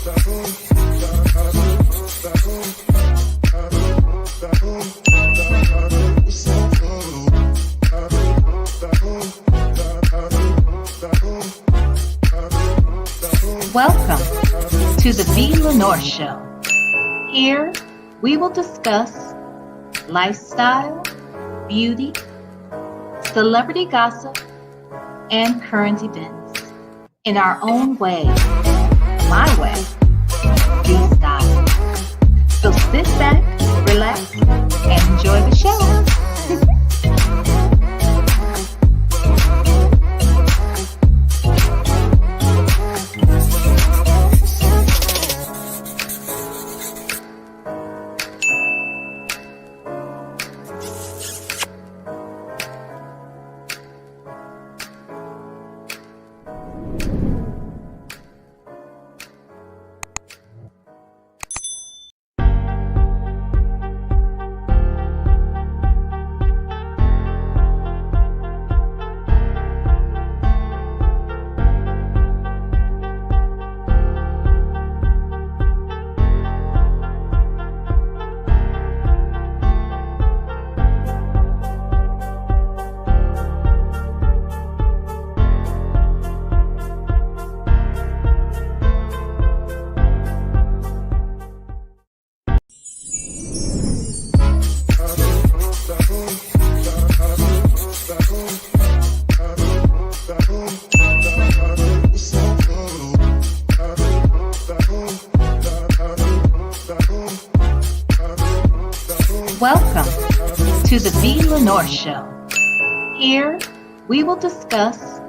Welcome to the VLenore Show. Here, we will discuss lifestyle, beauty, celebrity gossip, and current events in our own way, my way, the style. So sit back, relax, and enjoy the show. Welcome to the VLenore Show. Here, we will discuss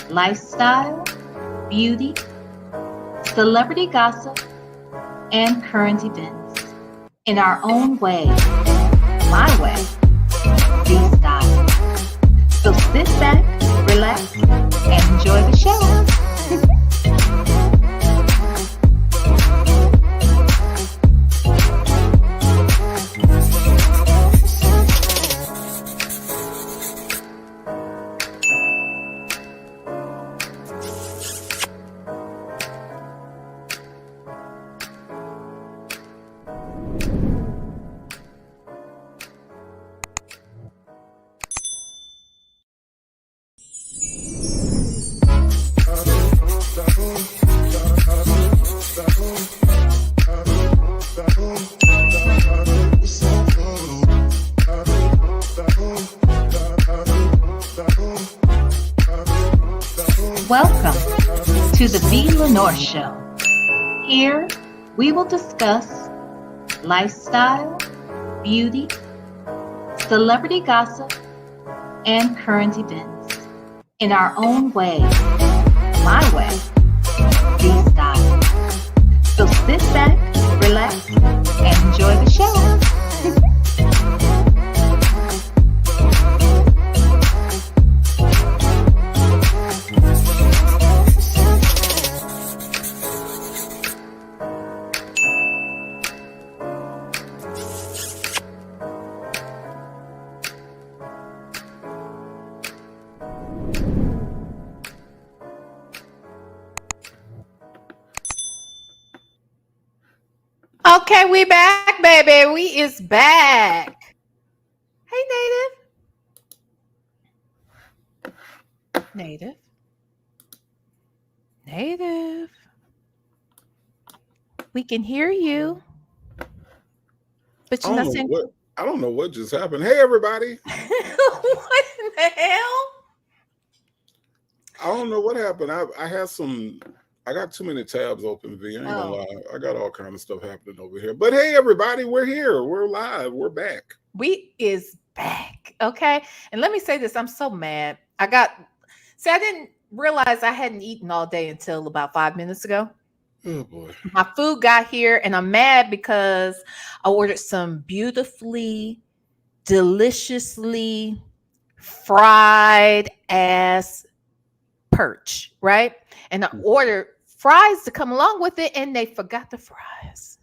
lifestyle, beauty, celebrity gossip, and current events in our own way, my way, the style. So sit back, relax, and enjoy the show. Welcome to the VLenore Show. Here, we will discuss lifestyle, beauty, celebrity gossip, and current events in our own way, my way, the style. So sit back, relax, and enjoy the show. Okay, we back, baby. We is back. Hey, Native. Native. We can hear you. But you're not saying... I don't know what just happened. Hey, everybody. What in the hell? I don't know what happened. I got too many tabs open, V. I ain't gonna lie. I got all kind of stuff happening over here. But hey, everybody, we're here. We're live. We're back. We is back. Okay. And let me say this. I'm so mad. I didn't realize I hadn't eaten all day until about 5 minutes ago. Oh boy. My food got here and I'm mad because I ordered some beautifully, deliciously fried ass perch, right? And I ordered fries to come along with it, and they forgot the fries.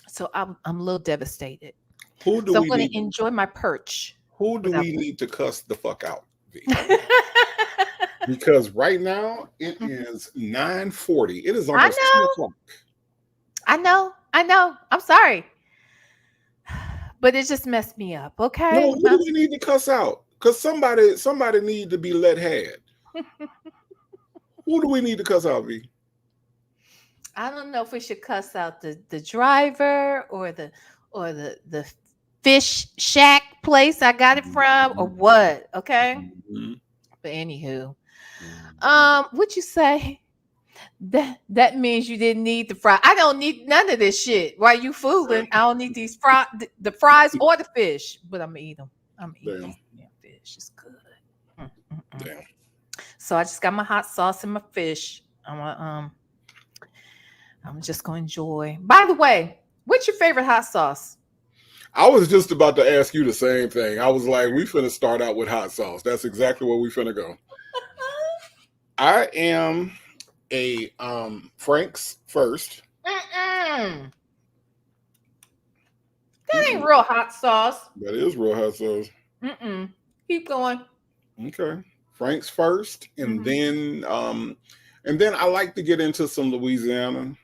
So I'm a little devastated. I'm going to enjoy my perch. Who do we need to cuss the fuck out? because right now it is 9:40. It is I almost 2 know. o'clock. I know. I'm sorry. But it just messed me up. Okay. No, who do we need to cuss out? Because somebody need to be let had. Who do we need to cuss out, V? I don't know if we should cuss out the driver or the fish shack place I got it from or what. Okay. Mm-hmm. But anywho, what'd you say? That means you didn't need the fry. I don't need none of this shit. While you fooling, I don't need these the fries or the fish. But I'm gonna eat them. I'm eating this fish. It's good. Damn. So I just got my hot sauce and my fish. I'm just gonna enjoy. By the way, what's your favorite hot sauce? I was just about to ask you the same thing. I was like, we finna start out with hot sauce. That's exactly where we finna go. I am a Frank's first. That ain't real hot sauce. That is real hot sauce. Keep going. Okay. Frank's first, and then I like to get into some Louisiana.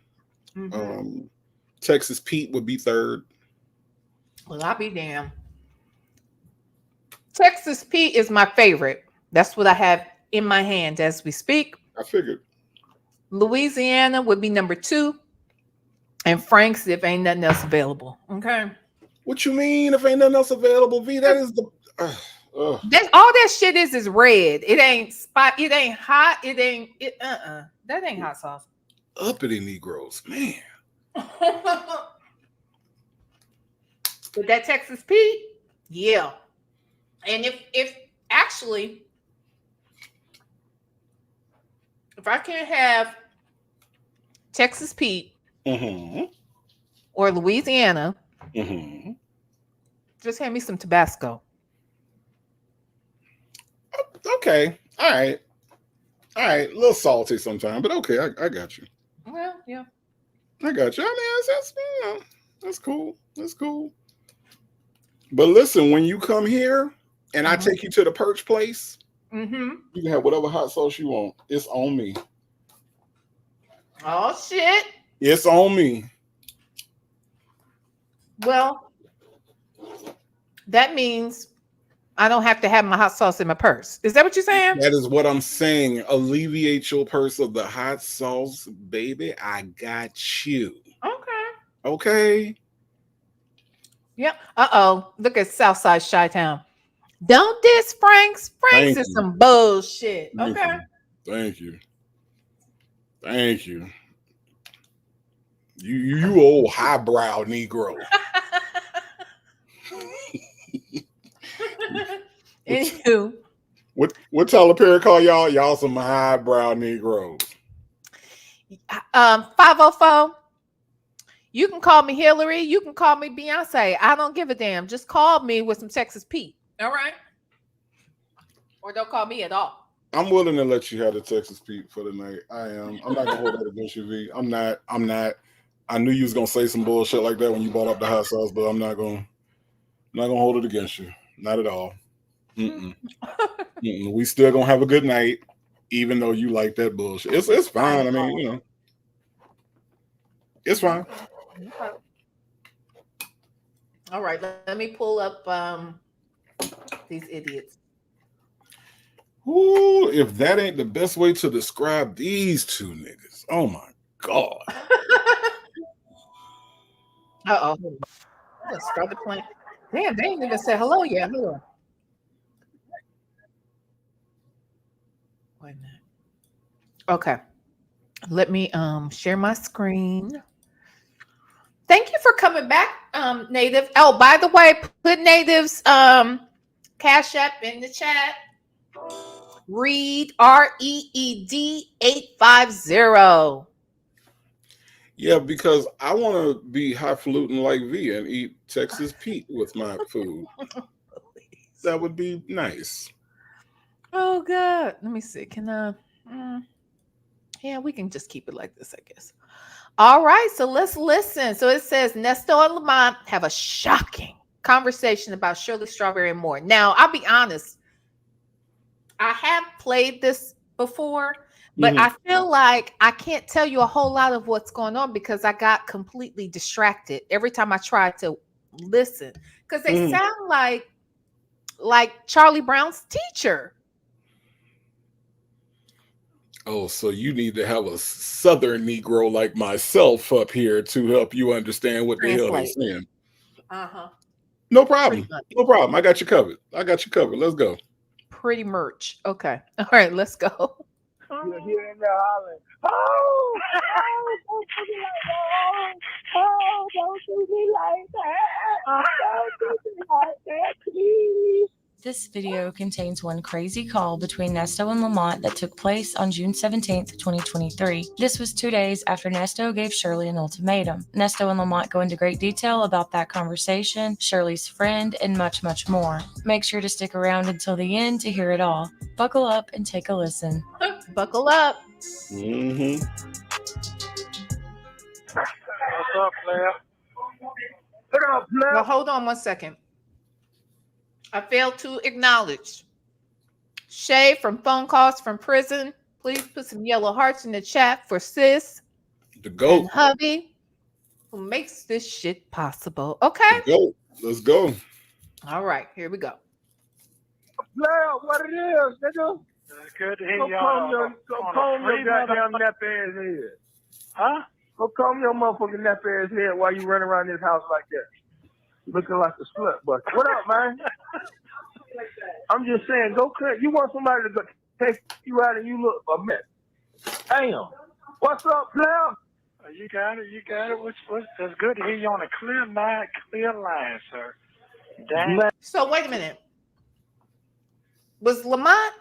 Texas Pete would be third. Well, I'll be damned. Texas Pete is my favorite. That's what I have in my hand as we speak. I figured. Louisiana would be number 2. And Frank's if ain't nothing else available. Okay. What you mean if ain't nothing else available, V? That is the That's all that shit is red. It ain't spot, it ain't hot, it ain't that ain't hot sauce. Uppity Negroes, man. But that Texas Pete, yeah. And if actually, if I can't have Texas Pete or Louisiana, just hand me some Tabasco. Okay. All right. A little salty sometimes, but okay, I got you. Well, yeah. I got you. I mean, that's cool. That's cool. But listen, when you come here and I take you to the Perch place, you can have whatever hot sauce you want. It's on me. Oh shit. It's on me. Well, that means I don't have to have my hot sauce in my purse. Is that what you're saying? That is what I'm saying. Alleviate your purse of the hot sauce, baby. I got you. Okay. Yep. Look at Southside Chi-Town. Don't diss Frank's. Frank's is some bullshit. Okay. Thank you. You old highbrow Negro. Anywho. What Tyler Perry call y'all? Y'all some highbrow Negroes. 504. You can call me Hillary. You can call me Beyonce. I don't give a damn. Just call me with some Texas Pete. All right? Or don't call me at all. I'm willing to let you have the Texas Pete for the night. I am. I'm not gonna hold that against you, V. I'm not. I knew you was gonna say some bullshit like that when you brought up the hot sauce, but I'm not gonna hold it against you. Not at all. We still gonna have a good night, even though you like that bullshit. It's fine. I mean, it's fine. All right, let me pull up these idiots. Ooh, if that ain't the best way to describe these two niggas. Oh my God. Let's start the plane. Damn, they ain't even said hello yet. Hold on. Wait a minute. Okay. Let me share my screen. Thank you for coming back, Native. Oh, by the way, put Native's Cash App in the chat. Reed REED 850. Yeah, because I want to be highfalutin like V and eat Texas Pete with my food. That would be nice. Oh God. Let me see. Can I yeah, we can just keep it like this, I guess. All right, so let's listen. So it says Nesto and Lamont have a shocking conversation about Shirley Strawberry and more. Now, I'll be honest. I have played this before, but I Mhm. feel like I can't tell you a whole lot of what's going on because I got completely distracted every time I tried to listen because they Mhm. sound like Charlie Brown's teacher. Oh, so you need to have a Southern Negro like myself up here to help you understand what the hell they're Translate. saying. Uh-huh. No Pretty problem. much. No problem. I got you covered. I got you covered. Let's go. Pretty merch. Okay. All right, let's go. You're hearing the hollering. Oh, don't do me like that. Oh, don't do me like that. Don't do me like that, please. This video contains one crazy call between Nesto and Lamont that took place on June 17th, 2023. This was 2 days after Nesto gave Shirley an ultimatum. Nesto and Lamont go into great detail about that conversation, Shirley's friend, and much, much more. Make sure to stick around until the end to hear it all. Buckle up and take a listen. Buckle up. Mm-hmm. What's up, player? What up, player? Well, hold on one second. I failed to acknowledge Shay from Phone Calls from Prison. Please put some yellow hearts in the chat for sis The and goat. hubby who makes this shit possible. Okay. The goat. Let's go. All right. Here we go. Player, what it is, nigga? Good to hear Go y'all. comb your goddamn nappy ass head. Huh? Go comb your motherfucking nappy ass head while you run around this house like that. Looking like a slut bucket. What up, man? I'm just saying, go cut. You want somebody to go take you out and you look a mess. Damn. What's up, player? You got it. You got it. It's good to hear you on a clear line, sir. Damn. Man, So wait a minute. Was Lamont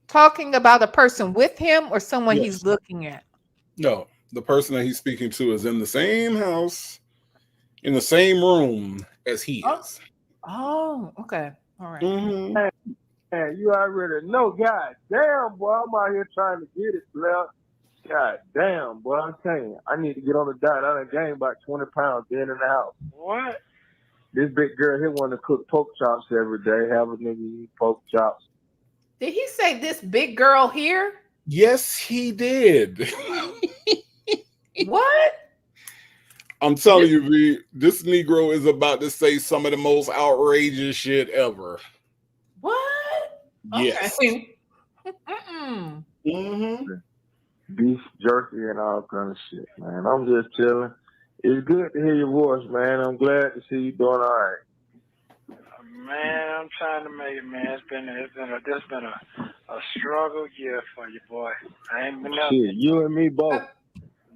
talking about a person with him or someone Yes. he's looking at? No, the person that he's speaking to is in the same house, in the same room as he is. Oh, okay. All right. Mm-hmm. man, you already know. God damn, boy, I'm out here trying to get it, player. God damn, boy, I'm telling you, I need to get on the diet. I done gained about 20 pounds being in the house. What? This big girl here want to cook pork chops every day, have a nigga eat pork chops. Did he say this big girl here? Yes, he did. What? I'm telling you, V, this Negro is about to say some of the most outrageous shit ever. What? Yes. Okay. Mm-mm. Mm-hmm. Beef jerky and all kind of shit, man. I'm just chilling. It's good to hear your voice, man. I'm glad to see you doing all right. Man, I'm trying to make it, man. It's been a struggle year for you, boy. I ain't been up. Shit, you and me both.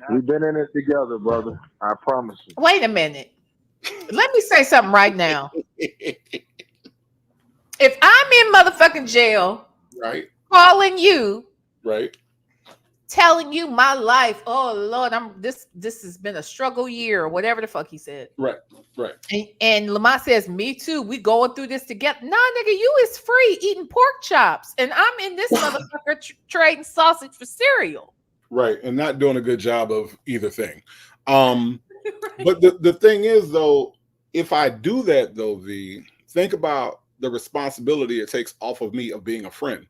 We've been in it together, brother. I promise you. Wait a minute. Let me say something right now. If I'm in motherfucking jail, Right. calling you, Right. telling you my life, oh Lord, this has been a struggle year or whatever the fuck he said. Right. Right. And Lamont says, me too. We going through this together. Nah, nigga, you is free eating pork chops. And I'm in this motherfucker trading sausage for cereal. Right. And not doing a good job of either thing. But the thing is, though, if I do that, though, V, think about the responsibility it takes off of me of being a friend.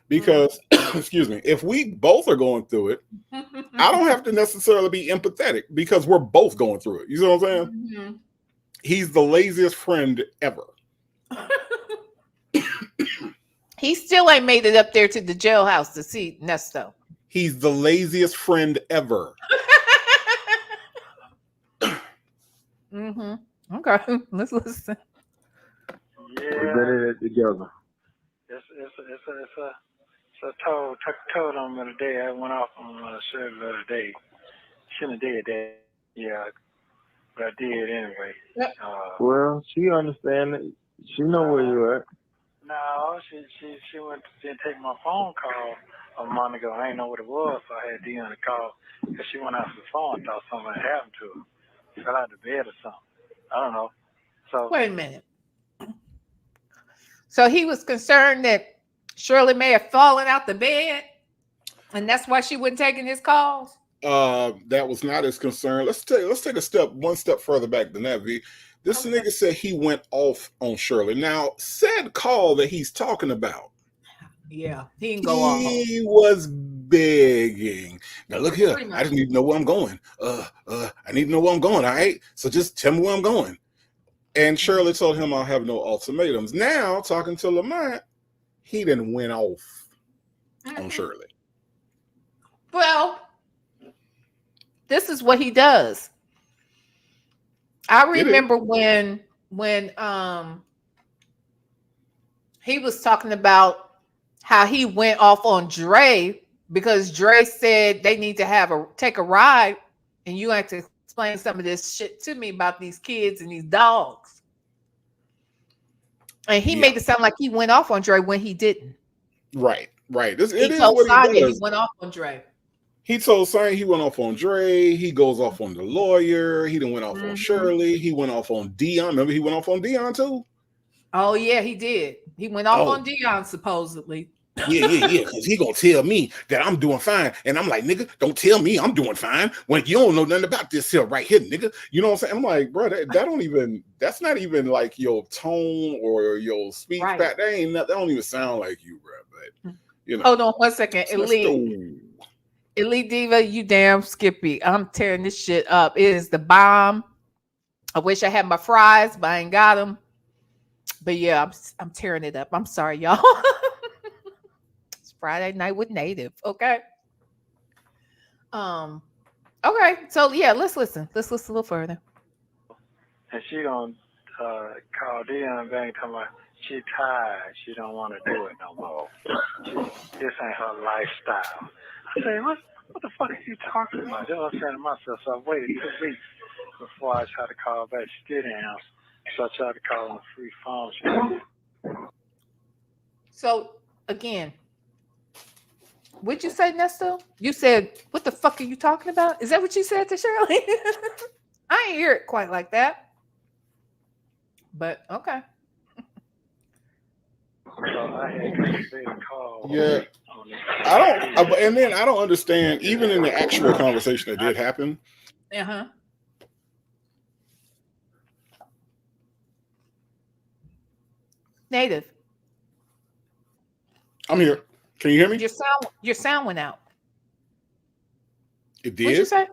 Because, excuse me, if we both are going through it, I don't have to necessarily be empathetic because we're both going through it. You know what I'm saying? Mm-hmm. He's the laziest friend ever. He still ain't made it up there to the jailhouse to see Nesto. He's the laziest friend ever. Mm-hmm. Okay, let's listen. We've Yeah, been in it together. it's a told on me today. I went off on Shirley the other day. Shouldn't have did that. Yeah, but I did anyway. Yep. Well, she understands it. She know where you're at. No, she went to take my phone call a month ago. I didn't know what it was, so I had Dion to call because she went out to the phone and thought something had happened to her. She fell out of bed or something. I don't know. So Wait a minute. So he was concerned that Shirley may have fallen out the bed, and that's why she wasn't taking his calls. That was not his concern. Let's take one step further back than that, V. This Okay. nigga said he went off on Shirley. Now, said call that he's talking about Yeah, he can go off. He was begging. Now look here, Pretty much. I just need to know where I'm going. I need to know where I'm going. All right, so just tell me where I'm going. And Shirley told him I'll have no ultimatums. Now talking to Lamont, he done went off on Shirley. Well, this is what he does. I remember when he was talking about how he went off on Dre because Dre said they need to take a ride, and you have to explain some of this shit to me about these kids and these dogs. And he made it sound like he went off on Dre when he didn't. Right. It He is told what Sonya he does. he went off on Dre. He told Sonya he went off on Dre. He goes off on the lawyer. He done went off on Shirley. He went off on Dion. Remember he went off on Dion too? Oh, yeah, he did. He went off on Dion, supposedly. Yeah. Because he gonna tell me that I'm doing fine. And I'm like, nigga, don't tell me I'm doing fine when you don't know nothing about this here right here, nigga. You know what I'm saying? I'm like, bro, that's not even like your tone or your speech back. That don't even sound like you, bro. But you know. Hold on 1 second. Elite Diva, you damn Skippy. I'm tearing this shit up. It is the bomb. I wish I had my fries, but I ain't got them. But yeah, I'm tearing it up. I'm sorry, y'all. It's Friday night with Native. Okay. Okay. So yeah, let's listen. Let's listen a little further. And she gonna call Dion back talking about she tired. She don't want to do it no more. This ain't her lifestyle. I say, what the fuck are you talking about? That's what I'm saying to myself. So I waited 2 weeks before I tried to call back. She didn't answer. So I tried to call on the free phone. So again, what'd you say, Nesto? You said, what the fuck are you talking about? Is that what you said to Shirley? I ain't hear it quite like that. But okay. So I had to call. Yeah. I don't understand, even in the actual conversation that did happen. Uh-huh. Native. I'm here. Can you hear me? Your sound went out. It did? What'd you say?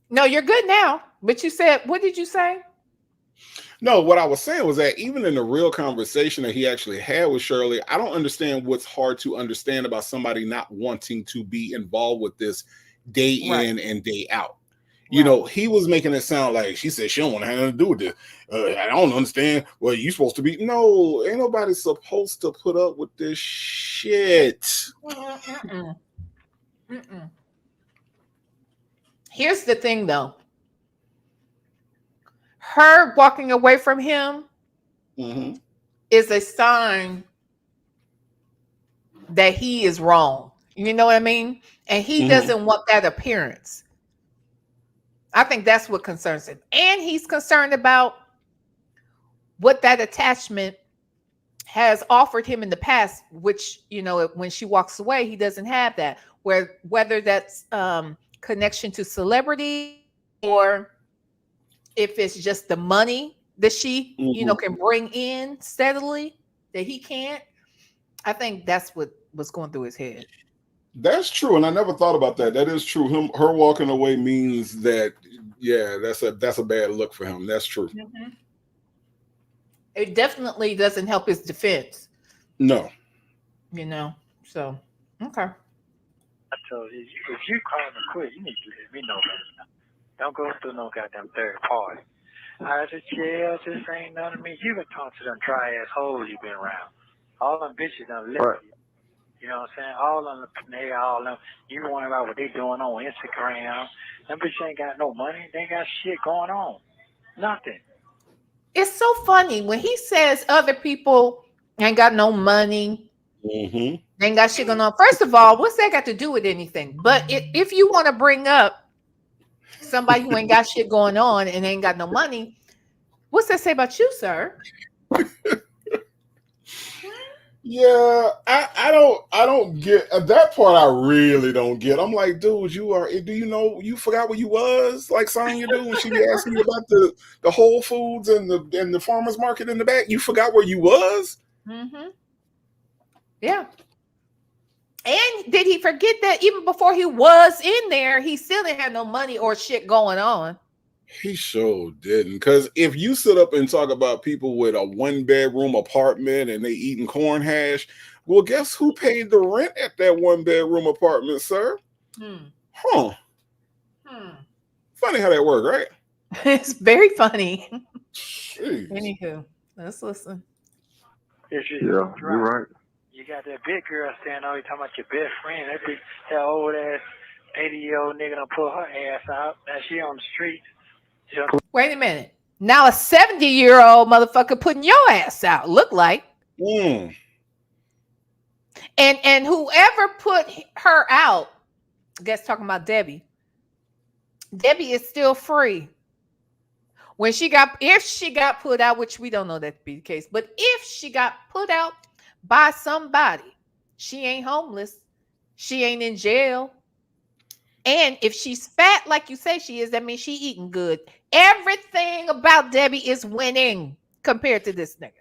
No, you're good now. But you said, what did you say? No, what I was saying was that even in the real conversation that he actually had with Shirley, I don't understand what's hard to understand about somebody not wanting to be involved with this day in and day out. You know, he was making it sound like she said she don't want to have nothing to do with this. I don't understand. Well, you supposed to be. No, ain't nobody supposed to put up with this shit. Here's the thing, though. Her walking away from him is a sign that he is wrong. You know what I mean? And he doesn't want that appearance. I think that's what concerns him. And he's concerned about what that attachment has offered him in the past, which, you know, when she walks away, he doesn't have that. Whether that's connection to celebrity or if it's just the money that she, you know, can bring in steadily that he can't. I think that's what was going through his head. That's true, and I never thought about that. That is true. Her walking away means that, yeah, that's a bad look for him. That's true. It definitely doesn't help his defense. No. You know, so okay. I told you, if you call me quit, you need to let me know that. Don't go through no goddamn third party. I just, this ain't none of me. You been talking to them dry ass hoes you been around. All them bitches done left you. You know what I'm saying? All of them, all of them. You worrying about what they doing on Instagram. Them bitches ain't got no money. They ain't got shit going on. Nothing. It's so funny when he says other people ain't got no money. They ain't got shit going on. First of all, what's that got to do with anything? But if you want to bring up somebody who ain't got shit going on and ain't got no money, what's that say about you, sir? Yeah, I don't get that part. I really don't get. I'm like, dude, do you know you forgot where you was? Like Sonya do when she be asking you about the Whole Foods and the farmers market in the back. You forgot where you was? Mm-hmm. Yeah. And did he forget that even before he was in there, he still didn't have no money or shit going on? He sure didn't. Because if you sit up and talk about people with a 1-bedroom apartment and they eating corn hash, well, guess who paid the rent at that 1-bedroom apartment, sir? Huh. Funny how that worked, right? It's very funny. Jeez. Anywho, let's listen. Yeah, you're right. You got that big girl saying, "Oh, you talking about your best friend? That old ass 80-year-old nigga done pull her ass out. Now she on the street." Wait a minute. Now a 70-year-old motherfucker putting your ass out. Look like. And whoever put her out, I guess talking about Debbie. Debbie is still free. If she got put out, which we don't know that to be the case, but if she got put out by somebody, she ain't homeless. She ain't in jail. And if she's fat, like you say she is, that means she eating good. Everything about Debbie is winning compared to this nigga.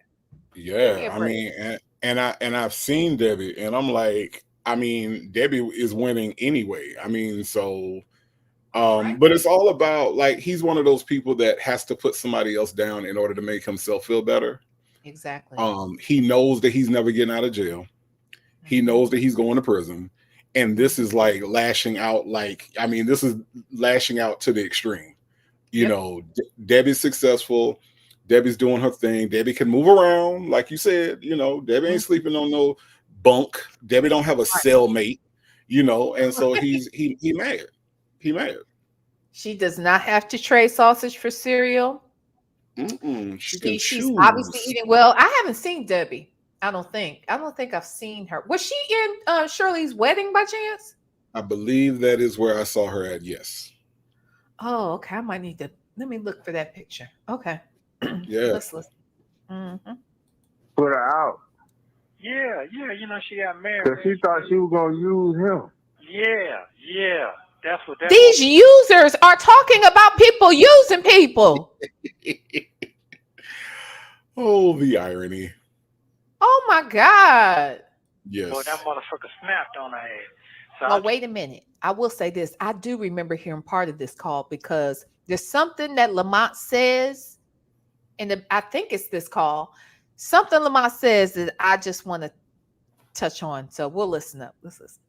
Yeah, I mean, and I've seen Debbie, and I'm like, I mean, Debbie is winning anyway. I mean, so, Right. but it's all about, like, he's one of those people that has to put somebody else down in order to make himself feel better. Exactly. He knows that he's never getting out of jail. He knows that he's going to prison. And this is like lashing out, like, I mean, this is lashing out to the extreme. You know, Debbie's successful. Debbie's doing her thing. Debbie can move around, like you said. You know, Debbie ain't sleeping on no bunk. Debbie don't have a cellmate. You know, and so he mad. He mad. She does not have to trade sausage for cereal. She's obviously eating well. I haven't seen Debbie. I don't think I've seen her. Was she in Shirley's wedding by chance? I believe that is where I saw her at. Yes. Oh, okay. I might need to let me look for that picture. Okay. Yeah. Let's listen. Put her out. Yeah. You know, she got married. Because she thought she was going to use him. Yeah. That's what these users are talking about people using people. Oh, the irony. Oh my God. Yes. Boy, that motherfucker snapped on her ass. So Well, wait a minute. I will say this. I do remember hearing part of this call because there's something that Lamont says, and I think it's this call. Something Lamont says that I just want to touch on. So we'll listen up. Let's listen.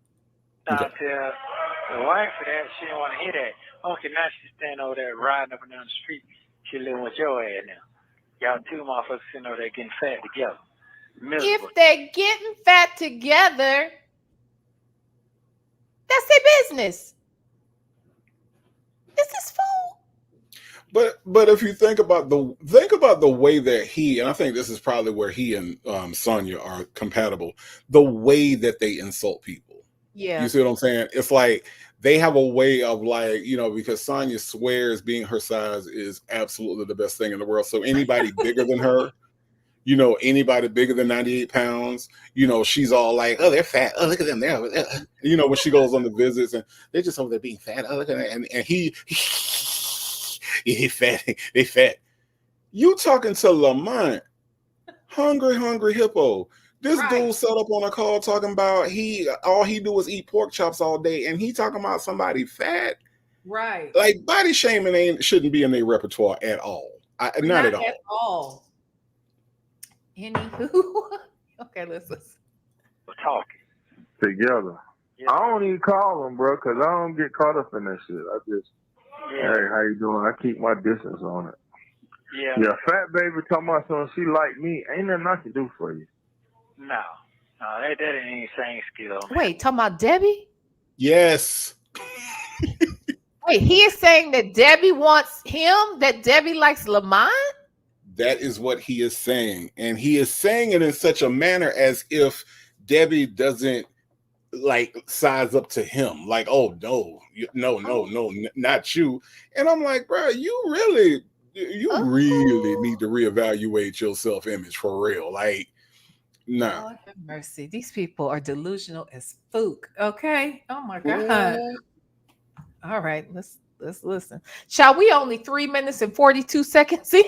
I tell the wife of that, she didn't want to hear that. Okay, now she's standing over there riding up and down the street. She living with your ass now. Y'all two motherfuckers sitting over there getting fat together. Miserable. If they're getting fat together, that's their business. This is food. But if you think about the way that he, and I think this is probably where he and Sonya are compatible, the way that they insult people. Yeah. You see what I'm saying? It's like they have a way of, like, you know, because Sonya swears being her size is absolutely the best thing in the world. So anybody bigger than her, you know, anybody bigger than 98 pounds, you know, she's all like, oh, they're fat. Oh, look at them. They're, you know, when she goes on the visits and they're just over there being fat. Oh, look at that. And he fat. They fat. You talking to Lamont, hungry hippo. This dude set up on a call talking about all he do is eat pork chops all day, and he talking about somebody fat. Right. Like, body shaming shouldn't be in their repertoire at all. Not at all. Anywho. Okay, let's listen. We're talking together. Yeah. I don't even call them, bro, because I don't get caught up in that shit. I just, hey, how you doing? I keep my distance on it. Yeah, fat baby talking about something she like me. Ain't nothing I can do for you. No, that ain't same skill. Wait, talking about Debbie? Yes. Wait, he is saying that Debbie wants him, that Debbie likes Lamont? That is what he is saying. And he is saying it in such a manner as if Debbie doesn't, like, size up to him. Like, oh, no, not you. And I'm like, bro, you really need to reevaluate your self-image for real. Like, No. Lord have mercy. These people are delusional as spook. Okay. Oh my God. What? All right. Let's listen. Shall we only 3 minutes and 42 seconds in?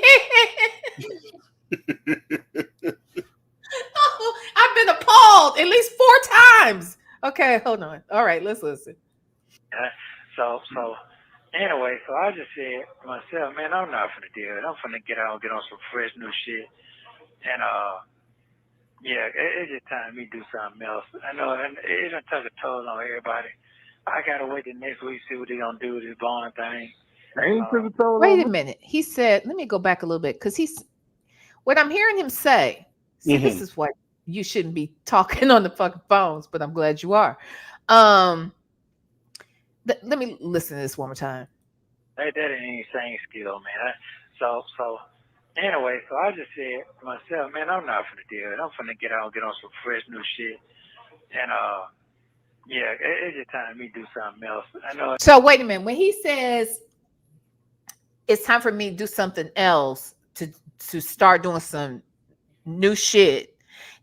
Oh, I've been appalled at least 4 times. Okay, hold on. All right, let's listen. So anyway, so I just said to myself, man, I'm not finna do it. I'm finna get out and get on some fresh new shit. And yeah, it's just time me do something else. I know, and it done took a toll on everybody. I gotta wait the next week see what they gonna do with this bond thing. Ain't took a toll Wait on a me. minute. He said, let me go back a little bit because what I'm hearing him say. See, this is what you shouldn't be talking on the fucking phones, but I'm glad you are. Let me listen to this one more time. That ain't insane skill, man. So anyway, so I just said to myself, man, I'm not finna do it. I'm finna get out and get on some fresh new shit. And yeah, it's just time me do something else. I know. So wait a minute. When he says it's time for me to do something else to start doing some new shit,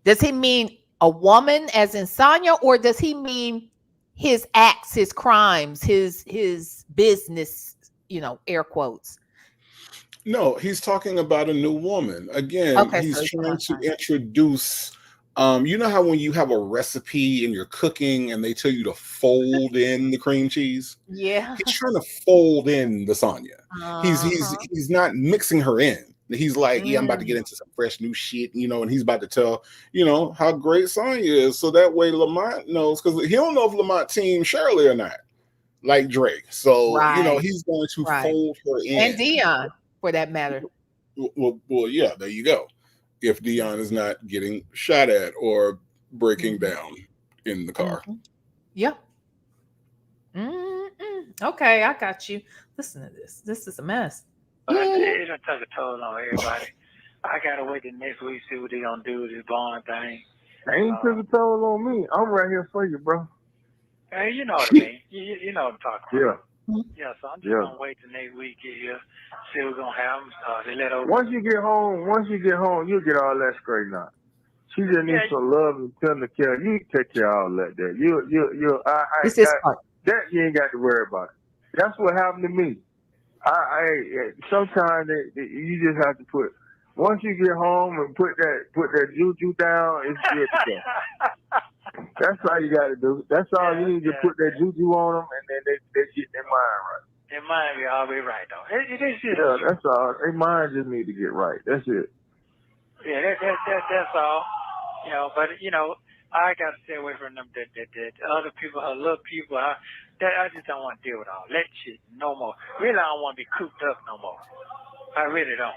does he mean a woman as in Sonya, or does he mean his acts, his crimes, his business, air quotes? No, he's talking about a new woman. Again, Okay, he's so it's trying about to time. introduce you know how when you have a recipe and you're cooking and they tell you to fold in the cream cheese? Yeah. He's trying to fold in the Sonya. Uh-huh. He's not mixing her in. He's like, yeah, I'm about to get Mm. into some fresh new shit, and he's about to tell, how great Sonya is. So that way Lamont knows, because he don't know if Lamont team Shirley or not, like Drake. So, Right. he's going to Right. fold her And in. Dion, for that matter. Well, yeah, there you go. If Dion is not getting shot at or breaking down in the car. Yep. Okay, I got you. Listen to this. This is a mess. It done took a toll on everybody. I gotta wait the next week see what they gonna do with this bond thing. Ain't took a toll on me. I'm right here for you, bro. Hey, you know what I mean. You know what I'm talking about. Yeah. Yeah, so I'm just gonna wait the next week here, see what's gonna happen. They let over. Once you get home, you'll get all that straightened out. She just needs some love and tender care. You take care of all that. This is part. That you ain't got to worry about. That's what happened to me. Sometimes you just have to put. Once you get home and put that juju down, it's good to go. That's all you got to do. That's all you need to put that juju on them, and then they get their mind right. Their mind be always right though. Yeah, that's all. Their mind just need to get right. That's it. Yeah, that's all. But I got to stay away from them. That other people, little people. I just don't want to deal with all that shit no more. Really, I don't want to be cooped up no more. I really don't.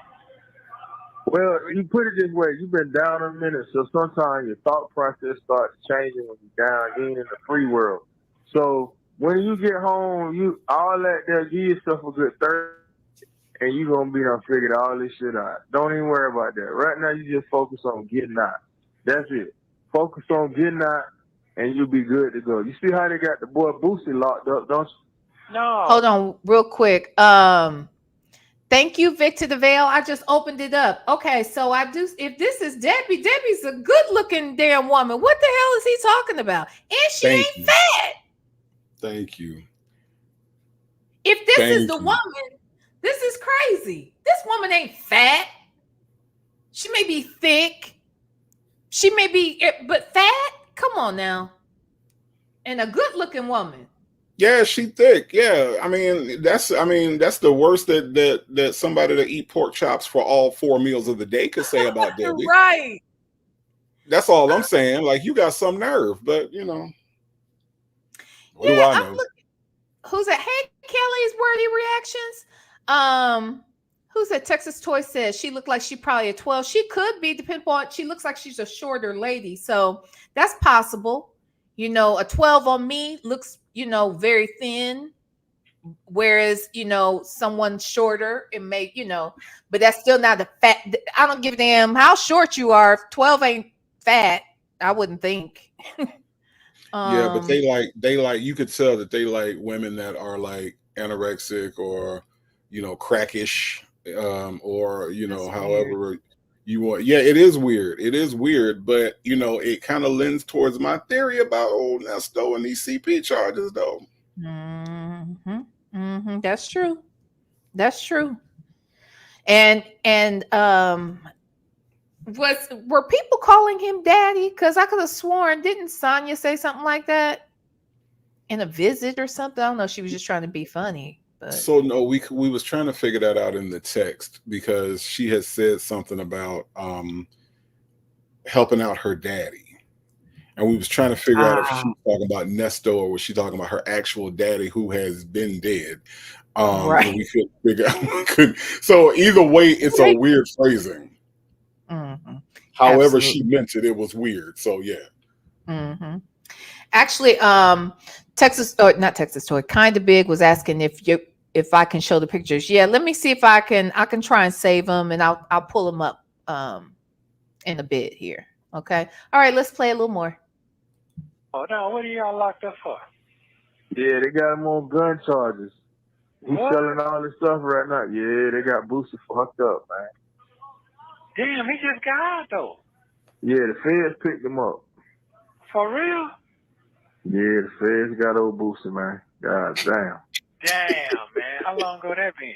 Well, you put it this way, you've been down a minute, so sometimes your thought process starts changing when you're down, you ain't in the free world. So when you get home, all that there, give yourself a good 30, and you're going to be done figured all this shit out. Don't even worry about that. Right now, you just focus on getting out. That's it. Focus on getting out, and you'll be good to go. You see how they got the boy Boosie locked up, don't you? No. Hold on real quick. Thank you, Victor the Veil. I just opened it up. Okay, so if this is Debbie, Debbie's a good-looking damn woman. What the hell is he talking about? And she ain't fat. Thank you. If this is the woman, this is crazy. This woman ain't fat. She may be thick. She may be, but fat? Come on now. And a good-looking woman. Yeah, she thick. Yeah, that's the worst that somebody that eat pork chops for all 4 meals of the day could say about Debbie. Right. That's all I'm saying. Like, you got some nerve, but what do I know? Who's that? Hey, Kelly's worthy reactions. Who's that? Texas Toy says she looked like she probably a 12. She could be, depending on. She looks like she's a shorter lady, so that's possible. A 12 on me looks, very thin, whereas, someone shorter, it may, but that's still not a fat. I don't give a damn how short you are. If 12 ain't fat, I wouldn't think. Yeah, but they like, you could tell that they like women that are like anorexic or, crackish, or, however, It is weird. It is weird, but you know, it kind of lends towards my theory about old Nesto and these CP charges, though. That's true. That's true. And were people calling him daddy? Because I could have sworn, didn't Sonya say something like that in a visit or something? I don't know. She was just trying to be funny. But so no, we was trying to figure that out in the text because she had said something about helping out her daddy. And we was trying to figure out if she was talking about Nesto or was she talking about her actual daddy who has been dead. right. And we couldn't figure out. So either way, it's a weird phrasing. Mm-hmm. However, Absolutely. she meant it was weird. So yeah. Mm-hmm. Actually, Texas or not Texas Toy, kind of big was asking if I can show the pictures. Yeah, let me see if I can try and save them and I'll pull them up in a bit here. Okay. All right, let's play a little more. Oh no, what are y'all locked up for? Yeah, they got him on gun charges. He's selling all this stuff right now. Yeah, they got Boosie fucked up, man. Damn, he just got out though. Yeah, the feds picked him up. For real? Yeah, the feds got old Boosie, man. God damn. Damn, man. How long ago that been?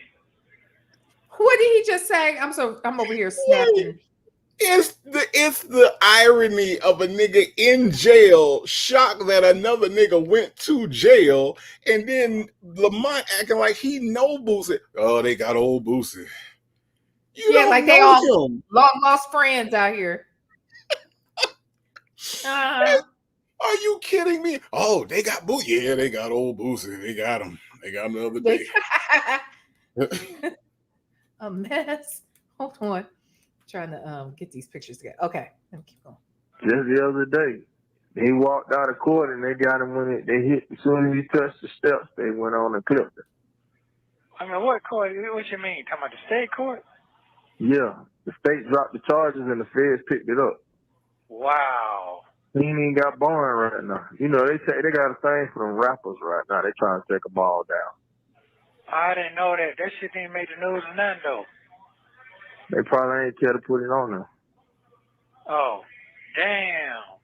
What did he just say? I'm over here snapping. It's the irony of a nigga in jail, shocked that another nigga went to jail, and then Lamont acting like he know Boosie. Oh, they got old Boosie. You don't like know they all him. long lost friends out here. Are you kidding me? Oh, they got Boosie. Yeah, they got old Boosie. They got him. They got him the other day. A mess. Hold on. Trying to get these pictures together. Okay, let me keep going. Just the other day, he walked out of court and they got him when they hit. As soon as he touched the steps, they went on and clipped him. I mean, what court? What you mean? Talking about the state court? Yeah, the state dropped the charges and the feds picked it up. Wow. He ain't even got bond right now. You know, they got a thing for them rappers right now. They trying to take them all down. I didn't know that. That shit didn't make the news or nothing though. They probably ain't care to put it on there. Oh, damn.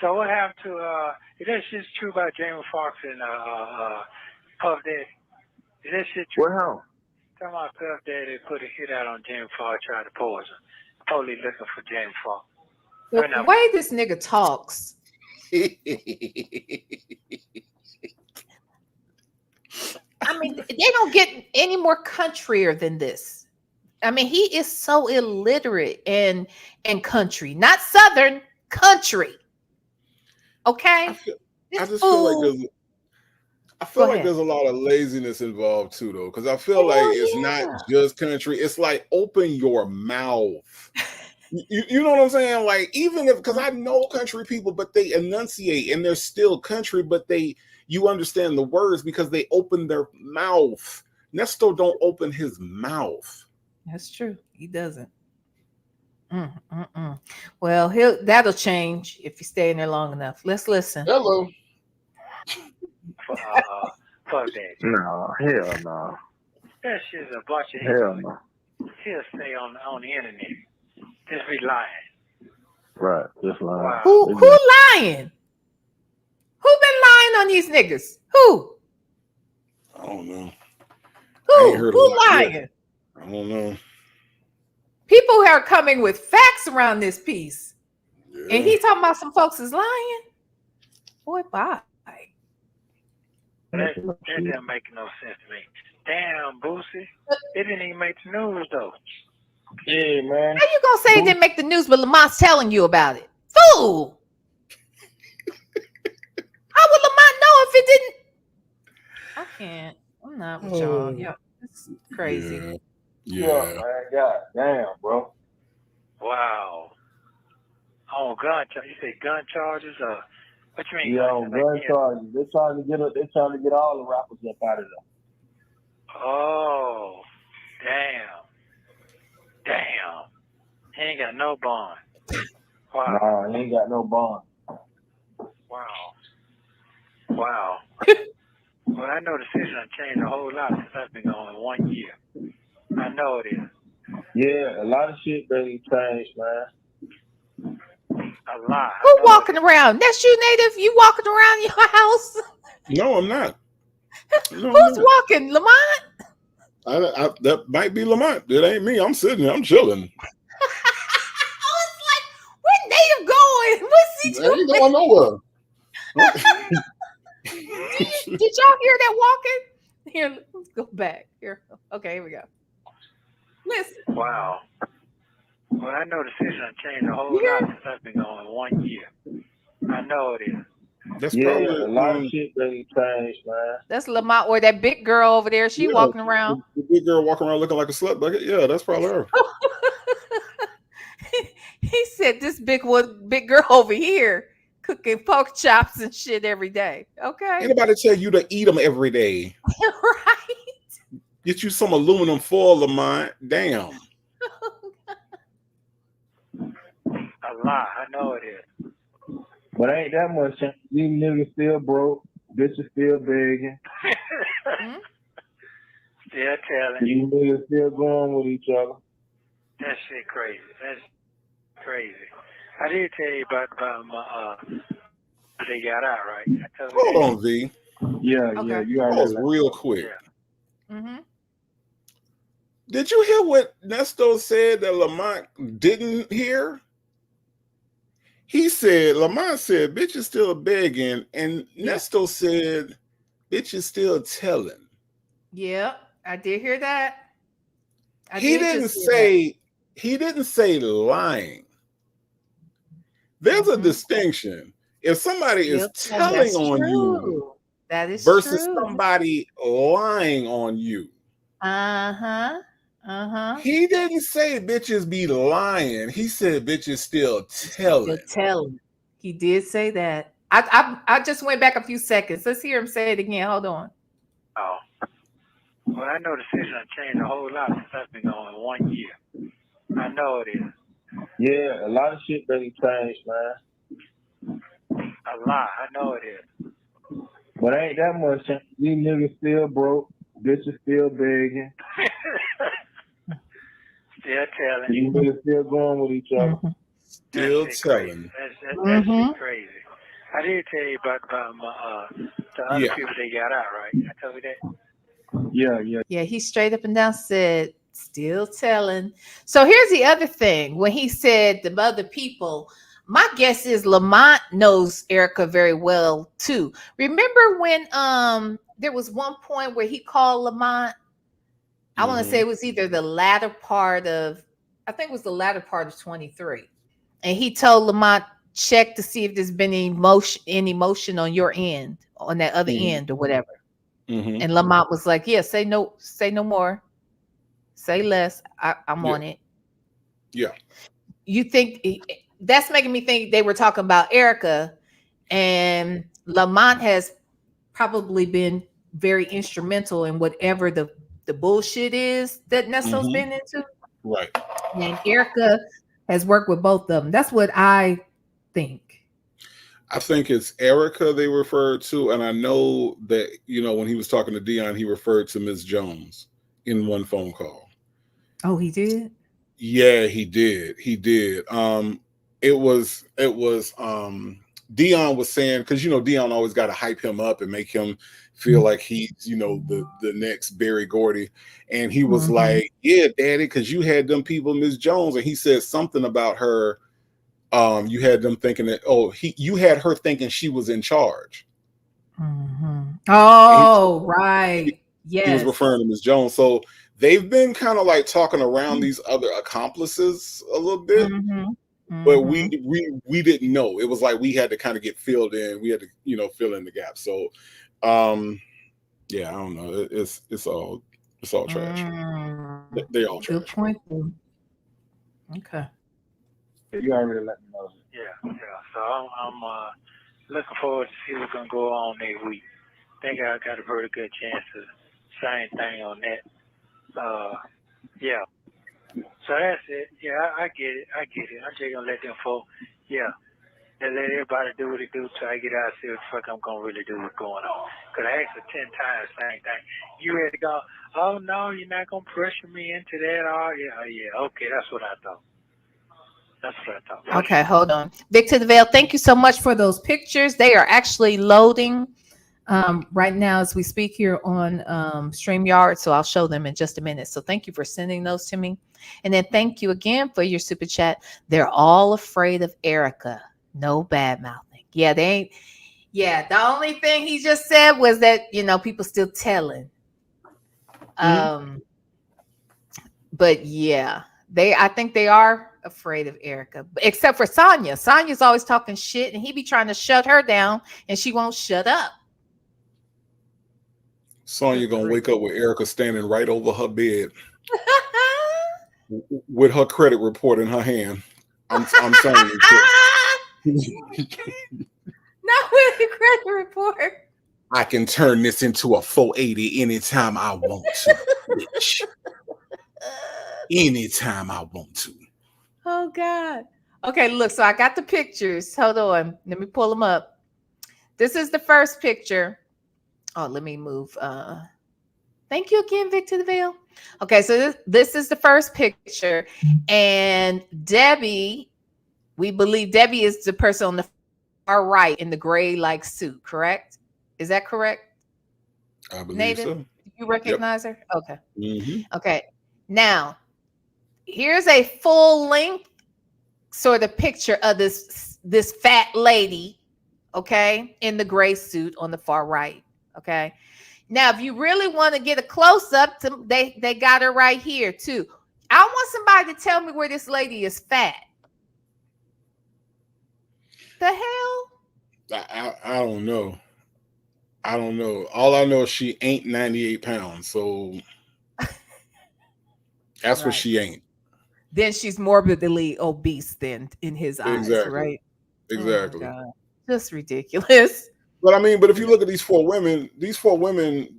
So what happened to is that shit true about Jamie Foxx and Puff Daddy? Is that shit true? What hell? Talking about Puff Daddy put a hit out on Jamie Foxx, tried to poison. Totally looking for Jamie Foxx. The way this nigga talks. I mean, they don't get any more countryer than this. I mean, he is so illiterate and country, not Southern, country. Okay, I just feel like there's a lot of laziness involved too, though, because I feel like it's not just country. It's like open your mouth. You know what I'm saying? Like, even if, because I know country people, but they enunciate and they're still country, but you understand the words because they open their mouth. Nesto don't open his mouth. That's true. He doesn't. Well, that'll change if you stay in there long enough. Let's listen. Hello. Fuck that. No, hell no. That shit's a bunch of hell no. He'll stay on the internet. Just be lying. Right, just lying. Wow. Who lying? Who been lying on these niggas? Who? I don't know. Who lying? Yet. I don't know. People are coming with facts around this piece. Yeah. And he talking about some folks is lying. Boy, bye. That didn't make no sense to me. Damn, Boosie. It didn't even make the news, though. Yeah, man. How you gonna say it didn't make the news, but Lamont's telling you about it? Fool! How would Lamont know if it didn't? I can't. I'm not with y'all. Yeah, it's crazy. Yeah. Man. God damn, bro. Wow. Oh, gun charges. You say gun charges? What you mean? Yeah, gun charges. They're trying to get all the rappers up out of there. Oh, damn. He ain't got no bond. Wow. Nah, he ain't got no bond. Wow. Well, I know the season changed a whole lot since I've been going 1 year. I know it is. Yeah, a lot of shit better change, man. A lot. Who walking around? That's you, Native? You walking around your house? No, I'm not. No, I'm Who's not. walking? Lamont? That might be Lamont. It ain't me. I'm sitting there. I'm chilling. I was like, where Native going? What's he I ain't doing? going nowhere. Did y'all hear that walking? Here, let's go back. Here. Okay, here we go. Listen. Wow. Well, I know the season changed a whole lot since I've been going 1 year. I know it is. That's Yeah, probably a lot of shit better change, man. That's Lamont or that big girl over there. She walking around. The big girl walking around looking like a slut bucket. Yeah, that's probably her. He said this big girl over here cooking pork chops and shit every day. Okay. Anybody tell you to eat them every day? Right. Get you some aluminum foil, Lamont. Damn. A lot. I know it is. But ain't that much. These niggas still broke. Bitches still begging. Still telling. These niggas still going with each other. That shit crazy. That's crazy. I did tell you about my they got out, right? I told you Hold on, V. Yeah, Okay. yeah. You already Pause real quick. Mm-hmm. Did you hear what Nesto said that Lamont didn't hear? He said, Lamont said, bitch is still begging, and Nesto said, bitch is still telling. Yeah, I did hear that. He didn't say lying. There's a distinction. If somebody is telling on you that is versus true. somebody lying on you. Uh-huh. He didn't say bitches be lying. He said bitches still telling. He did say that. I just went back a few seconds. Let's hear him say it again. Hold on. Oh. Well, I know the season changed a whole lot since I've been going 1 year. I know it is. Yeah, a lot of shit better change, man. A lot. I know it is. But ain't that much. These niggas still broke. Bitches still begging. Still telling. These niggas still going with each other. Still telling. That's shit crazy. I did tell you about the other people they got out, right? I told you that. Yeah, he straight up and down said, still telling. So here's the other thing. When he said the other people, my guess is Lamont knows Erica very well too. Remember when there was one point where he called Lamont? I want to say it was either the latter part of 23. And he told Lamont, check to see if there's been any emotion on your end, on that other end or whatever. And Lamont was like, yeah, say no more. Say less. I'm on it. Yeah. You think that's making me think they were talking about Erica, and Lamont has probably been very instrumental in whatever the bullshit is that Nesto's been into. Right. And Erica has worked with both of them. That's what I think. I think it's Erica they referred to, and I know that, when he was talking to Dion, he referred to Ms. Jones in one phone call. Oh, he did? Yeah, he did. It was Dion was saying, because Dion always got to hype him up and make him feel like he's the next Berry Gordy, and he was like, yeah, daddy, because you had them people, Ms. Jones, and he said something about her. You had them thinking that you had her thinking she was in charge. Oh, right. Yes. He was referring to Ms. Jones. So they've been kind of like talking around these other accomplices a little bit. But we didn't know. It was like we had to kind of get filled in. We had to, fill in the gap. So yeah, I don't know. It's all trash. They all trash. Good point. Okay. You already let me know. Yeah. So I'm looking forward to see what's gonna go on next week. Think I got a very good chance to say anything on that. Yeah. So that's it. Yeah, I get it. I'm just gonna let them folk. Yeah. and let everybody do what they do till I get out and see what the fuck I'm gonna really do what's going on. Cause I asked her 10 times, same thing. You ready to go? Oh no, you're not gonna pressure me into that. Oh yeah. Okay, that's what I thought. That's what I thought. Okay, hold on. Victor the Veil, thank you so much for those pictures. They are actually loading right now as we speak here on StreamYard. So I'll show them in just a minute. So thank you for sending those to me. And then thank you again for your super chat. They're all afraid of Erica. No bad mouthing. Yeah, they ain't. Yeah, the only thing he just said was that, people still telling. But yeah, I think they are afraid of Erica, except for Sonya. Sonya's always talking shit and he be trying to shut her down and she won't shut up. Sonya gonna wake up with Erica standing right over her bed with her credit report in her hand. I'm saying. Not with the credit report. I can turn this into a 480 anytime I want to, bitch. Anytime I want to. Oh God. Okay, look. So I got the pictures. Hold on. Let me pull them up. This is the first picture. Oh, let me move. Thank you again, Victor the Veil. Okay, so this is the first picture, and Debbie. We believe Debbie is the person on the far right in the gray-like suit. Correct? Is that correct? I believe Nathan, so. do you recognize her? Okay. Mm-hmm. Okay. Now, here's a full-length sort of picture of this fat lady, okay, in the gray suit on the far right. Okay. Now, if you really want to get a close-up, they got her right here, too. I want somebody to tell me where this lady is fat. The hell? I don't know. I don't know. All I know is she ain't 98 pounds. So that's what she ain't. Then she's morbidly obese then in his eyes, right? Exactly. Oh my God. Just ridiculous. But I mean, if you look at these four women,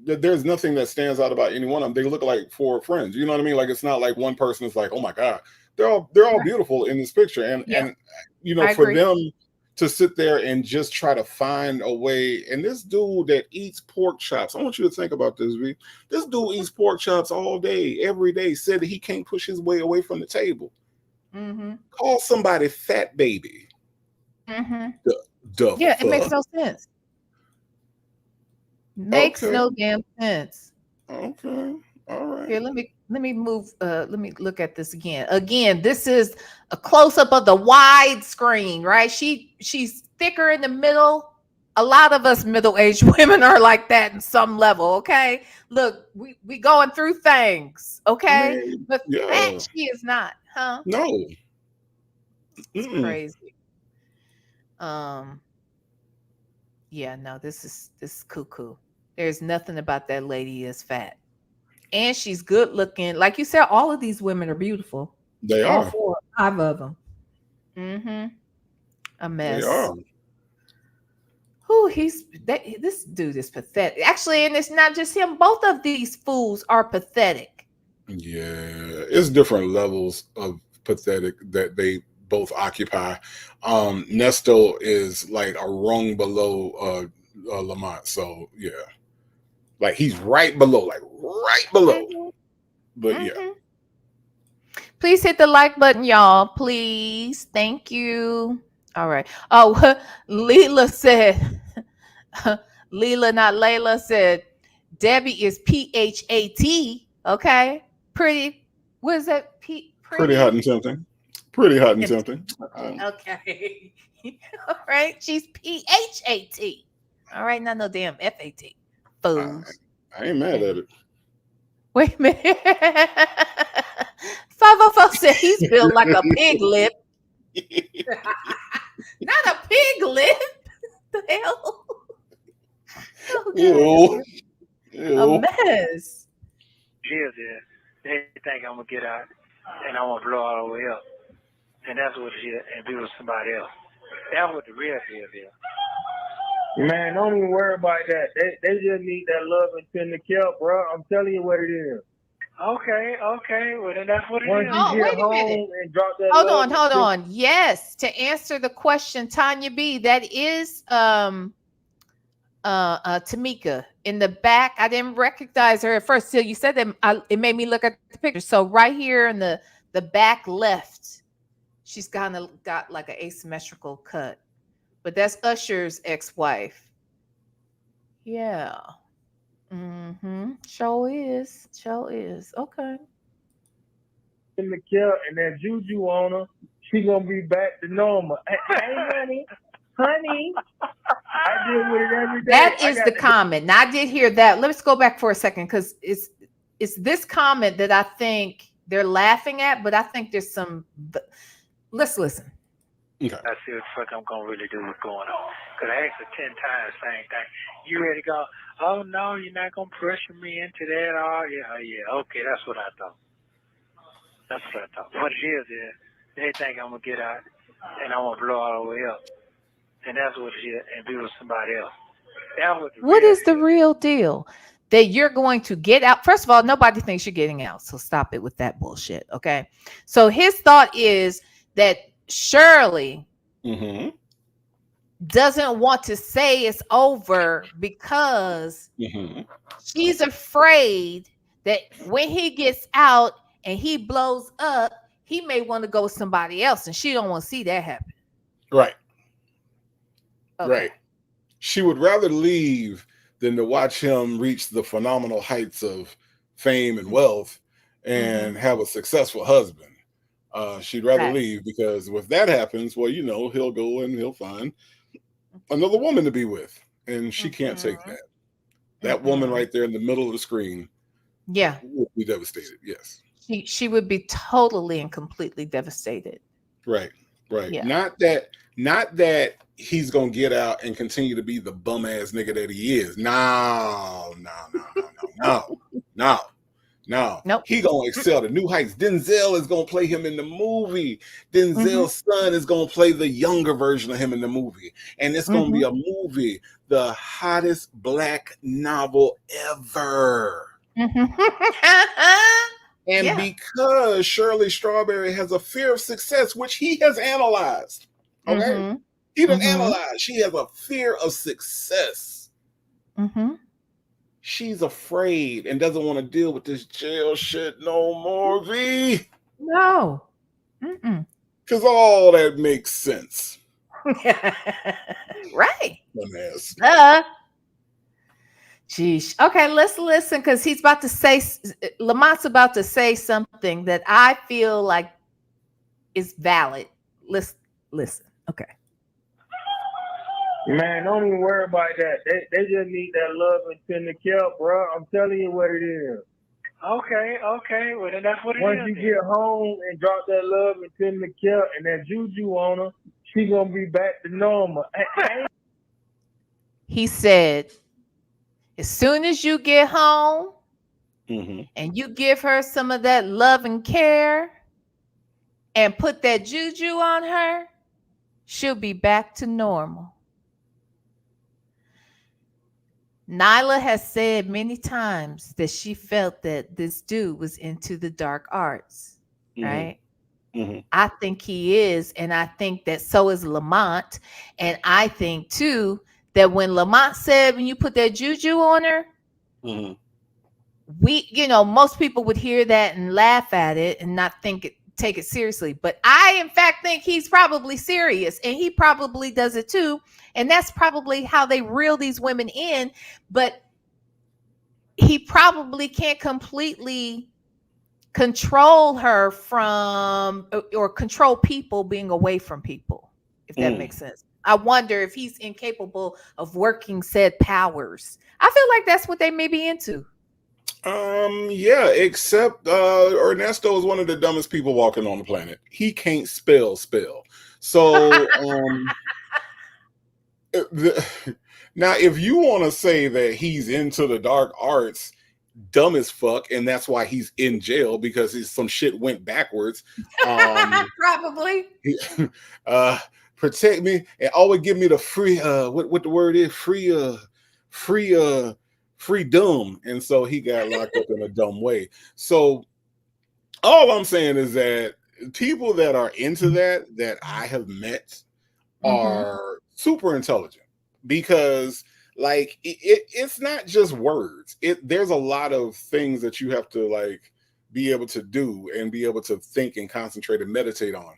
there's nothing that stands out about any one of them. They look like four friends. You know what I mean? Like, it's not like one person is like, oh my God. They're all beautiful in this picture. And for them to sit there and just try to find a way. And this dude that eats pork chops, I want you to think about this, V. This dude eats pork chops all day, every day, said that he can't push his way away from the table. Mm-hmm. Call somebody fat baby. Mm-hmm. Yeah, it makes no sense. Makes no damn sense. Okay. All right. Here, let me move. Let me look at this again. Again, this is a close-up of the wide screen, right? She's thicker in the middle. A lot of us middle-aged women are like that in some level, okay? Look, we going through things, okay? Man, but fat she is not, huh? No. It's crazy. Yeah, no, this is cuckoo. There's nothing about that lady is fat. And she's good looking. Like you said, all of these women are beautiful. They all are. 4, 5 of them. Mm-hmm. A mess. They are. Who this dude is pathetic. Actually, and it's not just him. Both of these fools are pathetic. Yeah, it's different levels of pathetic that they both occupy. Nesto is like a rung below Lamont. So yeah. Like he's right below. Mm-hmm. But yeah. Please hit the like button, y'all. Please. Thank you. All right. Oh, Leela said, Leela, not Layla, said, Debbie is PHAT. Okay. Pretty. What is that? Pretty hot and tempting. Pretty hot and tempting. Okay. All right. She's PHAT. All right. Not no damn FAT. Fools. I ain't mad at it. Wait a minute. 504 said he's built like a pig lip. Not a pig lip. The hell? Oh, a mess. Yeah. They think I'm gonna get out and I'm gonna blow all the way up. And that's what it is, and be with somebody else. That's what the real deal is. Man, don't even worry about that. They just need that love and tender care, bro. I'm telling you what it is. Okay. Well, then that's what it Once is. you Oh, get wait a minute. home and drop that Hold love on, and hold tender on. Yes, to answer the question, Tanya B, that is Tamika in the back. I didn't recognize her at first till you said that. It made me look at the picture. So right here in the back left, she's kind of got like an asymmetrical cut, but that's Usher's ex-wife. Yeah. Mm-hmm. Show is okay. in the kill and that juju on her, she gonna be back to normal. Hey, honey, I deal with it every day. That is the comment. Now I did hear that. Let's go back for a second because it's this comment that I think they're laughing at, but I think there's some. Let's listen. Okay. I see what the fuck I'm gonna really do what's going on. Cause I asked her 10 times, same thing. You ready to go? Oh no, you're not gonna pressure me into that. Oh yeah. Okay, that's what I thought. What it is they think I'm gonna get out and I'm gonna blow all the way up. And that's what it is, and be with somebody else. What is the real deal? That you're going to get out. First of all, nobody thinks you're getting out. So stop it with that bullshit. Okay. So his thought is that Shirley doesn't want to say it's over because she's afraid that when he gets out and he blows up, he may want to go with somebody else, and she don't want to see that happen. Right. Okay. Right. She would rather leave than to watch him reach the phenomenal heights of fame and wealth and have a successful husband. She'd rather leave because if that happens, well, he'll go and he'll find another woman to be with, and she can't take that. That woman right there in the middle of the screen, would be devastated. Yes, she would be totally and completely devastated. Right. Yeah. Not that he's gonna get out and continue to be the bum ass nigga that he is. No. Nope. He gonna excel to new heights. Denzel is gonna play him in the movie. Denzel's son is gonna play the younger version of him in the movie, and it's gonna be a movie, the hottest black novel ever. And because Shirley Strawberry has a fear of success, which he has analyzed, okay? He done analyzed. She has a fear of success. She's afraid and doesn't want to deal with this jail shit no more, V. No. Because all that makes sense. Right. Dumbass. Geez. Okay, let's listen because he's about to say, Lamont's about to say something that I feel like is valid. Let's listen. Okay. Man, don't even worry about that. They just need that love and tender care, bro. I'm telling you what it is. Okay. Well, then that's what it is. Once you get home and drop that love and tender care and that juju on her, she gonna be back to normal. He said, as soon as you get home and you give her some of that love and care and put that juju on her, she'll be back to normal. Nyla has said many times that she felt that this dude was into the dark arts, right? I think he is, and I think that so is Lamont. And I think too that when Lamont said when you put that juju on her, most people would hear that and laugh at it and not take it seriously. But I, in fact, think he's probably serious, and he probably does it too. And that's probably how they reel these women in. But he probably can't completely control her from or control people being away from people, if that makes sense. I wonder if he's incapable of working said powers. I feel like that's what they may be into. Yeah, except Ernesto is one of the dumbest people walking on the planet. He can't spell. So now if you want to say that he's into the dark arts, dumb as fuck, and that's why he's in jail because some shit went backwards. Probably. Protect me and always give me the free what the word is, free freedom, and so he got locked up in a dumb way. So all I'm saying is that people that are into that I have met are super intelligent, because like it's not just words. There's a lot of things that you have to like be able to do and be able to think and concentrate and meditate on.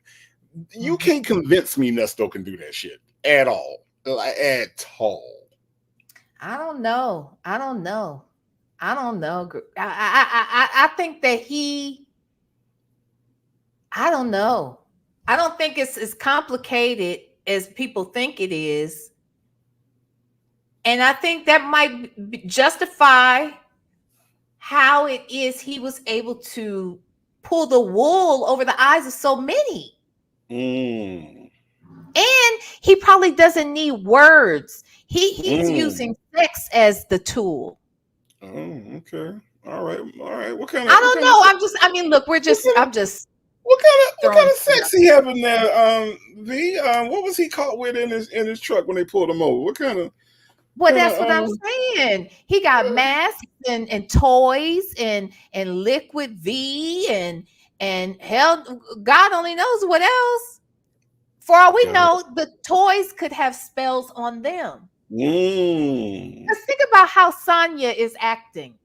You can't convince me Nesto can do that shit at all. Like, at all. I don't know. I think that I don't know. I don't think it's as complicated as people think it is. And I think that might justify how it is he was able to pull the wool over the eyes of so many. And he probably doesn't need words. He's using sex as the tool. Oh, okay. All right. What kind of? I don't know. Look, what kind of sex he having there? What was he caught with in his truck when they pulled him over? What kind of? Well, that's what I'm saying. He got masks and toys and liquid V and hell, God only knows what else. For all we know, the toys could have spells on them. Let's think about how Sonya is acting.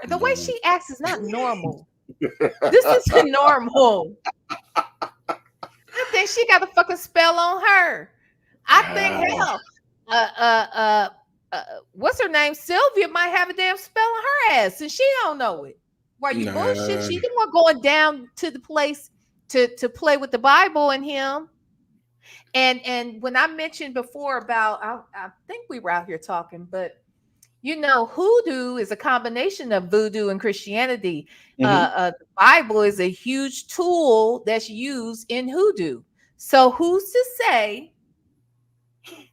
The way she acts is not normal. This isn't normal. I think she got a fucking spell on her. I think hell, what's her name? Sylvia might have a damn spell on her ass, and she don't know it. Why you bullshit? She didn't want going down to the place to play with the Bible and him. And when I mentioned before about, I think we were out here talking, but you know, hoodoo is a combination of voodoo and Christianity. The Bible is a huge tool that's used in hoodoo. So who's to say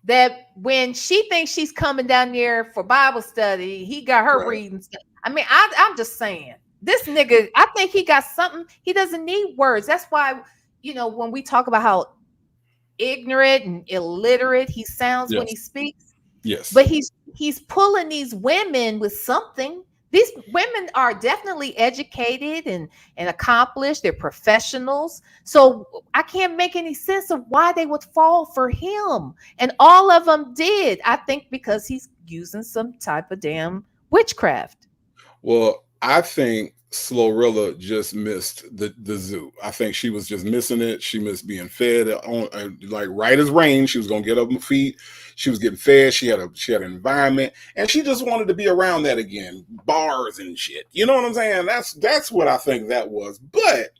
that when she thinks she's coming down there for Bible study, he got her reading? I mean, I'm just saying, this nigga, I think he got something. He doesn't need words. That's why, you know, when we talk about how ignorant and illiterate he sounds when he speaks. Yes. But he's pulling these women with something. These women are definitely educated and accomplished. They're professionals. So I can't make any sense of why they would fall for him. And all of them did. I think because he's using some type of damn witchcraft. Well, I think Slorilla just missed the zoo. I think she was just missing it. She missed being fed on, like right as rain. She was gonna get up on feet. She was getting fed. She had an environment, and she just wanted to be around that again, bars and shit. You know what I'm saying? That's what I think that was. But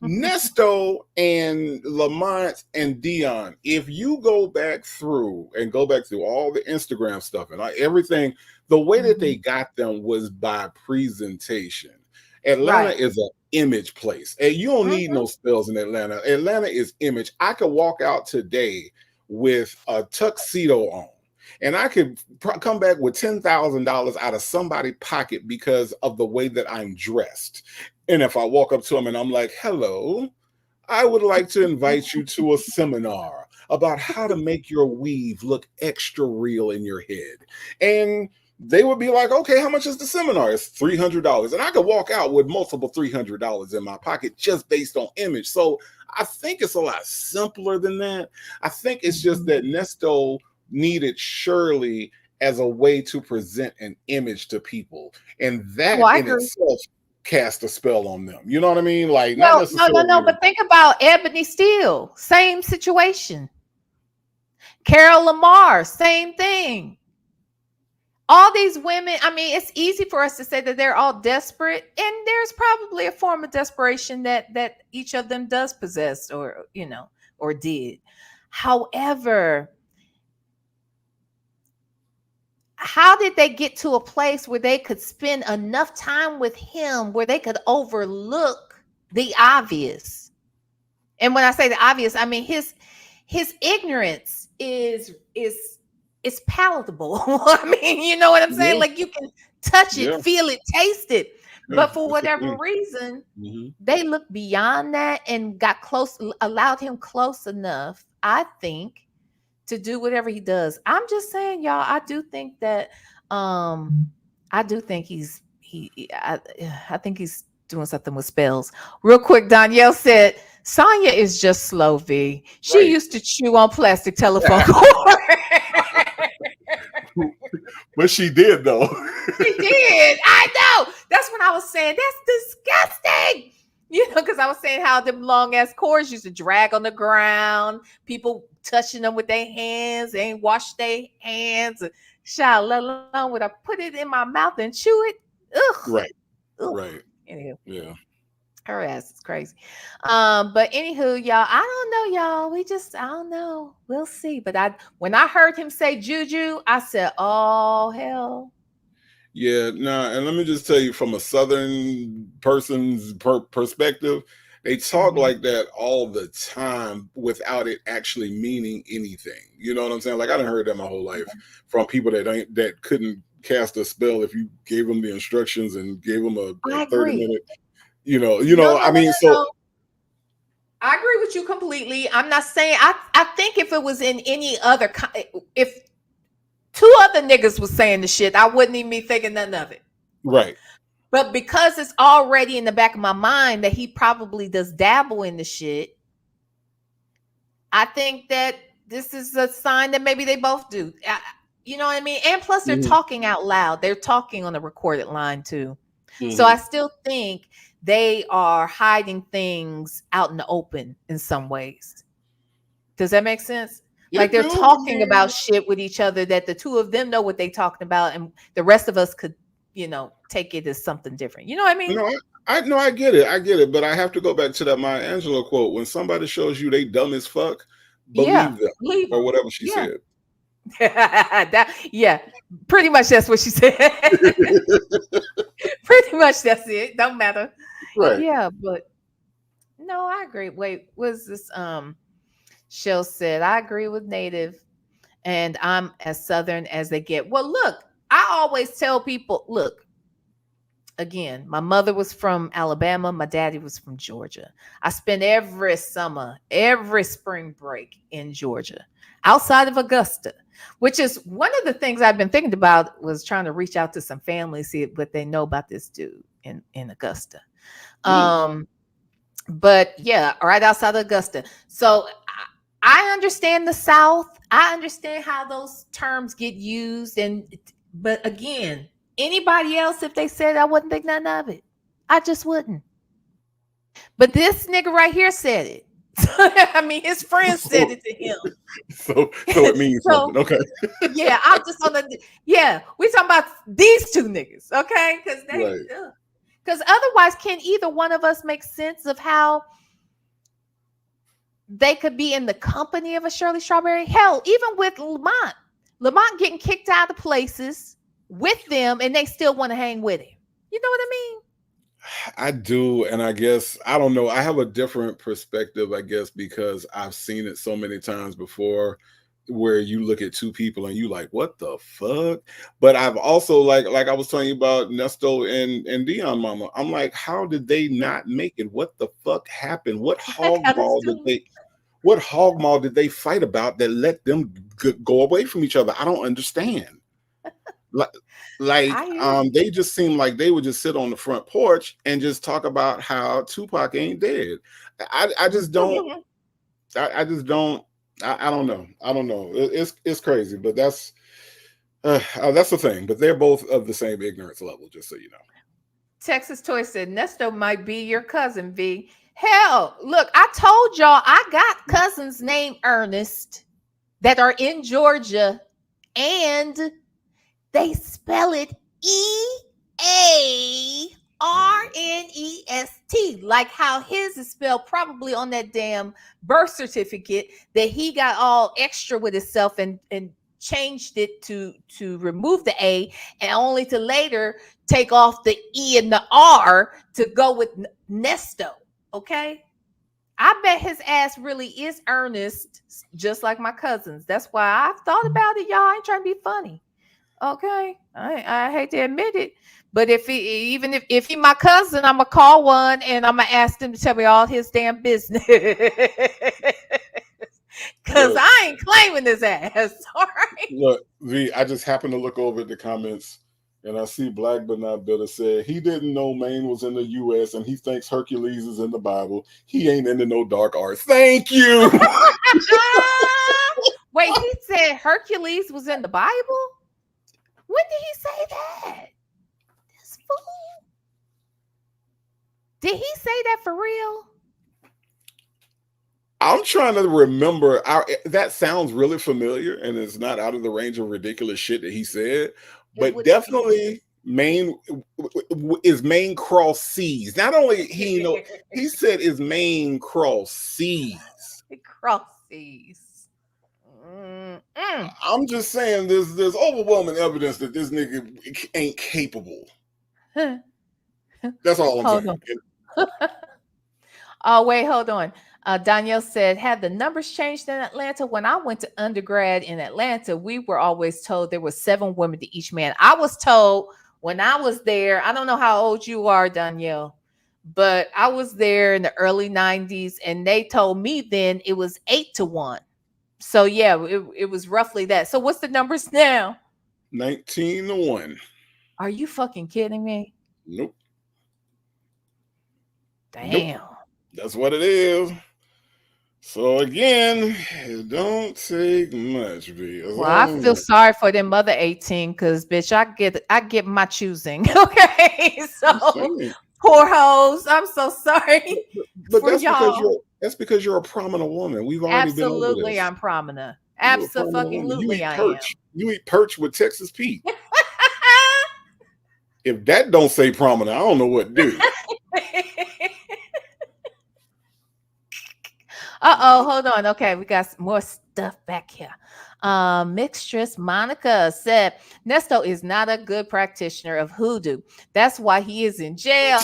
Nesto and Lamont and Dion, if you go back through all the Instagram stuff and everything, the way that they got them was by presentation. Atlanta is an image place, and you don't need no spells in Atlanta. Atlanta is image. I could walk out today with a tuxedo on, and I could come back with $10,000 out of somebody's pocket because of the way that I'm dressed. And if I walk up to them and I'm like, "Hello, I would like to invite you to a seminar about how to make your weave look extra real in your head," and they would be like, "Okay, how much is the seminar?" It's $300. And I could walk out with multiple $300 in my pocket just based on image. So I think it's a lot simpler than that. I think it's just that Nesto needed Shirley as a way to present an image to people. And that in itself cast a spell on them. You know what I mean? Like, no, but think about Ebony Steele, same situation. Carol Lamar, same thing. All these women, I mean, it's easy for us to say that they're all desperate, and there's probably a form of desperation that each of them does possess, or or did. However, how did they get to a place where they could spend enough time with him where they could overlook the obvious? And when I say the obvious, I mean his ignorance is palatable. I mean, you know what I'm saying? Like, you can touch it, feel it, taste it. But for whatever reason, they looked beyond that and got close, allowed him close enough, I think, to do whatever he does. I'm just saying, y'all, I do think that I do think I think he's doing something with spells. Real quick, Danielle said Sonya is just slow, V. She Right. used to chew on plastic telephone cord. But she did though. She did. I know. That's when I was saying that's disgusting. You know, because I was saying how them long ass cords used to drag on the ground. People touching them with their hands, they ain't wash their hands. Child, let alone would I put it in my mouth and chew it? Ugh. Right. Ugh. Right. Anywho, Yeah. her ass is crazy. But anywho, y'all, I don't know, y'all. I don't know. We'll see. But when I heard him say juju, I said, oh hell. Yeah, and let me just tell you, from a Southern person's perspective, they talk like that all the time without it actually meaning anything. You know what I'm saying? Like, I done heard that my whole life from people that couldn't cast a spell if you gave them the instructions and gave them a 30-minute. No, I mean, so. I agree with you completely. I'm not saying I think if it was in any other, if 2 other niggas was saying the shit, I wouldn't even be thinking nothing of it. Right. But because it's already in the back of my mind that he probably does dabble in the shit, I think that this is a sign that maybe they both do. You know what I mean? And plus they're talking out loud. They're talking on the recorded line too. So I still think they are hiding things out in the open in some ways. Does that make sense? Like they're talking about shit with each other that the 2 of them know what they're talking about, and the rest of us could, take it as something different. You know what I mean? No, I get it, but I have to go back to that Maya Angelou quote: when somebody shows you they dumb as fuck, believe them, or whatever she said. Pretty much that's what she said. Pretty much that's it. Don't matter. Right. Yeah, but no, I agree. Wait, was this Shell said, I agree with Native, and I'm as Southern as they get. Well, look, I always tell people, look, again, my mother was from Alabama. My daddy was from Georgia. I spent every summer, every spring break in Georgia, outside of Augusta, which is one of the things I've been thinking about, was trying to reach out to some families, see what they know about this dude in Augusta. But yeah, right outside of Augusta. So I understand the South. I understand how those terms get used. But again, anybody else, if they said, I wouldn't think nothing of it. I just wouldn't. But this nigga right here said it. I mean, his friend said it to him. So it means something. Okay. Yeah, I'm just we're talking about these 2 niggas, okay? Because otherwise, can either one of us make sense of how they could be in the company of a Shirley Strawberry? Hell, even with Lamont getting kicked out of places with them, and they still want to hang with him. You know what I mean? I do, and I guess I don't know. I have a different perspective, I guess, because I've seen it so many times before, where you look at 2 people and you like, what the fuck? But I've also like I was telling you about Nesto and Dion mama. I'm like, how did they not make it? What the fuck happened? What hogmaw did they fight about that let them go away from each other? I don't understand. They just seem like they would just sit on the front porch and just talk about how Tupac ain't dead. I just don't. I just don't. I don't know. I don't know. It's crazy, but that's the thing. But they're both of the same ignorance level, just so you know. Texas Toy said Nesto might be your cousin, V. Hell, look, I told y'all I got cousins named Ernest that are in Georgia, and they spell it EARNEST, like how his is spelled probably on that damn birth certificate that he got all extra with himself and changed it to remove the A, and only to later take off the E and the R to go with Nesto. Okay, I bet his ass really is Ernest, just like my cousins. That's why I thought about it, y'all. I ain't trying to be funny. Okay, I hate to admit it, but if he my cousin, I'm gonna call one and I'm gonna ask him to tell me all his damn business, because I ain't claiming his ass. All right. I just happened to look over at the comments and I see Black But Not Bitter said he didn't know Maine was in the U.S. and he thinks Hercules is in the Bible. He ain't into no dark arts. Thank you. Wait, he said Hercules was in the Bible? When did he say that? This fool. Did he say that for real? I'm trying to remember. That sounds really familiar, and it's not out of the range of ridiculous shit that he said. But definitely, Maine cross seas. Not only he said is Maine cross seas. Cross seas. I'm just saying, there's overwhelming evidence that this nigga ain't capable. That's all I'm saying. Oh wait, hold on. Danielle said, have the numbers changed in Atlanta? When I went to undergrad in Atlanta, we were always told there were 7 women to each man. I was told when I was there, I don't know how old you are, Danielle, but I was there in the early 90s and they told me then it was 8-1. So yeah, it was roughly that. So what's the numbers now? 19-1. Are you fucking kidding me? Nope. Damn. Nope. That's what it is. So again, it don't take much, B. Well, I feel sorry for them mother 18 because bitch, I get my choosing. Okay. So poor hoes. I'm so sorry. But that's because you're a prominent woman. We've already been over this. I'm prominent. Absolutely I am. You eat perch with Texas Pete. If that don't say prominent, I don't know what to do. Hold on. Okay, we got some more stuff back here. Mistress Monica said, Nesto is not a good practitioner of hoodoo. That's why he is in jail.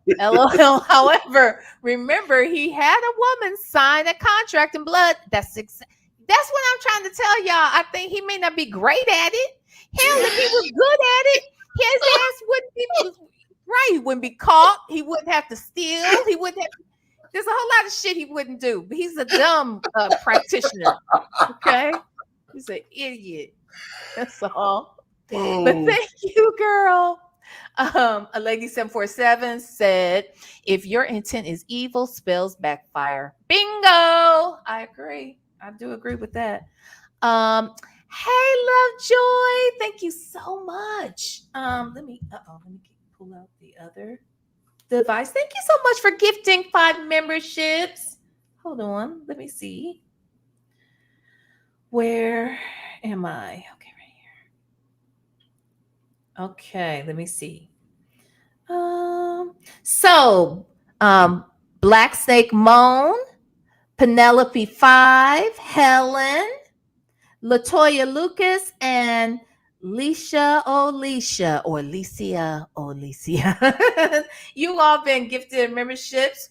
LOL. However, remember, he had a woman sign a contract in blood. That's what I'm trying to tell y'all. I think he may not be great at it. Hell, if he was good at it, his ass wouldn't be right. He wouldn't be caught. He wouldn't have to steal. He wouldn't have. There's a whole lot of shit he wouldn't do. But he's a dumb practitioner. Okay, he's an idiot. That's all. Oh. But thank you, girl. A lady 747 said, "If your intent is evil, spells backfire." Bingo. I agree. I do agree with that. Hey, Lovejoy, thank you so much. Let me pull out the other device. Thank you so much for gifting 5 memberships. Hold on, let me see. Where am I? Okay, right here. Okay, let me see. Black Snake Moan, Penelope 5, Helen, Latoya Lucas, and Alicia. You all been gifted memberships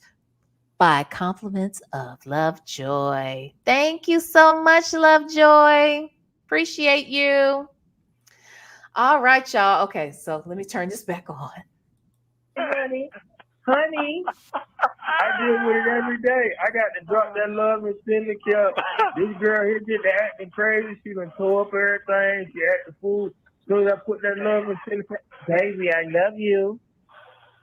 by compliments of Lovejoy. Thank you so much, Lovejoy. Appreciate you. All right, y'all. Okay, so let me turn this back on. Honey, I deal with it every day. I got to drop that love and syndicate. This girl here just acting crazy. She done tore up everything. She acting fool. As soon as I put that love and syndicate, baby, I love you.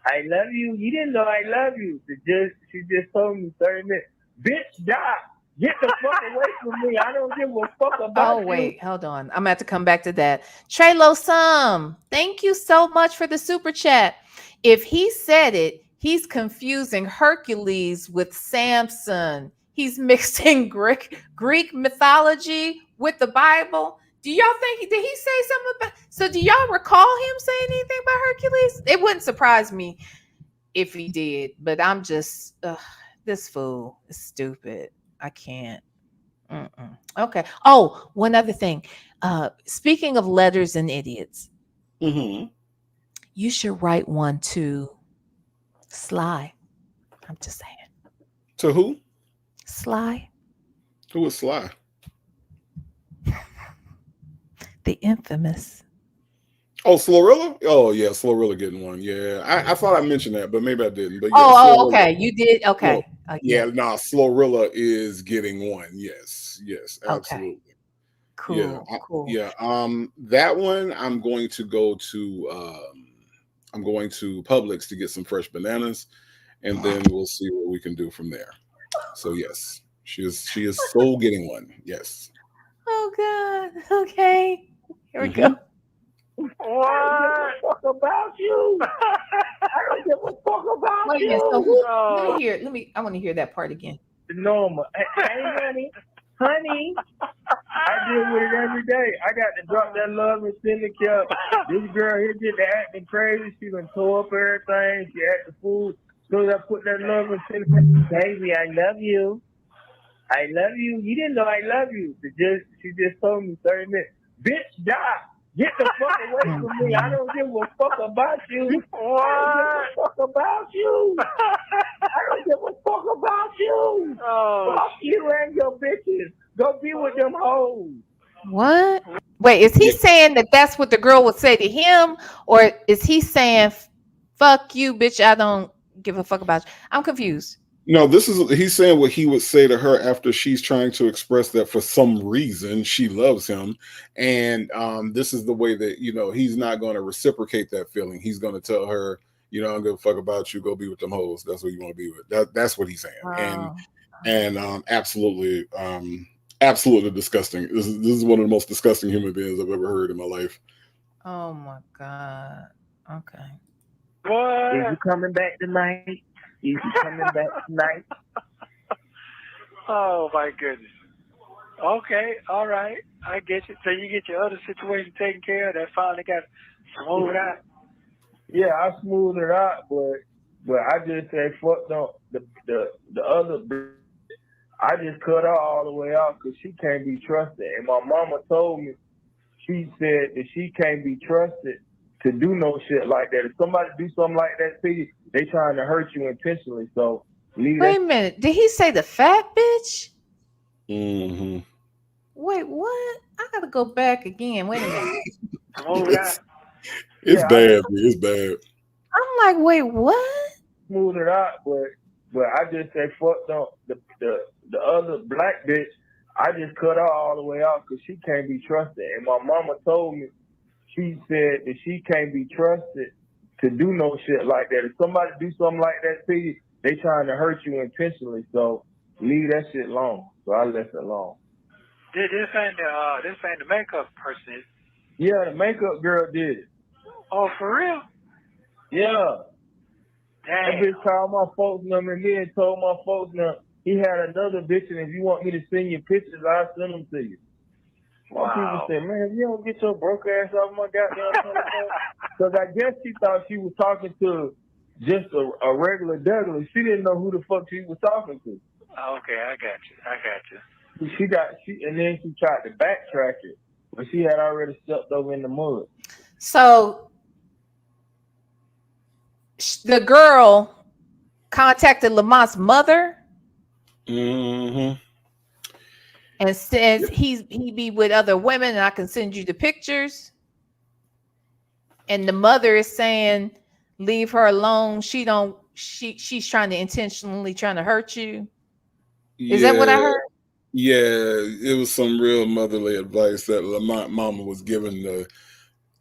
I love you. You didn't know I love you. She just told me 30 minutes. Bitch, die. Get the fuck away from me. I don't give a fuck about you. Oh, wait. Hold on. I'm going to have to come back to that. Trelo Sum, thank you so much for the super chat. If he said it, he's confusing Hercules with Samson. He's mixing Greek mythology with the Bible. Do y'all think, did he say something about, so do y'all recall him saying anything about Hercules? It wouldn't surprise me if he did, but I'm just, this fool is stupid. I can't. Okay. Oh, one other thing. Speaking of letters and idiots, you should write one to Sly. I'm just saying. To who? Sly. Who is Sly? The infamous. Oh, Slorilla? Oh, yeah, Slorilla getting one. Yeah, I thought I mentioned that, but maybe I didn't. But yeah, okay. You did? Okay. Slorilla is getting one. Yes, absolutely. Cool. That one I'm going to go to Publix to get some fresh bananas, and then we'll see what we can do from there. So yes, she is so getting one. Yes. Oh God. Okay. Here we go. What? I don't give a fuck about you. I don't give a fuck about Wait a you. minute. So let me hear. I want to hear that part again. Normal. Hey, honey. I deal with it every day. I got to drop that love and send the cap. This girl here just acting crazy. She done tore up everything. She ate the food. So I put that love and send the cap. Baby, I love you. I love you. You didn't know I love you. She just told me 30 minutes. Bitch, die. Get the fuck away from me. I don't give a fuck about you. What? I don't give a fuck about you. I don't give a fuck about you. Fuck you and your bitches. Go be with them hoes. What? Wait, is he saying that that's what the girl would say to him, or is he saying, "Fuck you, bitch, I don't give a fuck about you"? I'm confused. No, he's saying what he would say to her after she's trying to express that for some reason she loves him, and this is the way that he's not going to reciprocate that feeling. He's going to tell her, I don't give a fuck about you. Go be with them hoes. That's what you want to be with. That's what he's saying, and absolutely, absolutely disgusting. This is one of the most disgusting human beings I've ever heard in my life. Oh my God. Okay. What? Is you coming back tonight? Is you coming back tonight? Oh my goodness. Okay, all right, I get you. So you get your other situation taken care of. That finally got smoothed out. Yeah, I smoothed it out, but I just say fuck the other. I just cut her all the way off because she can't be trusted. And my mama told me, she said that she can't be trusted to do no shit like that. If somebody do something like that to you, they trying to hurt you intentionally. So wait a minute. Did he say the fat bitch? Mm-hmm. Wait, what? I gotta go back again. Wait a minute. It's bad. It's bad. I'm like, wait, what? Smooth it out, but I just say fuck the other black bitch. I just cut her all the way off because she can't be trusted. And my mama told me, she said that she can't be trusted to do no shit like that. If somebody do something like that to you, they trying to hurt you intentionally. So leave that shit alone. So I left it alone. This ain't the makeup person. Yeah, the makeup girl did it. Oh, for real? Yeah. Damn. That bitch called my folks number and then told my folks now he had another bitch, and if you want me to send you pictures, I'll send them to you. Some people say, man, if you don't get your broke ass off my goddamn telephone. Because I guess she thought she was talking to just a regular Douglas. She didn't know who the fuck she was talking to. Okay, I got you. And then she tried to backtrack it, but she had already stepped over in the mud. So the girl contacted Lamont's mother. Mm-hmm. And says he be with other women and I can send you the pictures. And the mother is saying, leave her alone. She's trying to intentionally trying to hurt you. Is that what I heard? Yeah, it was some real motherly advice that Lamont mama was giving to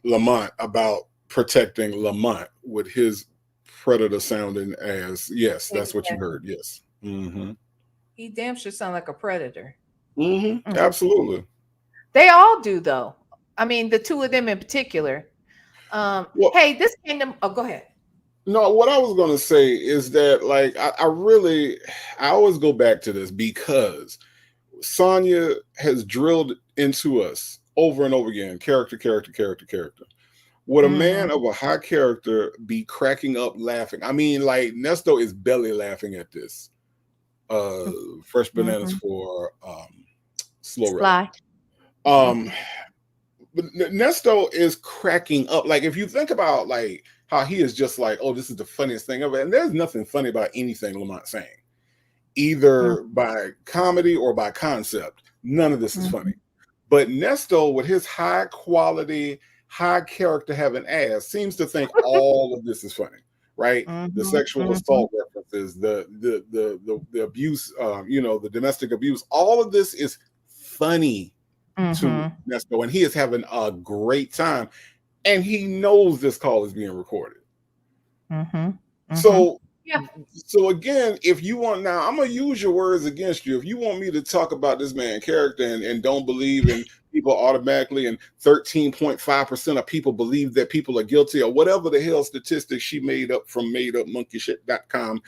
Lamont about protecting Lamont with his predator sounding ass. Yes, that's what you heard. Yes. Mm-hmm. He damn sure sound like a predator. Mm-hmm. Mm-hmm. Absolutely. They all do, though. I mean, the two of them in particular. Hey, this kingdom. Oh, go ahead. No, what I was going to say is that, like, I always go back to this because Sonya has drilled into us over and over again, character. Would a man of a high character be cracking up laughing? I mean, like, Nesto is belly laughing at this. Fresh bananas for slow ride. But Nesto is cracking up. Like, if you think about like how he is just like, oh, this is the funniest thing ever, and there's nothing funny about anything Lamont's saying, either by comedy or by concept. None of this is funny. But Nesto, with his high quality, high character having ass, seems to think all of this is funny. Right, the sexual assault references, the abuse, the domestic abuse, all of this is funny to Nesto, and he is having a great time, and he knows this call is being recorded. So again, if you want, now I'm gonna use your words against you. If you want me to talk about this man's character and don't believe in people automatically, and 13.5% of people believe that people are guilty, or whatever the hell statistics she made up from madeupmonkeyshit.com,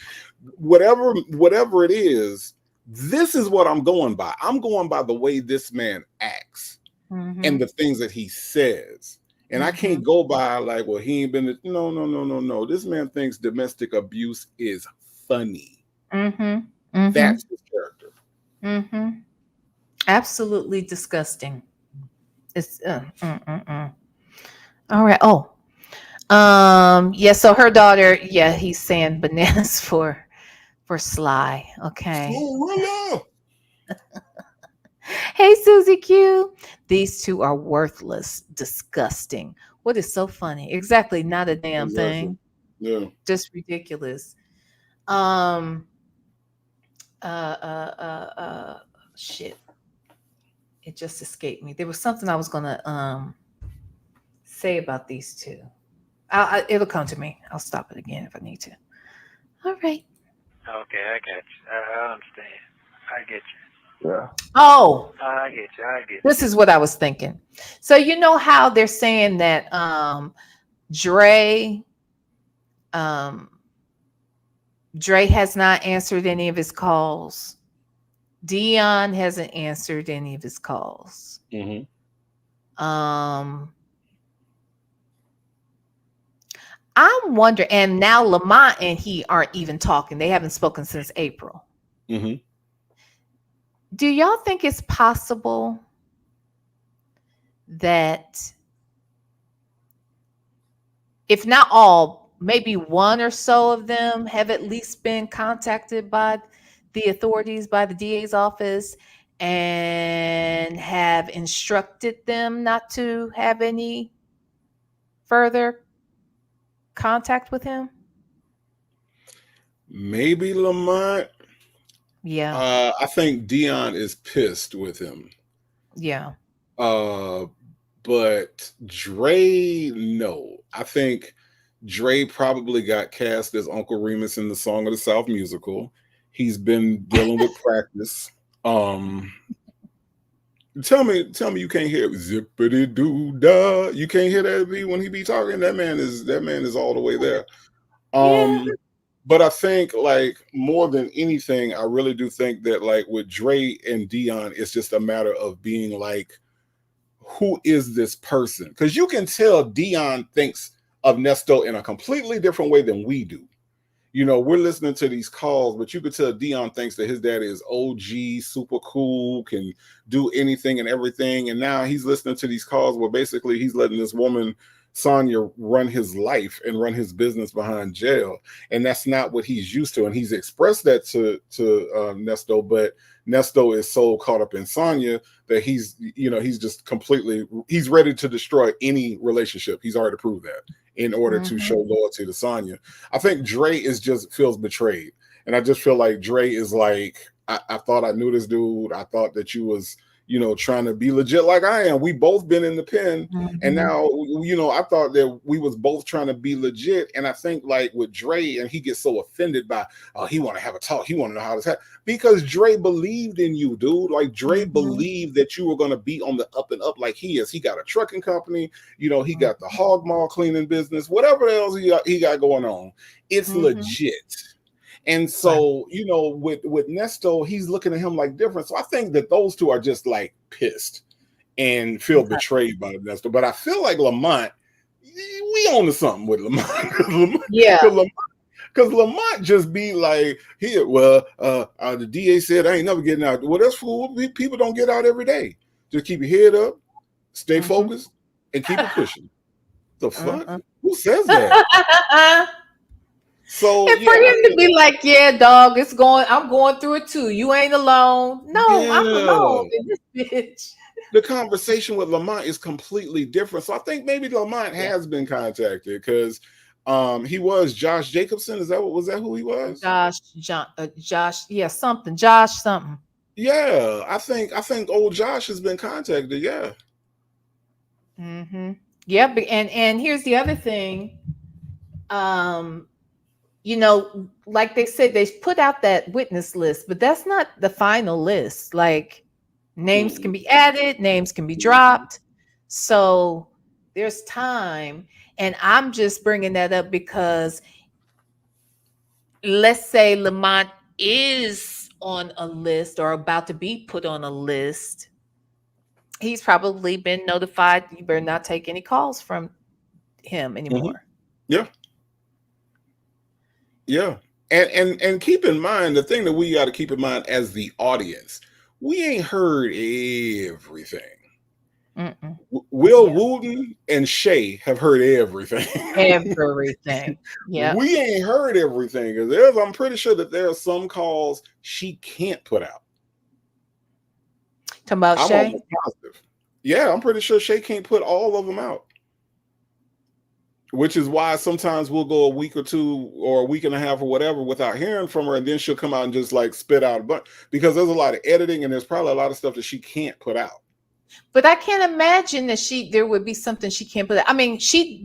whatever it is, this is what I'm going by. I'm going by the way this man acts and the things that he says. And I can't go by like, well, he ain't been. No. This man thinks domestic abuse is funny. That's his character. Absolutely disgusting. It's all right. Oh, yeah. So her daughter, he's saying bananas for Sly. Okay. Oh, Hey, Susie Q. These two are worthless, disgusting. What is so funny? Exactly, not a damn thing. Yeah. Just ridiculous. Shit. It just escaped me. There was something I was gonna say about these two. It'll come to me. I'll stop it again if I need to. All right. Okay, I got you. I understand. I get you. Yeah. Oh, I get you. this is what I was thinking. So you know how they're saying that Dre has not answered any of his calls. Dion hasn't answered any of his calls. I'm wondering, and now Lamont and he aren't even talking. They haven't spoken since April. Do y'all think it's possible that, if not all, maybe one or so of them have at least been contacted by the authorities, by the DA's office, and have instructed them not to have any further contact with him? Maybe Lamont. Yeah. I think Dion is pissed with him. Yeah. But Dre, no. I think Dre probably got cast as Uncle Remus in the Song of the South musical. He's been dealing with practice. Tell me you can't hear zippity doo dah. You can't hear that beat when he be talking. That man is all the way there. But I think, like, more than anything, I really do think that, like, with Dre and Dion, it's just a matter of being like, who is this person? Because you can tell Dion thinks of Nesto in a completely different way than we do. You know, we're listening to these calls, but you could tell Dion thinks that his daddy is OG, super cool, can do anything and everything. And now he's listening to these calls where basically he's letting this woman, Sonya, run his life and run his business behind jail. And that's not what he's used to. And he's expressed that to Nesto, but Nesto is so caught up in Sonya that he's just completely, he's ready to destroy any relationship. He's already proved that in order to show loyalty to Sonya. I think Dre feels betrayed. And I just feel like Dre is like, I thought I knew this dude. I thought that you was, trying to be legit like I am. We both been in the pen. And now, I thought that we was both trying to be legit. And I think, like, with Dre, and he gets so offended by, he want to have a talk. He want to know how this happened. Because Dre believed in you, dude. Like, Dre believed that you were going to be on the up and up like he is. He got a trucking company. He got the hog mall cleaning business. Whatever else he got going on. It's legit. And so, with Nesto, he's looking at him like different. So I think that those two are just like pissed and feel betrayed by Nesto. But I feel like Lamont, we on to something with Lamont. Because Lamont just be like, the DA said I ain't never getting out. Well, that's fool. People don't get out every day. Just keep your head up, stay focused, and keep it pushing. The fuck? Who says that? So and for him to be like, yeah, dog, I'm going through it too. You ain't alone. No, I'm alone in this bitch. The conversation with Lamont is completely different. So I think maybe Lamont has been contacted because he was Josh Jacobson. Was that who he was? Josh, something. Yeah, I think old Josh has been contacted. Yeah. Mm-hmm. Yeah, and here's the other thing. You know, like they said, they put out that witness list, but that's not the final list. Like names can be added, names can be dropped. So there's time. And I'm just bringing that up because let's say Lamont is on a list or about to be put on a list. He's probably been notified you better not take any calls from him anymore. Yeah. Yeah. And keep in mind, the thing that we got to keep in mind as the audience, we ain't heard everything. Mm-mm. Will Yeah. Wooten and Shay have heard everything. Everything. Yeah. We ain't heard everything. 'Cause I'm pretty sure that there are some calls she can't put out. Talking about I'm Shay? almost positive. Yeah, I'm pretty sure Shay can't put all of them out. Which is why sometimes we'll go a week or two or a week and a half or whatever without hearing from her, and then she'll come out and just like spit out a bunch, because there's a lot of editing and there's probably a lot of stuff that she can't put out. But I can't imagine that there would be something she can't put out. I mean, she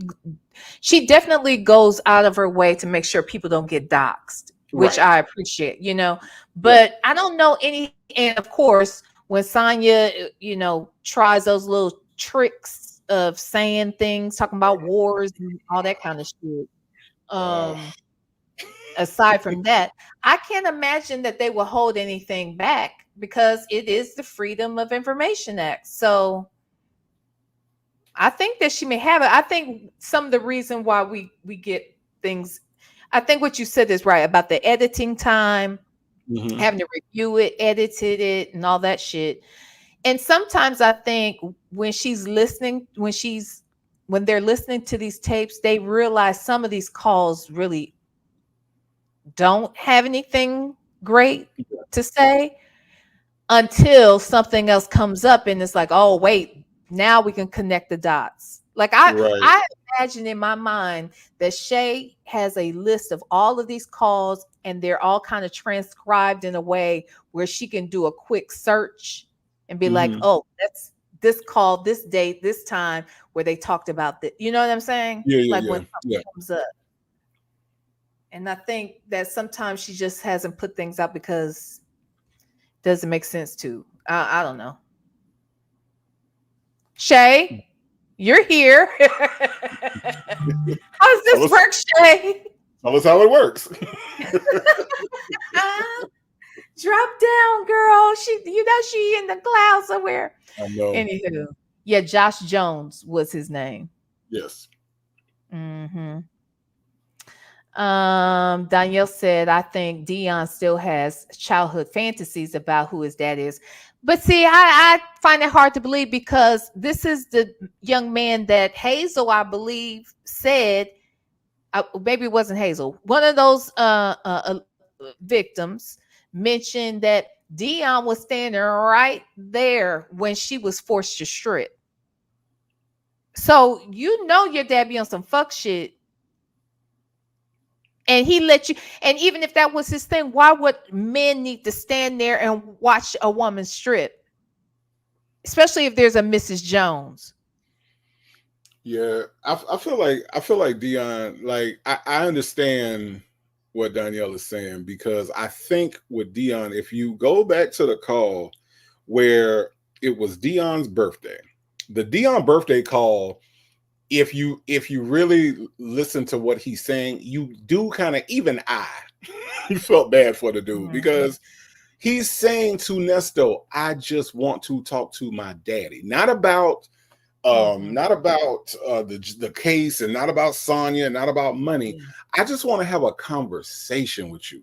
definitely goes out of her way to make sure people don't get doxxed, which Right. I appreciate, you know. But I don't know any, and of course, when Sonya, you know, tries those little tricks of saying things, talking about wars and all that kind of shit. Aside from that, I can't imagine that they will hold anything back because it is the Freedom of Information Act. So I think that she may have it. I think some of the reason why we get things, I think what you said is right about the editing time, having to review it, edited it, and all that shit. And sometimes I think when they're listening to these tapes, they realize some of these calls really don't have anything great to say until something else comes up and it's like, oh wait, now we can connect the dots. Like I imagine in my mind that Shay has a list of all of these calls and they're all kind of transcribed in a way where she can do a quick search and be like, oh, that's this call, this date, this time where they talked about this. You know what I'm saying? Like when something comes up. And I think that sometimes she just hasn't put things out because it doesn't make sense to. I don't know. Shay, you're here. How does this work, Shay? Tell us how it works. Drop down, girl. She in the cloud somewhere. I know. Anywho, yeah, Josh Jones was his name. Yes. Mm-hmm. Danielle said, I think Dion still has childhood fantasies about who his dad is. But see, I find it hard to believe because this is the young man that Hazel, I believe, said, maybe it wasn't Hazel, one of those victims mentioned that Dion was standing right there when she was forced to strip. So you know your dad be on some fuck shit. And he let you, and even if that was his thing, why would men need to stand there and watch a woman strip? Especially if there's a Mrs. Jones. Yeah, I feel like Dion, like I understand what Danielle is saying, because I think with Dion, if you go back to the call where it was Dion's birthday, the Dion birthday call, if you really listen to what he's saying, you do kind of, even I felt bad for the dude, because he's saying to Nesto, I just want to talk to my daddy, not about the case, and not about Sonya, not about money. I just want to have a conversation with you.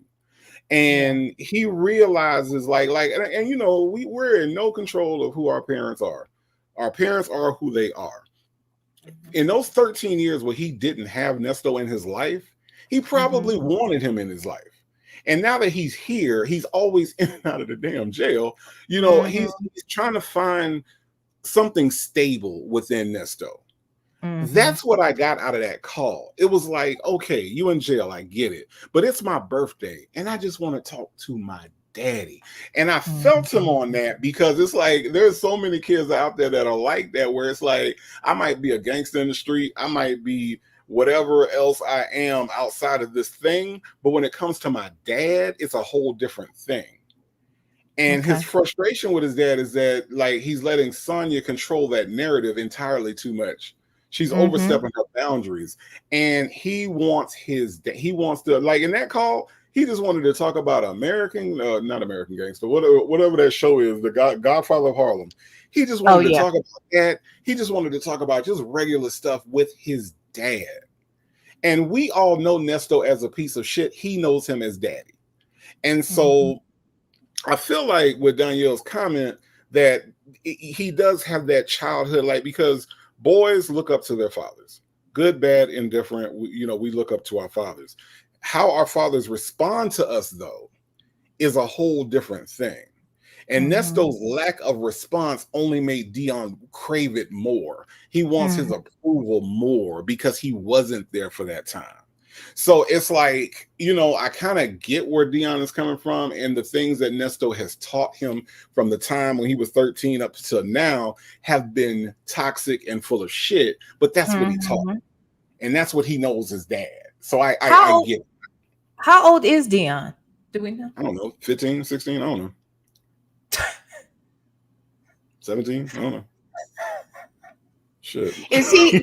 And he realizes and you know, we're in no control of who our parents are. Our parents are who they are. In those 13 years where he didn't have Nesto in his life, he probably wanted him in his life. And now that he's here, he's always in and out of the damn jail. You know, he's trying to find something stable within Nesto. That's what I got out of that call. It was like, okay, you in jail, I get it, but it's my birthday and I just want to talk to my daddy. And I felt him on that because it's like there's so many kids out there that are like that, where it's like I might be a gangster in the street, I might be whatever else I am outside of this thing, but when it comes to my dad, it's a whole different thing. And his frustration with his dad is that like he's letting Sonya control that narrative entirely too much. She's overstepping her boundaries, and he wants he wants to, like in that call, he just wanted to talk about not American Gangster, whatever that show is, the Godfather of Harlem. He just wanted to talk about that. He just wanted to talk about just regular stuff with his dad. And we all know Nesto as a piece of shit. He knows him as daddy. And so I feel like with Danielle's comment that he does have that childhood, like, because boys look up to their fathers, good, bad, indifferent. We look up to our fathers. How our fathers respond to us, though, is a whole different thing. And Nesto's lack of response only made Dion crave it more. He wants his approval more because he wasn't there for that time. So it's like, I kind of get where Dion is coming from, and the things that Nesto has taught him from the time when he was 13 up to now have been toxic and full of shit, but that's what he taught him. And that's what he knows as dad. So I get it. How old is Dion? Do we know? I don't know, 15, 16, I don't know. 17, I don't know. Shit. Is he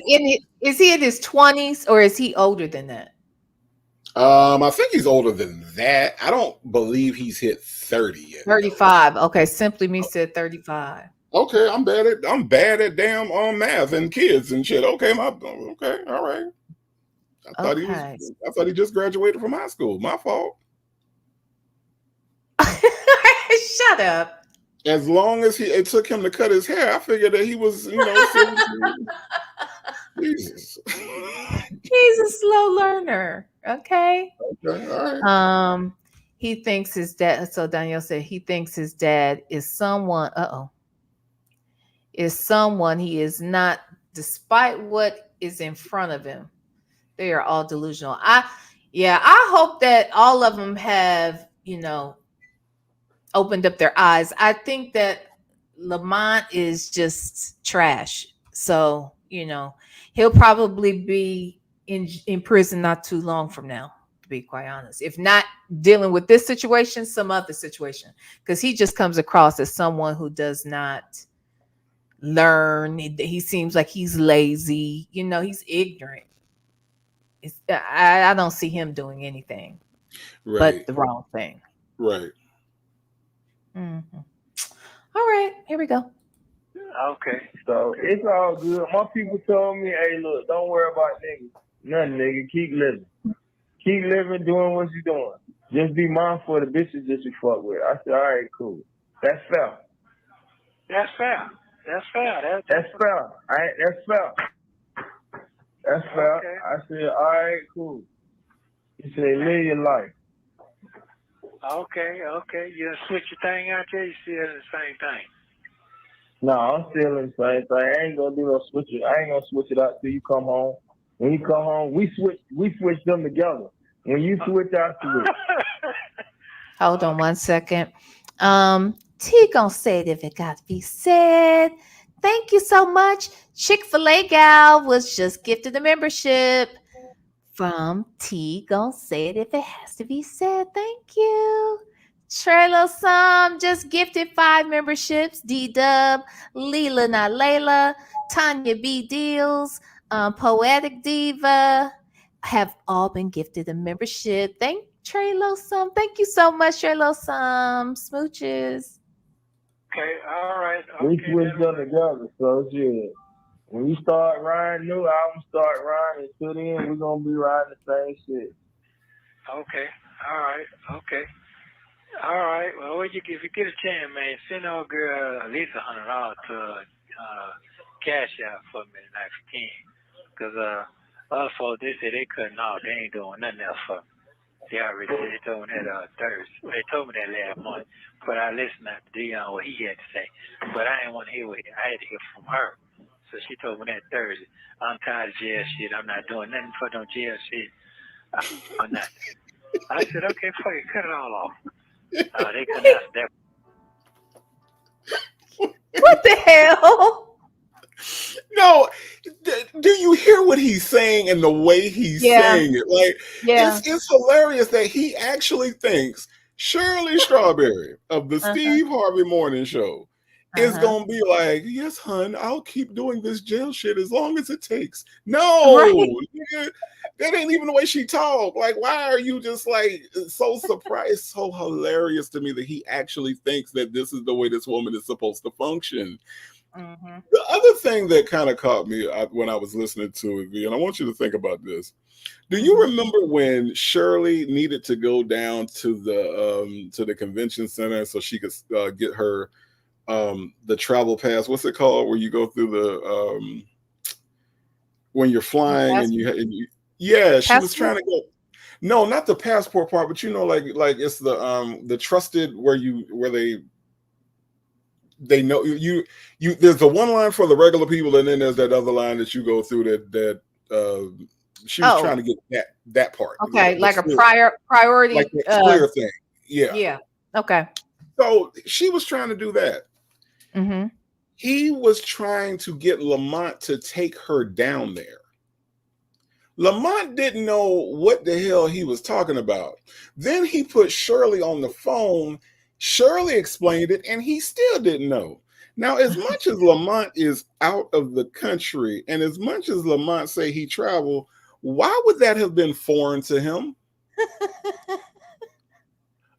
in his 20s or is he older than that? I think he's older than that. I don't believe he's hit 30 yet. 35. Okay, Simply Me said 35. Okay, I'm bad at damn math and kids and shit. Okay, okay, all right. I thought he just graduated from high school. My fault. Shut up. As long as it took him to cut his hair, I figured that he was, Jesus. He's a slow learner. Okay. Okay, all right. He thinks his dad. So Danielle said he thinks his dad is someone. Is someone he is not, despite what is in front of him. They are all delusional. I hope that all of them have, opened up their eyes. I think that Lamont is just trash. So, he'll probably be in prison not too long from now, to be quite honest. If not dealing with this situation, some other situation. Because he just comes across as someone who does not learn. He seems like he's lazy. He's ignorant. I don't see him doing anything but the wrong thing. Right. Mm-hmm. All right, here we go. Okay, so it's all good. My people told me, hey, look, don't worry about niggas. Nothing, nigga. Keep living. Keep living, doing what you're doing. Just be mindful of the bitches that you fuck with. I said, all right, cool. That's fair. That's fair. That's fair. That's fair. That's fair. That's fair. Okay. I said, all right, cool. He said, live your life. Okay. You switch your thing out there, you still the same thing. No, I'm still in the same thing. I ain't gonna do no switching. I ain't gonna switch it out till you come home. When you come home, we switch them together. When you switch out to it. Hold on 1 second. T gonna say it if it got to be said. Thank you so much. Chick-fil-A gal was just gifted a membership from T. Gonna say it if it has to be said. Thank you. Trello Sam just gifted 5 memberships. D-Dub, Leela Not Layla, Tanya B. Deals, Poetic Diva have all been gifted a membership. Thank Trello Sam. Thank you so much, Trello Sam. Smooches. Okay, all right. We switched them together, so shit. When you start riding, new albums start riding, until then, we're going to be riding the same shit. Okay, all right, okay. All right, well, if you get a chance, man, send our girl at least $100 to CashApp for me the next 10. Because other folks, they say they couldn't off. They ain't doing nothing else for me. They already said, they told me that Thursday. They told me that last month. But I listened to Dion, what he had to say. But I didn't want to hear what I had to hear from her. So she told me that Thursday. I'm tired of jail shit. I'm not doing nothing for no jail shit. I'm not. I said, okay, fuck it, cut it all off. They couldn't answer that. What the hell? No, do you hear what he's saying and the way he's saying it? Like, it's hilarious that he actually thinks Shirley Strawberry of the Steve Harvey Morning Show is going to be like, yes, hun, I'll keep doing this jail shit as long as it takes. No, nigga, that ain't even the way she talk. Like, why are you just like so surprised? So hilarious to me that he actually thinks that this is the way this woman is supposed to function. The other thing that kind of caught me when I was listening to it, and I want you to think about this. Do you remember when Shirley needed to go down to the convention center so she could get her the travel pass? What's it called? Where you go through the when you're flying and you she was trying to go. No, not the passport part, but like it's the trusted where they know you there's the one line for the regular people, and then there's that other line that you go through that she was trying to get that part. Okay, like a priority like that clear thing. Yeah. Okay. So she was trying to do that. He was trying to get Lamont to take her down there. Lamont didn't know what the hell he was talking about. Then he put Shirley on the phone. Shirley explained it, and he still didn't know. Now, as much as Lamont is out of the country, and as much as Lamont say he traveled, why would that have been foreign to him?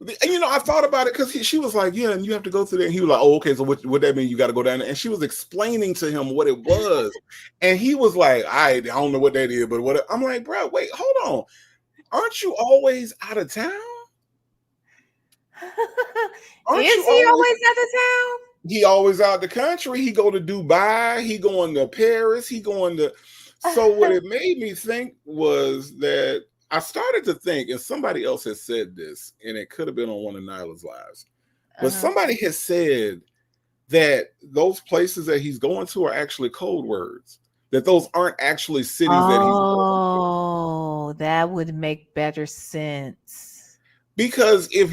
I thought about it because she was like, yeah, and you have to go through there. And he was like, oh, okay, so what that mean? You got to go down there. And she was explaining to him what it was. And he was like, I don't know what that is, but what? I'm like, bro, wait, hold on. Aren't you always out of town? Is he always out of town? He always out the country. He go to Dubai. He going to Paris. He going to. So what it made me think was that I started to think, and somebody else has said this, and it could have been on one of Nyla's lives, but somebody has said that those places that he's going to are actually code words. That those aren't actually cities that he's going to. Oh, that would make better sense. Because if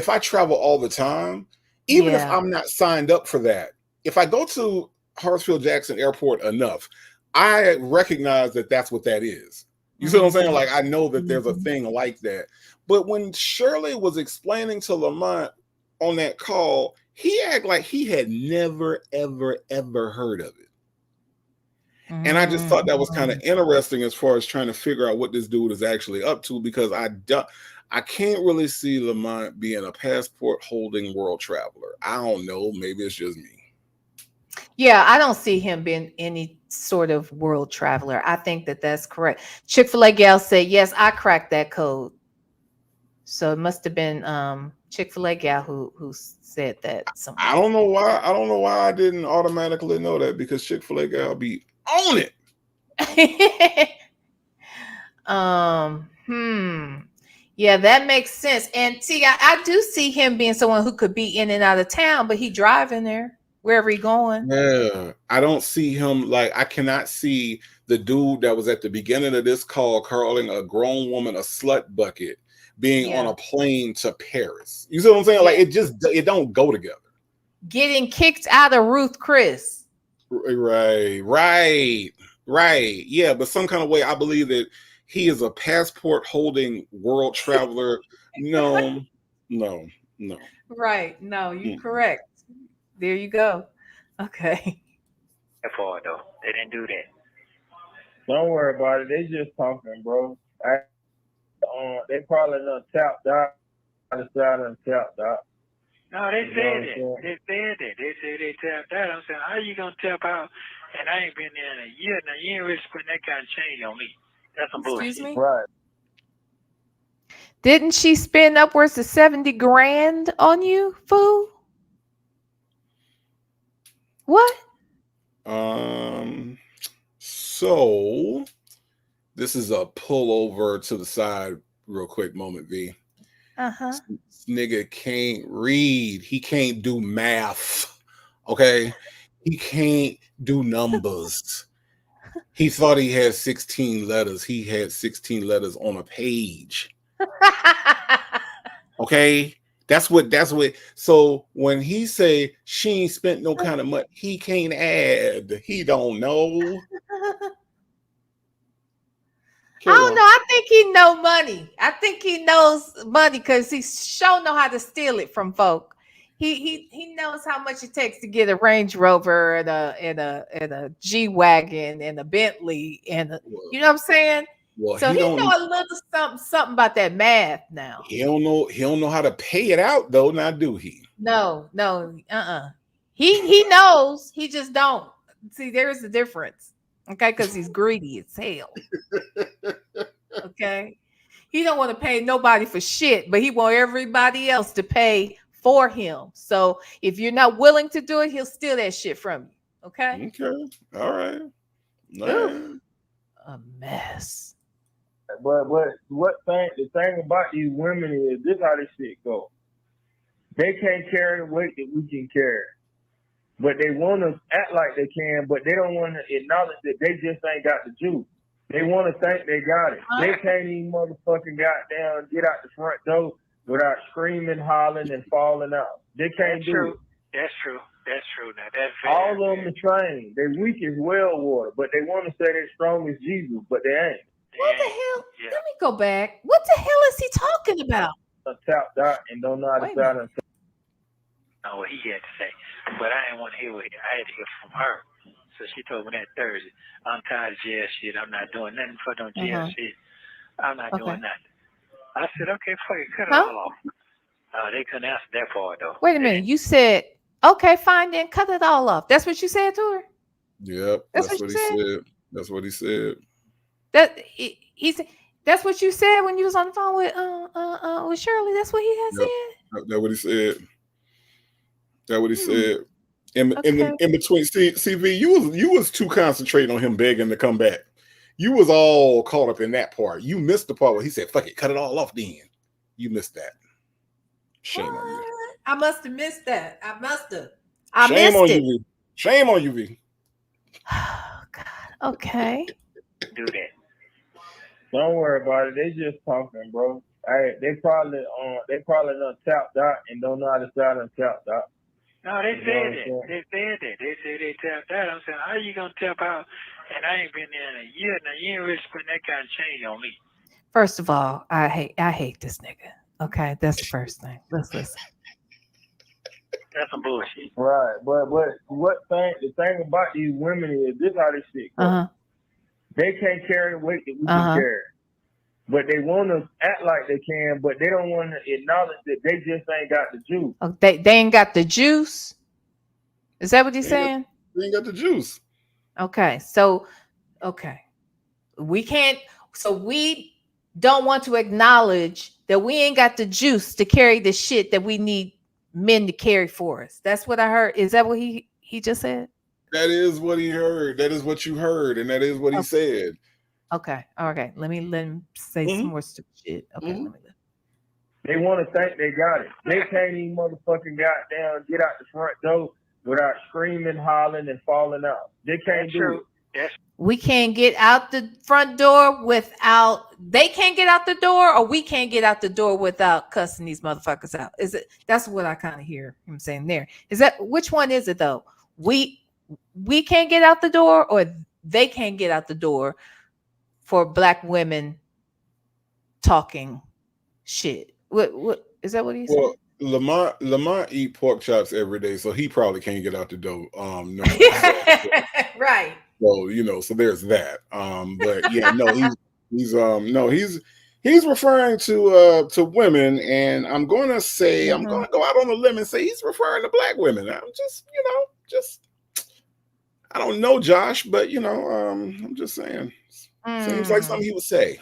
I travel all the time, even if I'm not signed up for that, if I go to Hartsfield Jackson Airport enough, I recognize that that's what that is. You see what I'm saying? Like, I know that there's a thing like that. But when Shirley was explaining to Lamont on that call, he acted like he had never, ever, ever heard of it. And I just thought that was kind of interesting as far as trying to figure out what this dude is actually up to, because I can't really see Lamont being a passport holding world traveler. I don't know. Maybe it's just me. Yeah, I don't see him being any sort of world traveler. I think that that's correct. Chick-fil-A gal said, yes, I cracked that code. So it must have been Chick-fil-A gal who said that. I don't know why. I don't know why I didn't automatically know that, because Chick-fil-A gal be on it. Yeah, that makes sense. And see, I do see him being someone who could be in and out of town, but he driving there wherever he going. Yeah, I don't see him. Like, I cannot see the dude that was at the beginning of this call calling a grown woman a slut bucket being on a plane to Paris. You see what I'm saying? Like, it don't go together. Getting kicked out of Ruth Chris. Right. Yeah, but some kind of way, I believe that he is a passport holding world traveler. No. Right. No, you're correct. There you go. Okay. Therefore, though, they didn't do that. Don't worry about it. They just talking, bro. They probably done tapped out. I decided to tapped out. No, they said it. They said it. They said they tapped out. I'm saying, how you gonna tap out? And I ain't been there in a year. Now you ain't really putting that kind of change on me. That's some bullshit. Excuse me? Right. Didn't she spend upwards of 70 grand on you, fool? What? So this is a pullover to the side real quick moment, V. This nigga can't read. He can't do math. Okay? He can't do numbers. He thought he had 16 letters. He had 16 letters on a page. Okay. That's what. So when he say she ain't spent no kind of money, he can't add. He don't know. I don't know. I think he know money. I think he knows money because he sure know how to steal it from folk. He knows how much it takes to get a Range Rover and a G wagon and a Bentley and you know what I'm saying. Well, so he know don't a little something about that math now. He don't know how to pay it out though. Now do he? No. He knows. He just don't. See, there's a difference. Okay, because he's greedy as hell. Okay. He don't want to pay nobody for shit, but he want everybody else to pay for him. So if you're not willing to do it, he'll steal that shit from you. Okay. Okay. All right. Oof. A mess. But the thing about these women is this how this shit go. They can't carry the weight that we can carry. But they want to act like they can, but they don't want to acknowledge that they just ain't got the juice. They want to think they got it. They can't even motherfucking goddamn get out the front door without screaming, hollering, and falling out. They can't do it. That's true. That's true. Now that's all of them are trained. They weak as well water, but they want to say they're strong as Jesus, but they ain't. What the hell? Yeah. Let me go back. What the hell is he talking about? Tapped out and don't know how to sound and know what he had to say, but I didn't want to hear what I had to hear from her. So she told me that Thursday, I'm tired of jail shit. I'm not doing nothing for no jail shit. I'm not doing nothing. I said, okay, fuck it, cut it all off. They couldn't answer that part though. Wait a minute. You said, okay, fine, then cut it all off. That's what you said to her? Yep. That's what he said. That's what he said. He said. That's what you said when you was on the phone with Shirley. That's what he had said. That's what he said. That's what he said. In between, CV, you was too concentrated on him begging to come back. You was all caught up in that part. You missed the part where he said, "Fuck it, cut it all off." Then you missed that. Shame on you. I must have missed that. Shame on you, V. Shame on you, V. Oh God. Okay. Do that. Don't worry about it. They just talking, bro. They probably done tapped out and don't know how to sound and tapped out. No, they said that. They said that. They said they tapped out. I'm saying, how you gonna tap out? And I ain't been there in a year. Now you ain't really spending that kind of change on me. First of all, I hate this nigga. Okay, that's the first thing. Let's listen. That's some bullshit. Right, but the thing about these women is this how this shit goes. They can't carry the weight that we can carry. But they want to act like they can, but they don't want to acknowledge that they just ain't got the juice. Oh, they ain't got the juice? Is that what he's saying? They ain't got the juice. Okay, so we don't want to acknowledge that we ain't got the juice to carry the shit that we need men to carry for us. That's what I heard. Is that what he just said? That is what he heard. That is what you heard, and that is what he said. Okay. Let him say some more stupid shit. Okay. They want to think they got it. They can't even motherfucking goddamn get out the front door without screaming, hollering, and falling out. They can't do it. We can't get out the front door without. They can't get out the door, or we can't get out the door without cussing these motherfuckers out. Is it? That's what I kind of hear him saying there. Is that which one is it though? We can't get out the door, or they can't get out the door for black women talking shit. What is that? What he said? Well, Lamont eat pork chops every day, so he probably can't get out the door. No, right. So so there's that. But yeah, no, he's referring to women, and I'm going to say I'm going to go out on a limb and say he's referring to black women. I'm just I don't know, Josh, but I'm just saying. Seems like something he would say.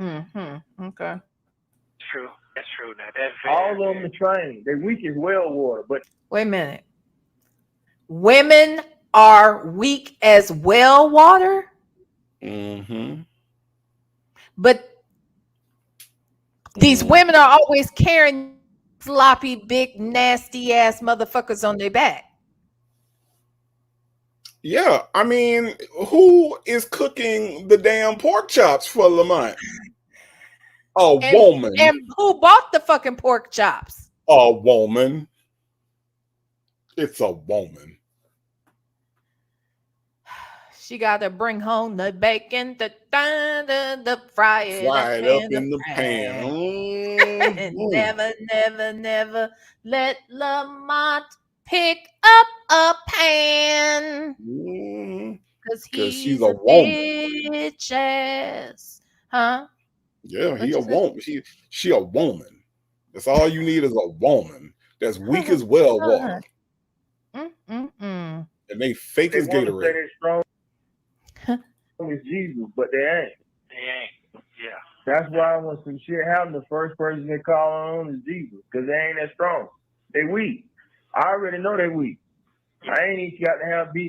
Okay. True. That's true. Now that's all of them are trained. They weak as well water. But wait a minute. Women are weak as well water. But these women are always carrying sloppy, big, nasty ass motherfuckers on their back. Yeah, I mean, who is cooking the damn pork chops for Lamont? A woman. And who bought the fucking pork chops? A woman. It's a woman. She got to bring home the bacon, the fry it Fried up in the pan. And never let Lamont pick up a pan. Because she's a a woman. bitch ass. Huh? Yeah, he a woman. She a woman. That's all you need is a woman that's weak as well water. And they fake as want to say Gatorade. they're strong as Jesus, but they ain't. They ain't. Yeah. That's why when some shit happens, the first person they call on is Jesus, because they ain't that strong. They weak. I already know they weak. I ain't even got to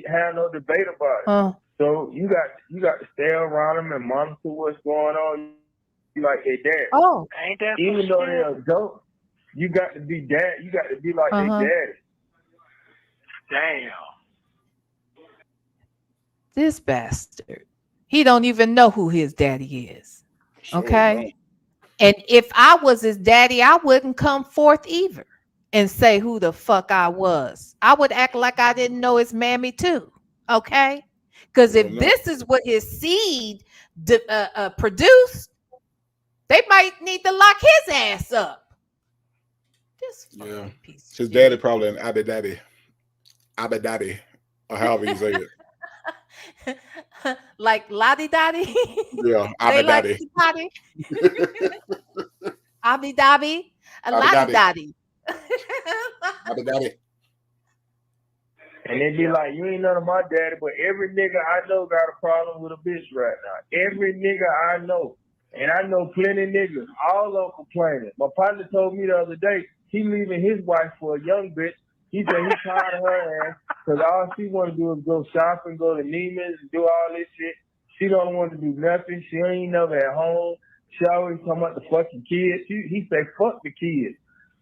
have no debate about it. So you got to stay around them and monitor what's going on. Like they dad. Oh, ain't that even though they're adults, you got to be dad. You got to be like their daddy. Damn. This bastard. He don't even know who his daddy is. Okay. And if I was his daddy, I wouldn't come forth either and say who the fuck I was. I would act like I didn't know his mammy too. Okay. Because if this is what his seed produced, they might need to lock his ass up. This piece. His daddy probably an Abadaddy, or however you say it. Like Lottie Dottie. Yeah, Abadaddy. Abby Dobby. A Lottie Dottie. Abadaddy. And they be like, you ain't none of my daddy, but every nigga I know got a problem with a bitch right now. Every nigga I know. And I know plenty niggas, all of them complaining. My partner told me the other day, he leaving his wife for a young bitch. He said he tired of her ass because all she want to do is go shopping, go to Neiman's, and do all this shit. She don't want to do nothing. She ain't never at home. She always talking about the fucking kids. He said, fuck the kids.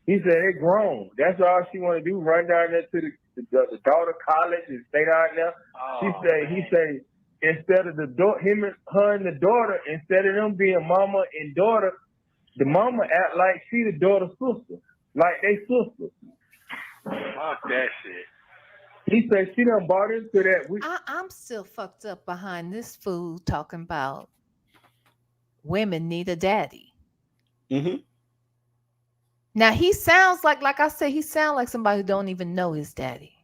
He said, they grown. That's all she want to do, run down there to the daughter college and stay down there. He said, instead of her and the daughter, instead of them being mama and daughter, the mama act like she the daughter's sister. Like they sisters. Fuck that shit. He said she done bought into that. I'm still fucked up behind this fool talking about women need a daddy. Now he sounds like I said, he sounds like somebody who don't even know his daddy.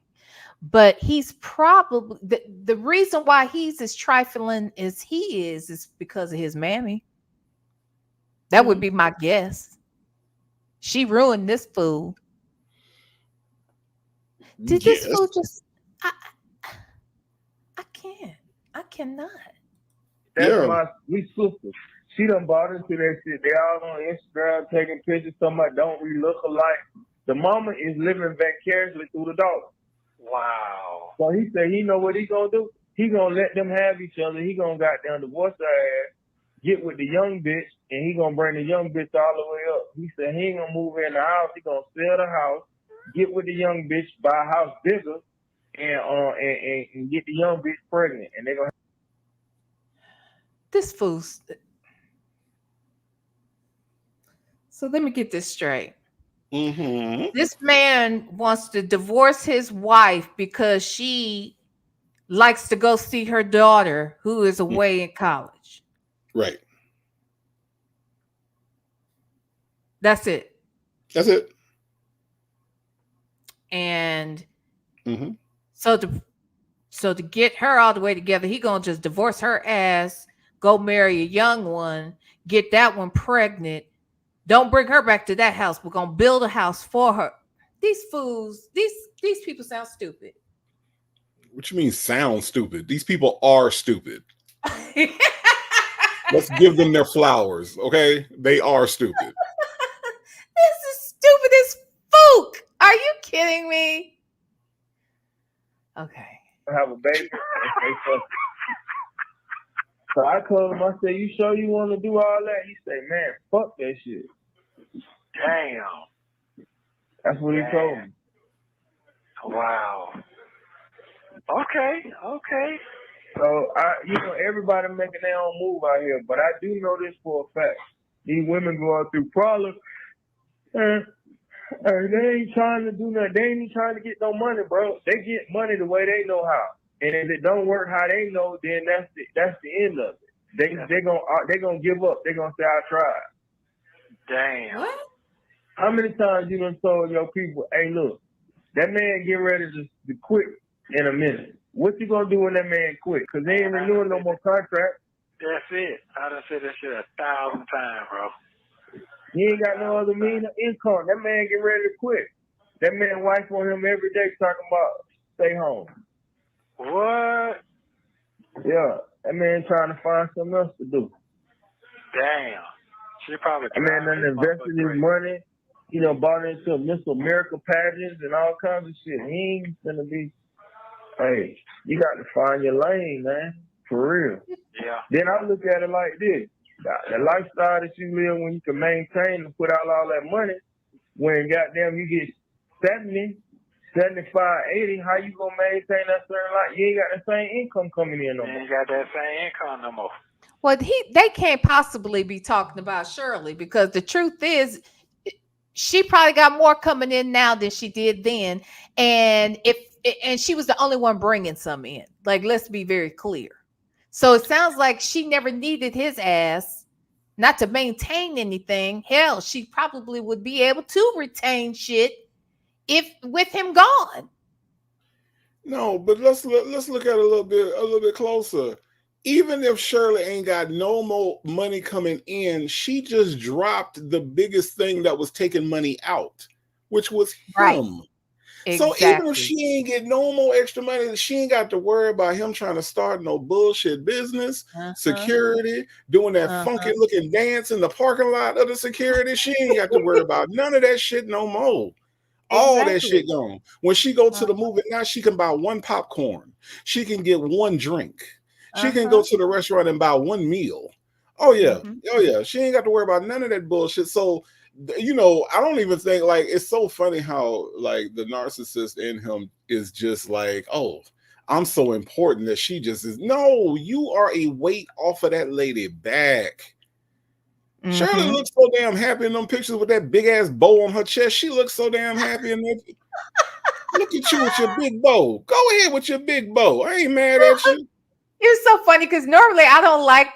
But he's probably the reason why he's as trifling as he is because of his mammy. That would be my guess. She ruined this fool. Did this fool just? I can't. I cannot. That's we sisters. She done bought into that shit. They all on Instagram taking pictures. Somebody don't we look alike. The mama is living vicariously through the daughter. Wow. So he said he know what he gonna do. He gonna let them have each other. He gonna goddamn divorce her ass, get with the young bitch, and he gonna bring the young bitch all the way up. He said he ain't gonna move in the house. He gonna sell the house, get with the young bitch, buy a house bigger, and get the young bitch pregnant. And they gonna this fool's. So let me get this straight. This man wants to divorce his wife because she likes to go see her daughter who is away in college. Right. That's it. And so to get her all the way together, he gonna just divorce her ass, go marry a young one, get that one pregnant. Don't bring her back to that house. We're gonna build a house for her. These fools, these people sound stupid. What you mean sound stupid? These people are stupid. Let's give them their flowers, okay? They are stupid. This is stupid as fuck. Are you kidding me? Okay. have a baby. So I told him, I said, you sure you want to do all that? He said, man, fuck that shit. Damn. That's what he told me. Wow. Okay. So, everybody making their own move out here, but I do know this for a fact. These women going through problems, and they ain't trying to do nothing. They ain't even trying to get no money, bro. They get money the way they know how, and if it don't work how they know, then that's the end of it. They gonna give up. They gonna say, I tried. Damn. What? How many times you done told your people, hey, look, that man get ready to quit in a minute. What you gonna do when that man quit? Because they ain't renewing no more contract. That's it. I done said that shit 1,000 times, bro. He ain't got no other means of income. That man get ready to quit. That man wife on him every day talking about stay home. What? Yeah, that man trying to find something else to do. Damn. She probably. That man done invested his money, bought into Miss America pageants and all kinds of shit. He ain't gonna be. Hey, you got to find your lane, man. For real. Yeah. Then I look at it like this. The lifestyle that you live when you can maintain and put out all that money, when goddamn you get 70, 75, 80, how you gonna maintain that certain life? You ain't got the same income coming in no more. You ain't got that same income no more. Well, they can't possibly be talking about Shirley, because the truth is she probably got more coming in now than she did then. And she was the only one bringing some in. Like, let's be very clear. So it sounds like she never needed his ass, not to maintain anything. Hell, she probably would be able to retain shit if with him gone. No, but let's look at it a little bit closer. Even if Shirley ain't got no more money coming in, she just dropped the biggest thing that was taking money out, which was him. Right. So Exactly. even if she ain't get no more extra money, she ain't got to worry about him trying to start no bullshit business, security, doing that funky looking dance in the parking lot of the security. She ain't got to worry about none of that shit no more. All that shit gone. When she go to the movie now, she can buy one popcorn. She can get one drink. She can go to the restaurant and buy one meal. Oh yeah. Oh yeah. She ain't got to worry about none of that bullshit. So, I don't even think, like, it's so funny how, like, the narcissist in him is just like, oh, I'm so important that she just is. No, you are a weight off of that lady back. Shirley looks so damn happy in them pictures with that big ass bow on her chest. She looks so damn happy in that. Look at you with your big bow. Go ahead with your big bow. I ain't mad at you. It's so funny because normally I don't like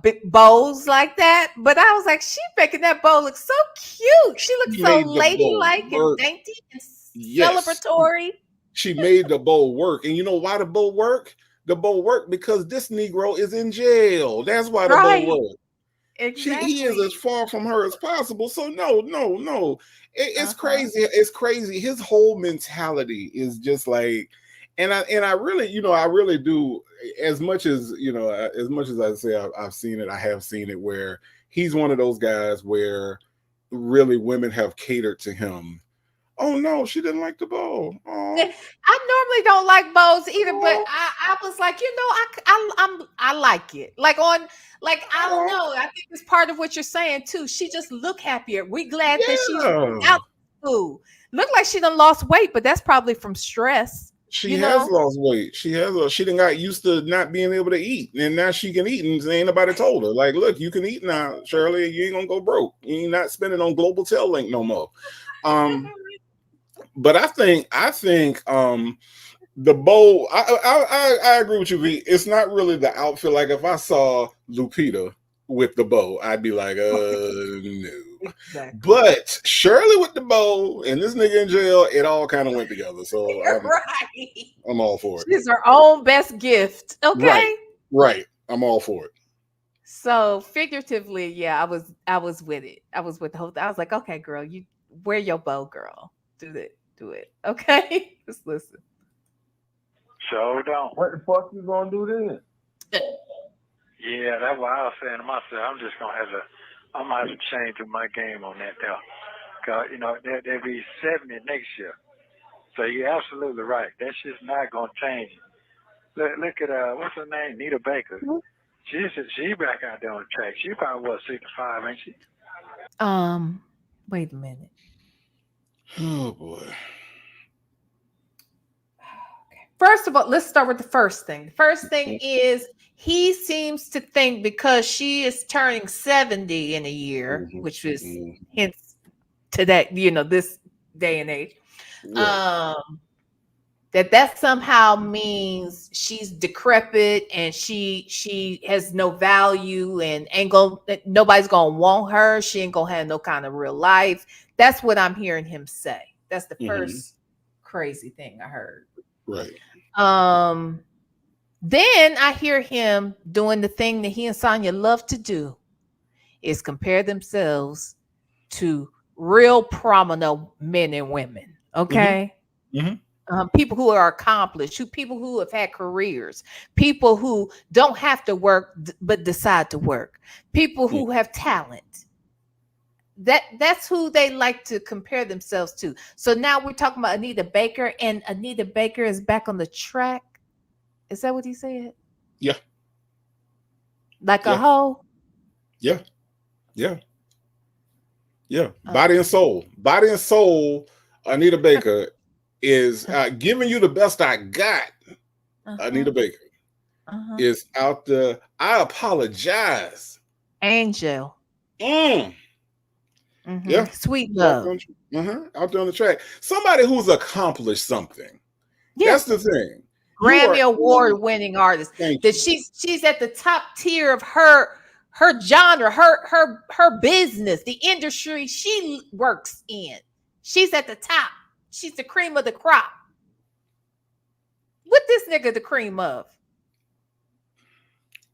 big bows like that, but I was like, she making that bow look so cute. She looks so ladylike and dainty and celebratory. She made the bow work. And you know why the bow work? The bow work because this Negro is in jail. That's why the bow worked. Exactly. He is as far from her as possible. So no. It's crazy. It's crazy. His whole mentality is just like, and I really do, as much as I say I've seen it, I have seen it where he's one of those guys where really women have catered to him. Oh no, she didn't like the bow. Oh. I normally don't like bows either, but I was like, I like it. Like I don't know. I think it's part of what you're saying too. She just look happier. We glad that she's out of school. Look like she done lost weight, but that's probably from stress. She has lost weight. She done got used to not being able to eat, and now she can eat, and ain't nobody told her. Like, look, you can eat now, Shirley. You ain't gonna go broke. You ain't not spending on Global Tel Link no more. But I think the bow. I agree with you, V. It's not really the outfit. Like if I saw Lupita with the bow, I'd be like, no. Exactly. But Shirley with the bow and this nigga in jail, it all kind of went together. So I'm all for it. She's her own best gift. Okay. Right. I'm all for it. So figuratively, yeah, I was with it. I was with the whole thing. I was like, okay, girl, you wear your bow, girl. Do it. Okay. Just listen. So don't. What the fuck you gonna do then? Yeah, that's what I was saying to myself. I'm gonna have to change my game on that now. Cause they'll be 70 next year. So you're absolutely right. That shit's not gonna change. Look at what's her name? Nita Baker. She back out there on the track. She probably 65, ain't she? Wait a minute. Oh boy. First of all, let's start with the first thing. The first thing is he seems to think because she is turning 70 in a year, which is hence today, this day and age, that somehow means she's decrepit and she has no value and nobody's gonna want her. She ain't gonna have no kind of real life. That's what I'm hearing him say. That's the first crazy thing I heard. Right. Then I hear him doing the thing that he and Sonya love to do, is compare themselves to real prominent men and women. Okay. People who are accomplished, people who have had careers, people who don't have to work but decide to work, people who have talent. That's who they like to compare themselves to. So now we're talking about Anita Baker, and Anita Baker is back on the track. Is that what he said? Yeah. Like a hoe? Yeah. Body and soul. Body and soul, Anita Baker is giving you the best I got. Anita Baker is out there. I apologize. Angel. Yeah. Sweet love. Out there on the track. Somebody who's accomplished something. That's the thing. Grammy Award winning artist. That she's at the top tier of her genre, her business, the industry she works in. She's at the top. She's the cream of the crop. What this nigga the cream of?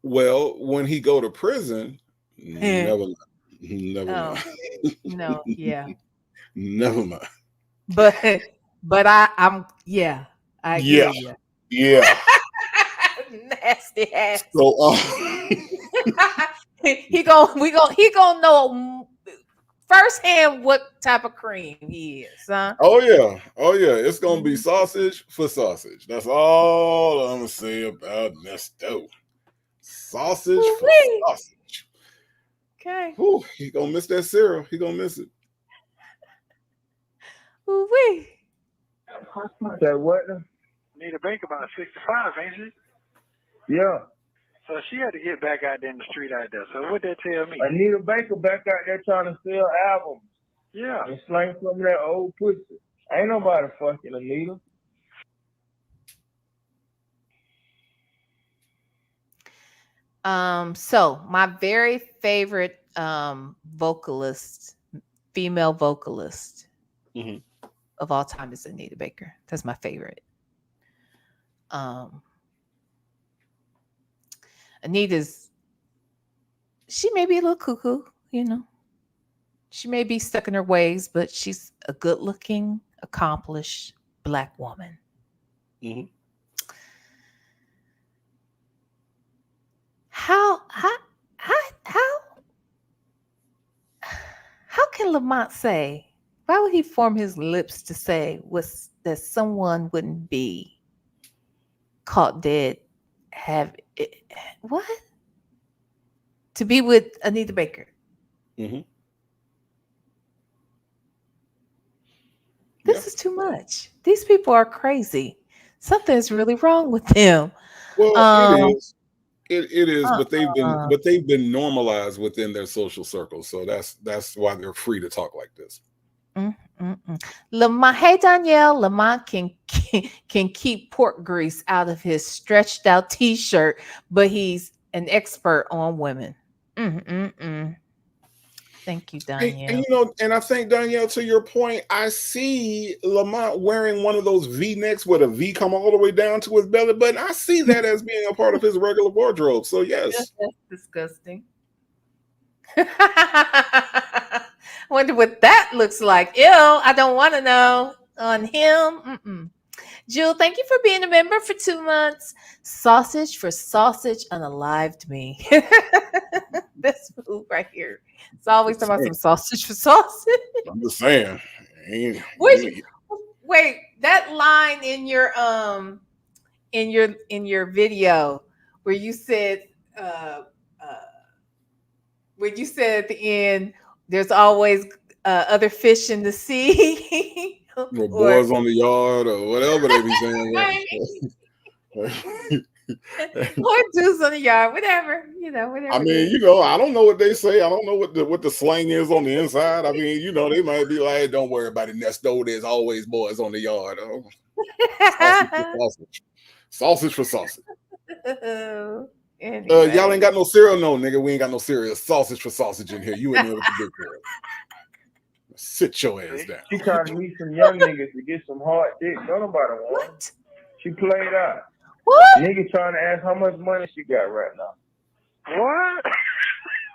Well, when he go to prison, never mind. No, yeah. Never mind. But I'm I hear you. Yeah. Nasty ass. So he gonna know firsthand what type of cream he is, huh? Oh yeah. It's gonna be sausage for sausage. That's all I'm gonna say about Nesto. Sausage for sausage. Okay. Ooh, he gonna miss that cereal. He gonna miss it. Ooh-wee. That what? Anita Baker about 65, ain't she? Yeah. So she had to get back out there in the street out there. So what that tell me? Anita Baker back out there trying to sell albums. Yeah. And slang some of that old pussy. Ain't nobody fucking Anita. So my very favorite vocalist, female vocalist of all time is Anita Baker. That's my favorite. Anita's, she may be a little cuckoo, She may be stuck in her ways, but she's a good-looking, accomplished Black woman. How can Lamont say? Why would he form his lips to say that someone wouldn't be caught dead? What? To be with Anita Baker? This is too much. These people are crazy. Something's really wrong with them. Well, it is, but they've been normalized within their social circles, so that's why they're free to talk like this. Lamont, hey Danielle, Lamont can keep pork grease out of his stretched out t-shirt, but he's an expert on women. Thank you, Danielle. And I think, Danielle, to your point, I see Lamont wearing one of those V-necks with a V come all the way down to his belly button. I see that as being a part of his regular wardrobe. So yes. That's disgusting. Wonder what that looks like. Ew, I don't want to know. On him. Jill, thank you for being a member for 2 months. Sausage for sausage unalived me. This food right here. It's always talking about some sausage for sausage. I'm just saying. Wait, that line in your video where you said at the end, there's always other fish in the sea. Or boys on the yard or whatever they be saying. Or dudes on the yard, whatever, whatever. I mean, I don't know what they say. I don't know what the slang is on the inside. I mean, they might be like, "Don't worry about it, Nesto. There's always boys on the yard." Oh, sausage for sausage. Anyway. Y'all ain't got no cereal, no nigga. We ain't got no cereal. Sausage for sausage in here. You in there with the big girl. Sit your ass down. She trying to meet some young niggas to get some hard dick. Don't nobody want. What? She played out. What? Nigga trying to ask how much money she got right now. What?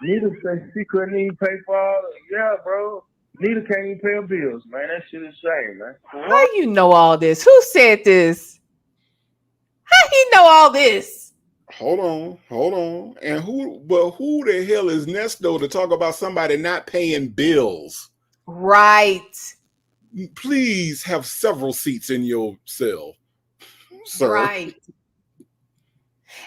Nita said she couldn't even pay for all. Yeah, bro. Nita can't even pay her bills, man. That shit is shame, man. How you know all this? Who said this? How he know all this? Hold on. And who the hell is Nesto to talk about somebody not paying bills? Right. Please have several seats in your cell, sir. Right.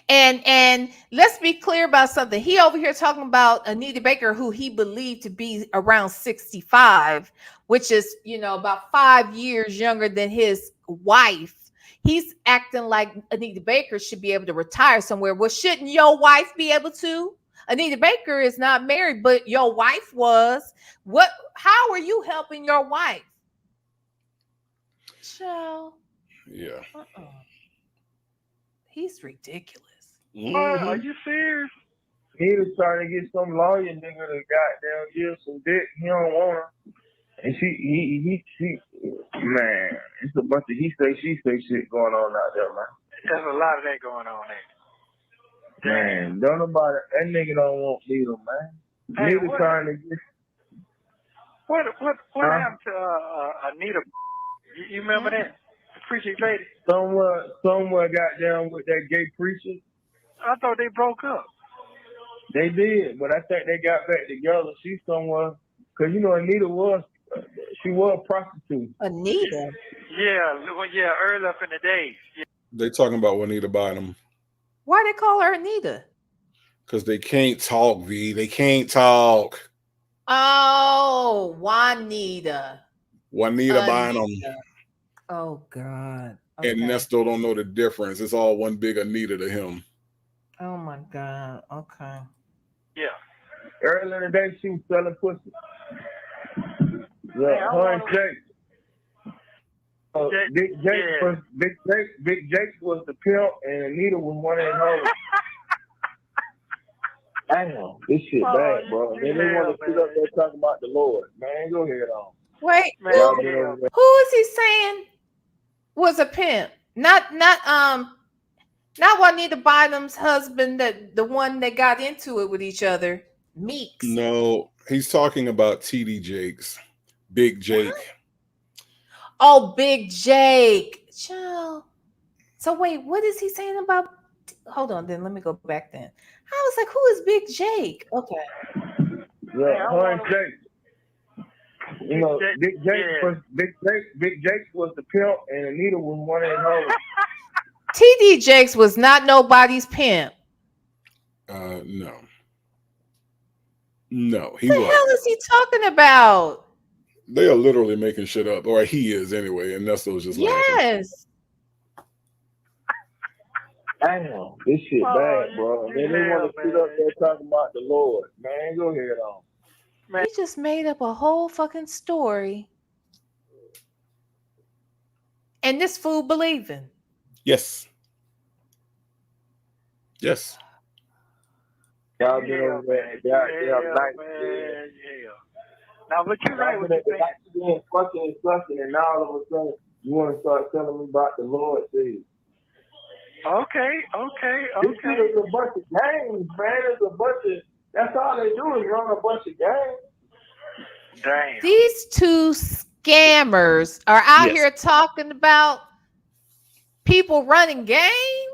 And let's be clear about something. He over here talking about Anita Baker, who he believed to be around 65, which is, about 5 years younger than his wife. He's acting like Anita Baker should be able to retire somewhere. Well, shouldn't your wife be able to? Anita Baker is not married, but your wife was. How are you helping your wife? So, yeah. He's ridiculous. Mm-hmm. Are you serious? He was trying to get some lawyer nigga to goddamn give some dick. He don't want her. And he man, it's a bunch of he say, she say shit going on out there, man. There's a lot of that going on there. Man, don't nobody, that nigga don't want Nita, man. Hey, Nita trying to get. What happened to Anita? You remember that? The preacher lady? Somewhere got down with that gay preacher. I thought they broke up. They did, but I think they got back together. She's somewhere, because Anita was a prostitute. Anita? Yeah, early up in the days. Yeah. They talking about Juanita Bynum. Why they call her Anita? Because they can't talk, V. They can't talk. Oh, Juanita Bynum. Oh, God. Okay. And Nesto don't know the difference. It's all one big Anita to him. Oh, my God. Okay. Yeah. Early in the day, she was selling pussy. Yeah, her and Jake. Big Jake was the pimp, and Anita was one of his hoes. Damn, this shit bad, bro. Then they want to sit up there talking about the Lord. Man, go ahead on. Wait, who is he saying was a pimp? Not Juanita Bynum's husband, the one that got into it with each other, Meeks. No, he's talking about TD Jakes. Big Jake. What? Oh, Big Jake. Child. So wait, what is he saying about? Hold on, then let me go back then. I was like, who is Big Jake? Okay. Yeah, her and Jake. Big Jake was the pimp, and Anita was one of his hoes. TD Jakes was not nobody's pimp. No. No, he was. What the hell is he talking about? They are literally making shit up, or he is anyway, and Nesto's just yes. Laughing. Damn, this shit bad, bro. Then they want to sit up there talking about the Lord. Man, go ahead on. He just made up a whole fucking story. And this fool believing. Yes. Yes. Y'all get over there. Now, but you're right with that. Fucking, and now all of a sudden you want to start telling me about the Lord, see? Okay. This shit is a bunch of games, man. It's a bunch of. That's all they do is run a bunch of games. Damn. These two scammers are out here talking about people running game.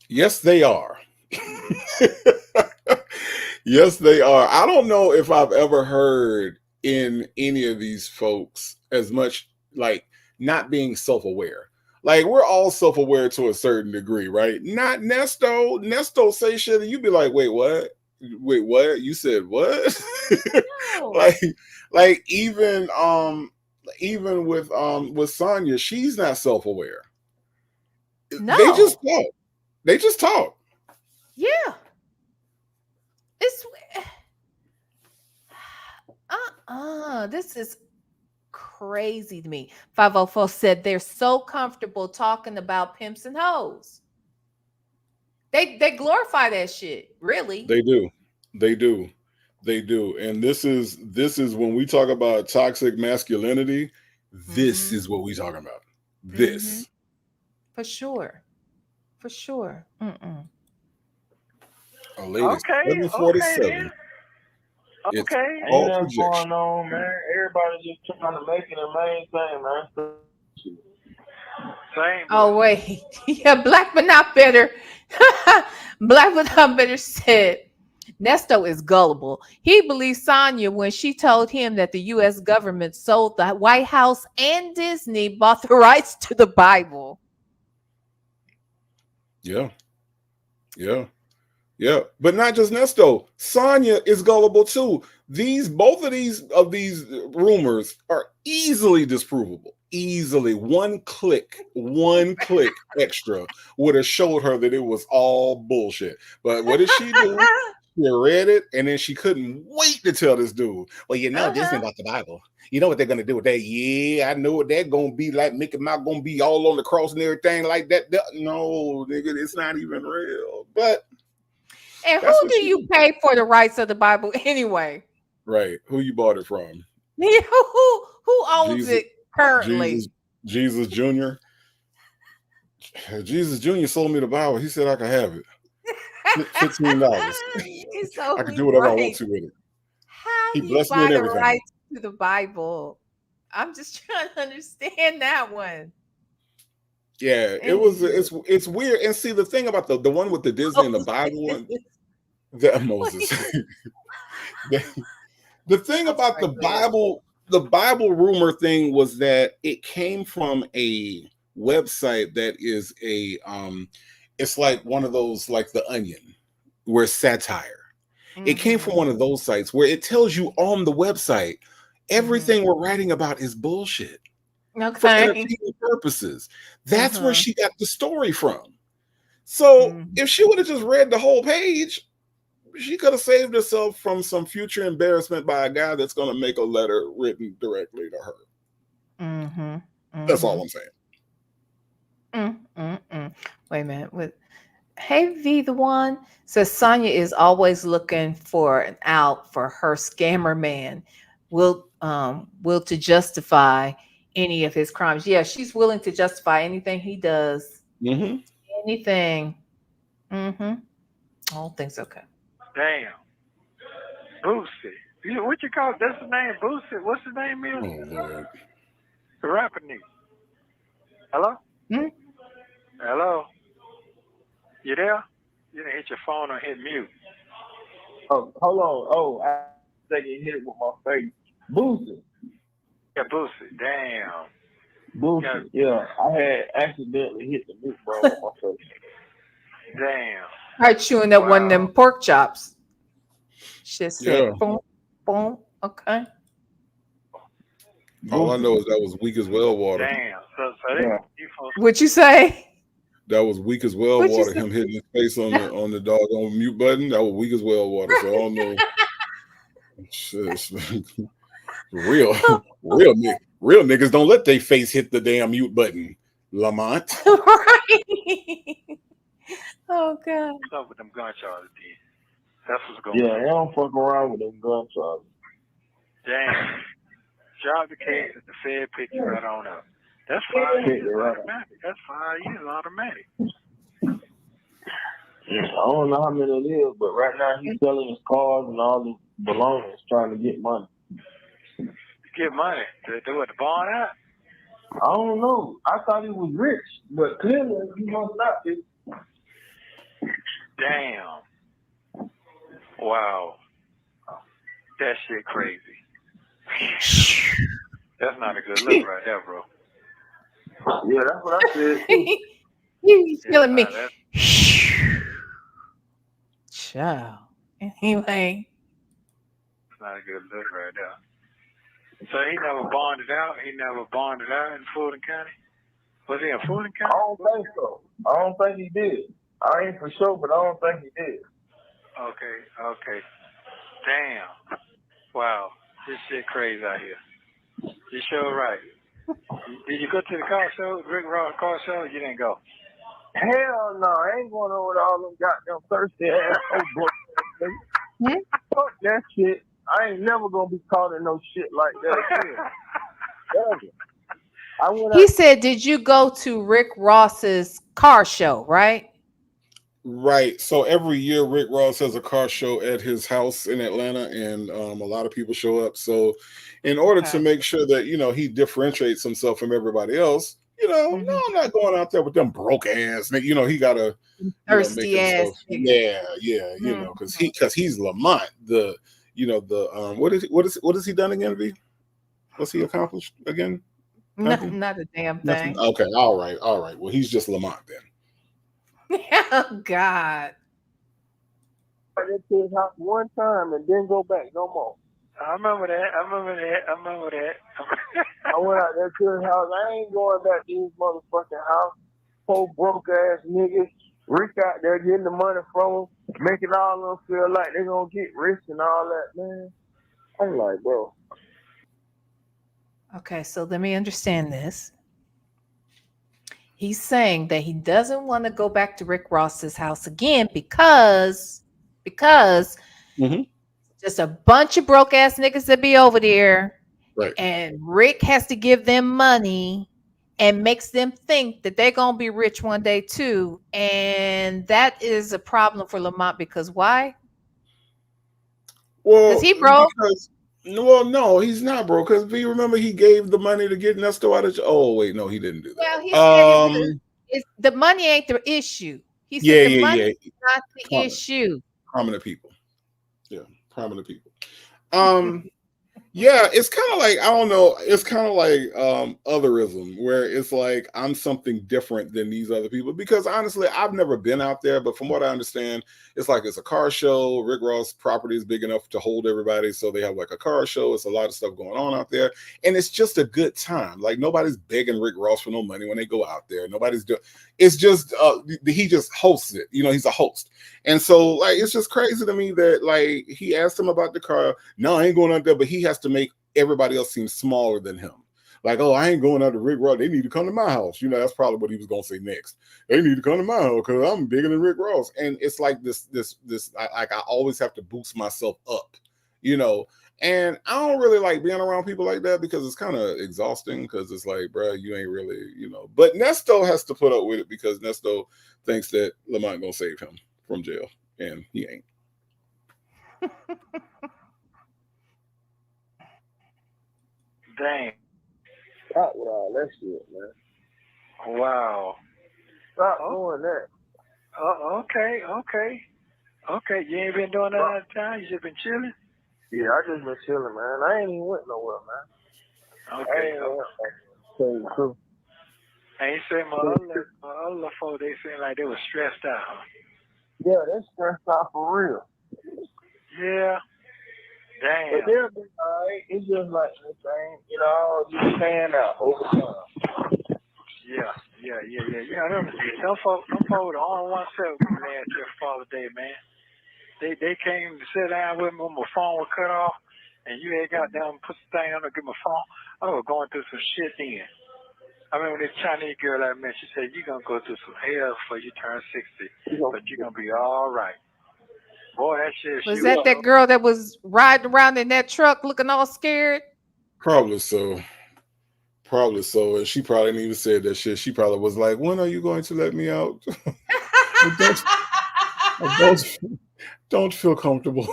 Yes, they are. Yes, they are. I don't know if I've ever heard in any of these folks as much like not being self-aware. Like we're all self-aware to a certain degree, right? Not Nesto. Nesto say shit and you be like, wait, what? Wait, what? You said what? No. like even with Sonya, she's not self-aware. No. They just talk. They just talk. Yeah. It's this is crazy to me. 504 said they're so comfortable talking about pimps and hoes. They glorify that shit, really. They do. They do. They do. And this is when we talk about toxic masculinity, this is what we talking about. This. For sure. For sure. Oh, ladies, Okay, 747. okay. It's Ain't all nothing projection. going on, man. Everybody just trying to make it a main thing, man. Same. Oh, wait. Yeah, Black but not bitter. Black but not bitter said, Nesto is gullible. He believes Sonya when she told him that the U.S. government sold the White House and Disney bought the rights to the Bible. Yeah. Yeah. Yeah. But not just Nesto. Sonya is gullible too. Both of these rumors are easily disprovable. Easily. One click extra would have showed her that it was all bullshit. But what did she do? She read it, and then she couldn't wait to tell this dude, well, Disney bought the Bible. You know what they're going to do with that? Yeah, I know what they're going to be like. Mickey Mouse going to be all on the cross and everything like that. No, nigga, it's not even real. But and who do you pay for the rights of the Bible anyway? Right. Who you bought it from? Who owns it currently? Jesus Jr. Jesus Jr. sold me the Bible. He said I could have it. $15. So I can do whatever I want to with it. How he do blessed you me buy and the everything. rights to the Bible? I'm just trying to understand that one. Yeah, it's weird. And see, the thing about the one with the Disney and the Bible one, the Moses. the thing about the Bible rumor thing was that it came from a website that is it's like one of those, like The Onion, where it's satire. It came from one of those sites where it tells you on the website everything we're writing about is bullshit. Okay. For entertainment purposes. That's where she got the story from. So if she would have just read the whole page, she could have saved herself from some future embarrassment by a guy that's going to make a letter written directly to her. That's all I'm saying. Wait a minute. Hey V, the one says Sonya is always looking for an out for her scammer man. Will to justify any of his crimes. Yeah, she's willing to justify anything he does. Anything. I don't think so. Okay. Damn. Boosie. What you call it? That's the name, Boosie. What's his name is? Oh, Lord. The rapper nigga. Hello? Hello? You there? You didn't hit your phone or hit mute. Oh, hold on. Oh, I think it hit with my face. Boosie. Yeah, Boosie. Damn. Boosie. Yeah, I had accidentally hit the mute button on my face. Damn. I chewing up one of them pork chops. She said, boom, boom. Okay. All I know is that was weak as well water. Damn. So What'd you say? That was weak as well water. Him hitting his face on the doggone mute button. That was weak as well water. So I don't know. real niggas don't let their face hit the damn mute button. Lamont. Right. Oh God. What's up with them gun charges, D? That's what's going on. Yeah, they don't fuck around with them gun charges. Damn. Drop the case and the Fed pick you right on up. That's 5 years automatic. That's 5 years automatic. Yeah, I don't know how many it is, but right now he's selling his cars and all his belongings, trying to get money. Get money? To do what, the bond out? I don't know. I thought he was rich, but clearly he must not be. Damn. Wow. That shit crazy. That's not a good look right there, bro. Yeah, that's what I said. You feeling me? Ciao. Anyway. It's not a good look right there. So he never bonded out? He never bonded out in Fulton County? Was he in Fulton County? I don't think so. I don't think he did. I ain't for sure, but I don't think he did. Okay. Damn. Wow. This shit crazy out here. You sure right. Did you go to the car show, Rick Ross car show? You didn't go. Hell no, I ain't going over to all them goddamn thirsty ass broke. Fuck that shit. I ain't never gonna be caught in no shit like that again. He said, did you go to Rick Ross's car show, right? Right. So every year Rick Ross has a car show at his house in Atlanta, and a lot of people show up. So in order to make sure that, he differentiates himself from everybody else, no, I'm not going out there with them broke ass. He gotta thirsty make ass. himself, because he's Lamont, what is he done again, V? What's he accomplished again? Nothing? Not a damn thing. Nothing? Okay, all right. Well, he's just Lamont then. Oh God. I went to his house one time and didn't go back no more. I remember that. I went out there to his house. I ain't going back to his motherfucking house. Whole broke ass niggas. Rick out there getting the money from them, making all of them feel like they're gonna get rich and all that, man. I'm like, bro. Okay, so let me understand this. He's saying that he doesn't want to go back to Rick Ross's house again because just a bunch of broke ass niggas that be over there, right? And Rick has to give them money and makes them think that they're gonna be rich one day too, and that is a problem for Lamont because why? Well, is he broke? Well, no, he's not broke. Because you remember he gave the money to get Nesto out of. Oh wait, no, he didn't do that. Well, he said the money ain't the issue. He said the money is not the issue. Prominent people. Yeah, prominent people. Yeah, it's kind of like, I don't know, it's kind of like otherism, where it's like I'm something different than these other people, because honestly I've never been out there, but from what I understand, it's like it's a car show. Rick Ross property is big enough to hold everybody, so they have like a car show. It's a lot of stuff going on out there, and it's just a good time. Like nobody's begging Rick Ross for no money when they go out there. Nobody's doing, it's just he just hosts it, he's a host. And so like it's just crazy to me that like he asked him about the car. No, I ain't going out there, but he has to make everybody else seem smaller than him. Like, oh, I ain't going out to Rick Ross. They need to come to my house. That's probably what he was gonna say next. They need to come to my house because I'm bigger than Rick Ross. And it's like this I always have to boost myself up, And I don't really like being around people like that because it's kind of exhausting, because it's like, bro, you ain't really, But Nesto has to put up with it because Nesto thinks that Lamont gonna save him from jail, and he ain't. Dang. Stop with all that shit, man. Wow. Stop doing that. Okay. You ain't been doing that all the time? You just been chilling? Yeah, I just been chilling, man. I ain't even went nowhere, man. Okay. And you say my other folks, they seem like they were stressed out, huh? Yeah, they're stressed out for real. Yeah. Damn. But they'll be all right. It's just like the same, just paying out over time. Yeah. Them folks the only ones that were there till Father's Day, man. They came to sit down with me when my phone was cut off, and you had got down and put the thing on to get my phone. I was going through some shit then. I remember this Chinese girl I met, she said, you're going to go through some hell before you turn 60, but you're going to be all right. Boy, that shit. Was that girl that was riding around in that truck looking all scared? Probably so. And she probably didn't even say that shit. She probably was like, when are you going to let me out? Don't feel comfortable.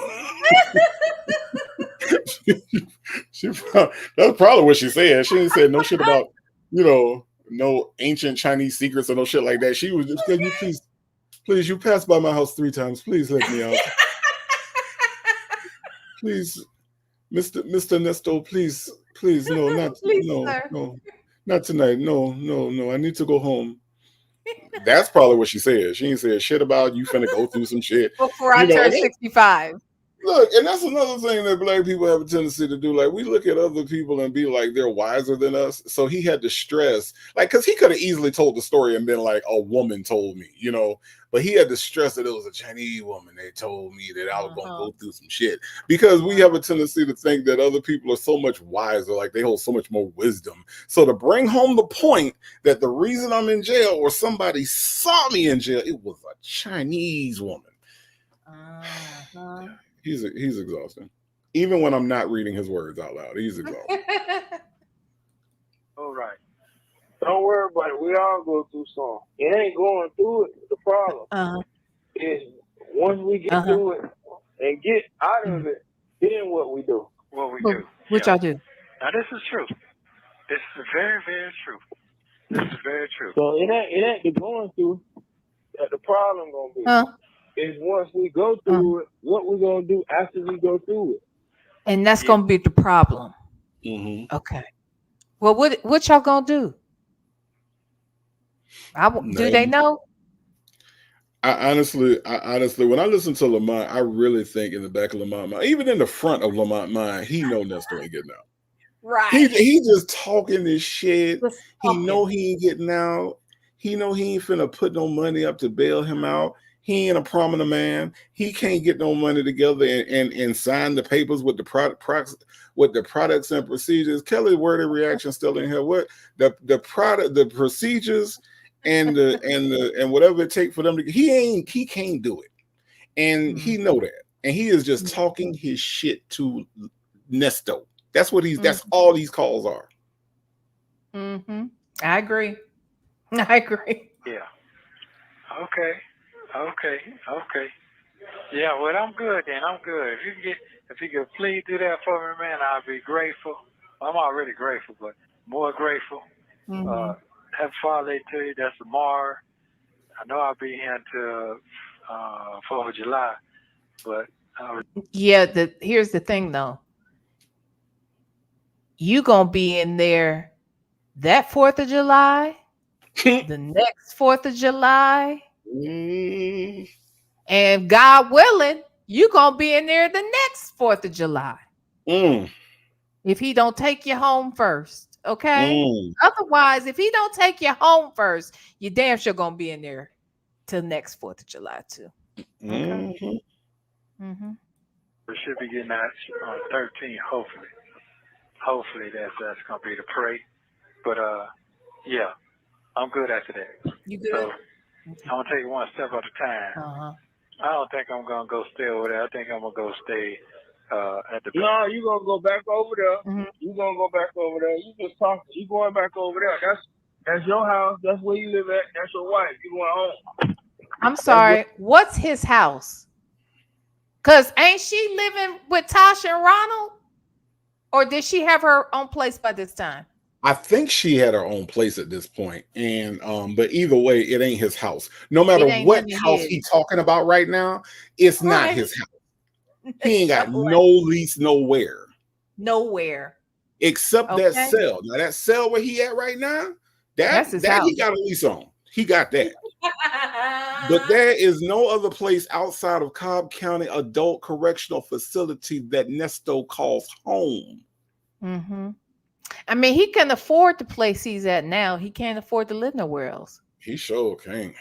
That's probably what she said. She didn't say no shit about, no ancient Chinese secrets or no shit like that. She was just, can you please, you passed by my house 3 times. Please let me out. Please, Mr. Nesto, please, no, not tonight. No. I need to go home. That's probably what she said. She ain't said shit about you finna go through some shit before I turn 65. Look, and that's another thing that black people have a tendency to do. Like, we look at other people and be like, they're wiser than us. So he had to stress, like, because he could have easily told the story and been like, a woman told me, you know, but he had to stress that it was a Chinese woman. They told me that I was going to go through some shit, because we have a tendency to think that other people are so much wiser, like they hold so much more wisdom. So to bring home the point that the reason I'm in jail or somebody saw me in jail, it was a Chinese woman. He's exhausting. Even when I'm not reading his words out loud, he's exhausting. All right. Don't worry about it. We all go through some. It ain't going through it. The problem is once we get through it and get out of it, then what we do. What we do. What y'all do? Now, this is true. This is very, very true. This is very true. So it ain't the going through that the problem gonna be. Is once we go through it, what we gonna do after we go through it. And that's gonna be the problem. Mm-hmm. Okay. Well, what y'all gonna do? Do they know? I honestly, when I listen to Lamont, I really think in the back of Lamont mind, even in the front of Lamont mind, he know Nesto ain't getting out. Right. He just talking this shit. He know he ain't getting out. He know he ain't finna put no money up to bail him out. He ain't a prominent man. He can't get no money together and sign the papers with the products and procedures. Kelly, word of reaction still in here. What the procedures and whatever it takes for them to, he can't do it. And he know that. And he is just talking his shit to Nesto. That's what that's all these calls are. I agree. Yeah. Okay. Yeah, well, I'm good then. I'm good. If you could please do that for me, man, I'd be grateful. I'm already grateful, but more grateful. Happy Father's Day to you. That's tomorrow. I know I'll be here until 4th of July, but here's the thing though. You gonna be in there that 4th of July, the next 4th of July. And God willing, you gonna be in there the next 4th of July. If he don't take you home first, okay? Otherwise, if he don't take you home first, you damn sure gonna be in there till next 4th of July too. Okay. We should be getting out on 13th, hopefully. Hopefully that's gonna be the pray. But yeah, I'm good after that. You good? So I'm gonna take one step at a time. I don't think I'm gonna go stay over there. I think I'm gonna go stay at the. No, you gonna go back over there. You gonna go back over there. You just talking. You going back over there. That's your house. That's where you live at. That's your wife. You going home. I'm sorry. What's his house? Cause ain't she living with Tasha and Ronald? Or did she have her own place by this time? I think she had her own place at this point, and but either way, it ain't his house. No matter what house he's talking about right now, it's not his house. He ain't got no lease nowhere. Except that cell. Now that cell where he at right now, that he got a lease on. He got that. But there is no other place outside of Cobb County Adult Correctional Facility that Nesto calls home. I mean, he can afford the place he's at now. He can't afford to live nowhere else. He sure can't.